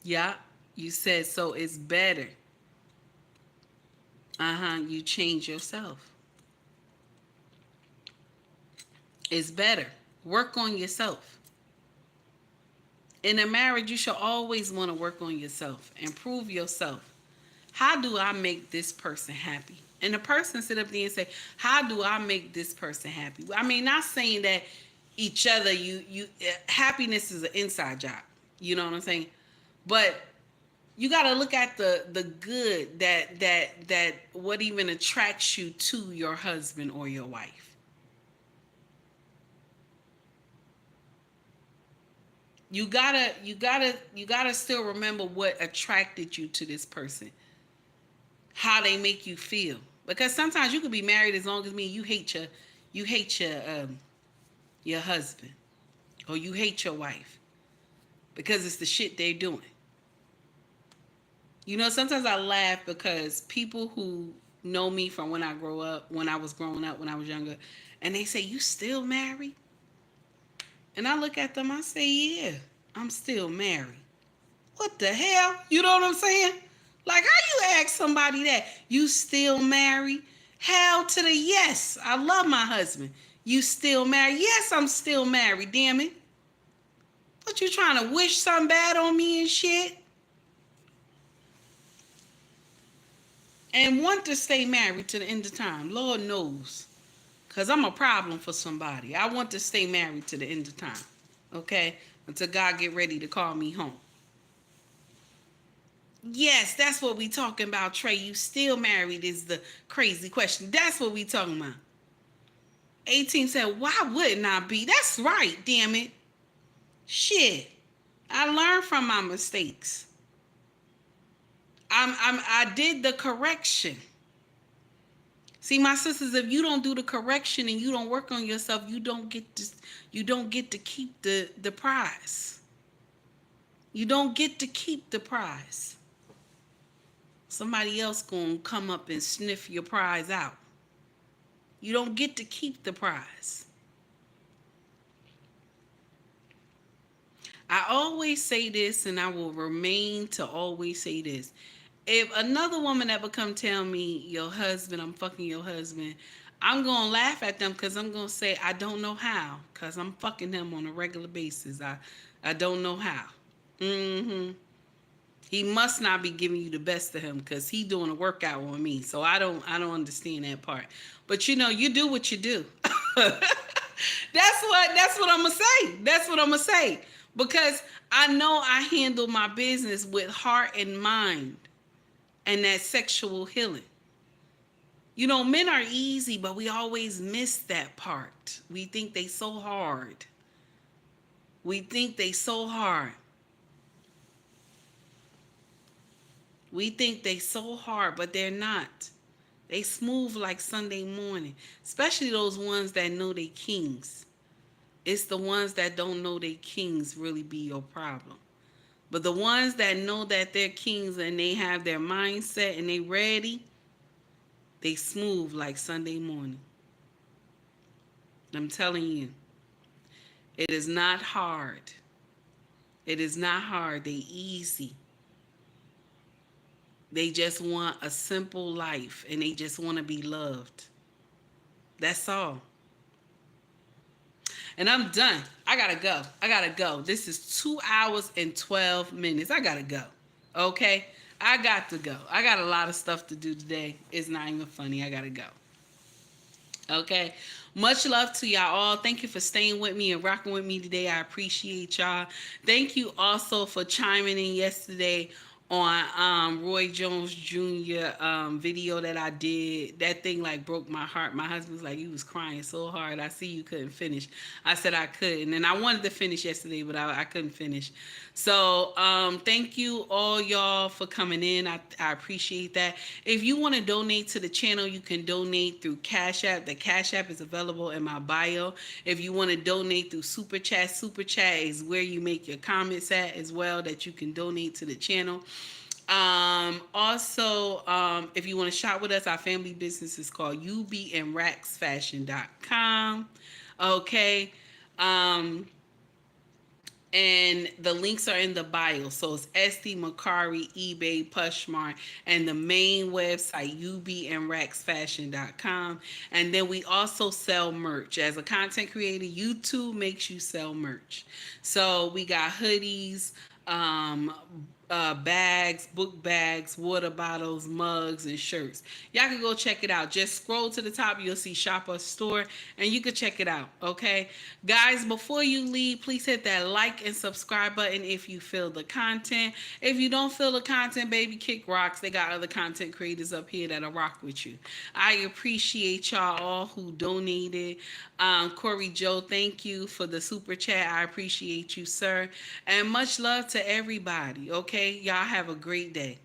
[SPEAKER 1] Yeah, you said so it's better. You change yourself. It's better. Work on yourself. In a marriage, you should always want to work on yourself. Improve yourself. How do I make this person happy? And the person sit up there and say, how do I make this person happy? I mean, not saying that each other, happiness is an inside job. You know what I'm saying? But you got to look at the good that what even attracts you to your husband or your wife. You gotta still remember what attracted you to this person. How they make you feel. Because sometimes you could be married as long as me and you hate you hate your husband, or you hate your wife because it's the shit they're doing. You know, sometimes I laugh because people who know me from when I was growing up, when I was younger, and they say, "You still married?" And I look at them, I say, "Yeah, I'm still married." What the hell? You know what I'm saying? Like, how you ask somebody that? You still married? Hell to the yes. I love my husband. You still married? Yes, I'm still married, damn it. What, you trying to wish something bad on me and shit? And want to stay married to the end of time. Lord knows. Because I'm a problem for somebody. I want to stay married to the end of time. Okay? Until God get ready to call me home. Yes, that's what we talking about, Trey. You still married is the crazy question. That's what we talking about. 18 said, why wouldn't I be? That's right, damn it. Shit. I learned from my mistakes. I did the correction. See, my sisters, if you don't do the correction and you don't work on yourself, you don't get to keep the prize. You don't get to keep the prize. Somebody else gonna come up and sniff your prize out. You don't get to keep the prize. I always say this, and I will remain to always say this. If another woman ever come tell me, your husband, I'm fucking your husband, I'm going to laugh at them because I'm going to say, I don't know how, because I'm fucking him on a regular basis. I don't know how. He must not be giving you the best of him because he doing a workout on me. So I don't understand that part. But you know, you do what you do. That's what I'm gonna say. That's what I'm gonna say. Because I know I handle my business with heart and mind and that sexual healing. You know, men are easy, but we always miss that part. We think they so hard. We think they so hard. We think they so hard, but they're not. They smooth like Sunday morning, especially those ones that know they kings. It's the ones that don't know they kings really be your problem. But the ones that know that they're kings and they have their mindset and they ready, they smooth like Sunday morning. I'm telling you, it is not hard. It is not hard. They easy. They just want a simple life and they just want to be loved. That's all. And I'm done. I gotta go. This is 2 hours and 12 minutes. I gotta go. Okay? I got to go. I got a lot of stuff to do today. It's not even funny. I gotta go. Okay? Much love to y'all all. Thank you for staying with me and rocking with me today. I appreciate y'all. Thank you also for chiming in yesterday on Roy Jones Jr. Video that I did. That thing like broke my heart. My husband's like, you was crying so hard. I see you couldn't finish. I said I couldn't. And I wanted to finish yesterday, but I couldn't finish. So thank you all y'all for coming in. I appreciate that. If you want to donate to the channel, you can donate through Cash App. The Cash App is available in my bio. If you want to donate through Super Chat is where you make your comments at as well, that you can donate to the channel. Also, if you want to shop with us, our family business is called ubnracksfashion.com. Okay. And the links are in the bio. So it's SD, Macari, eBay, Pushmart, and the main website, ubnracksfashion.com. And then we also sell merch. As a content creator, YouTube makes you sell merch. So we got hoodies, bags, book bags, water bottles, mugs, and shirts. Y'all can go check it out. Just scroll to the top. You'll see Shop Our Store, and you can check it out, okay? Guys, before you leave, please hit that like and subscribe button if you feel the content. If you don't feel the content, baby, kick rocks. They got other content creators up here that'll rock with you. I appreciate y'all all who donated. Corey Joe, thank you for the super chat. I appreciate you, sir. And much love to everybody, okay? Y'all have a great day.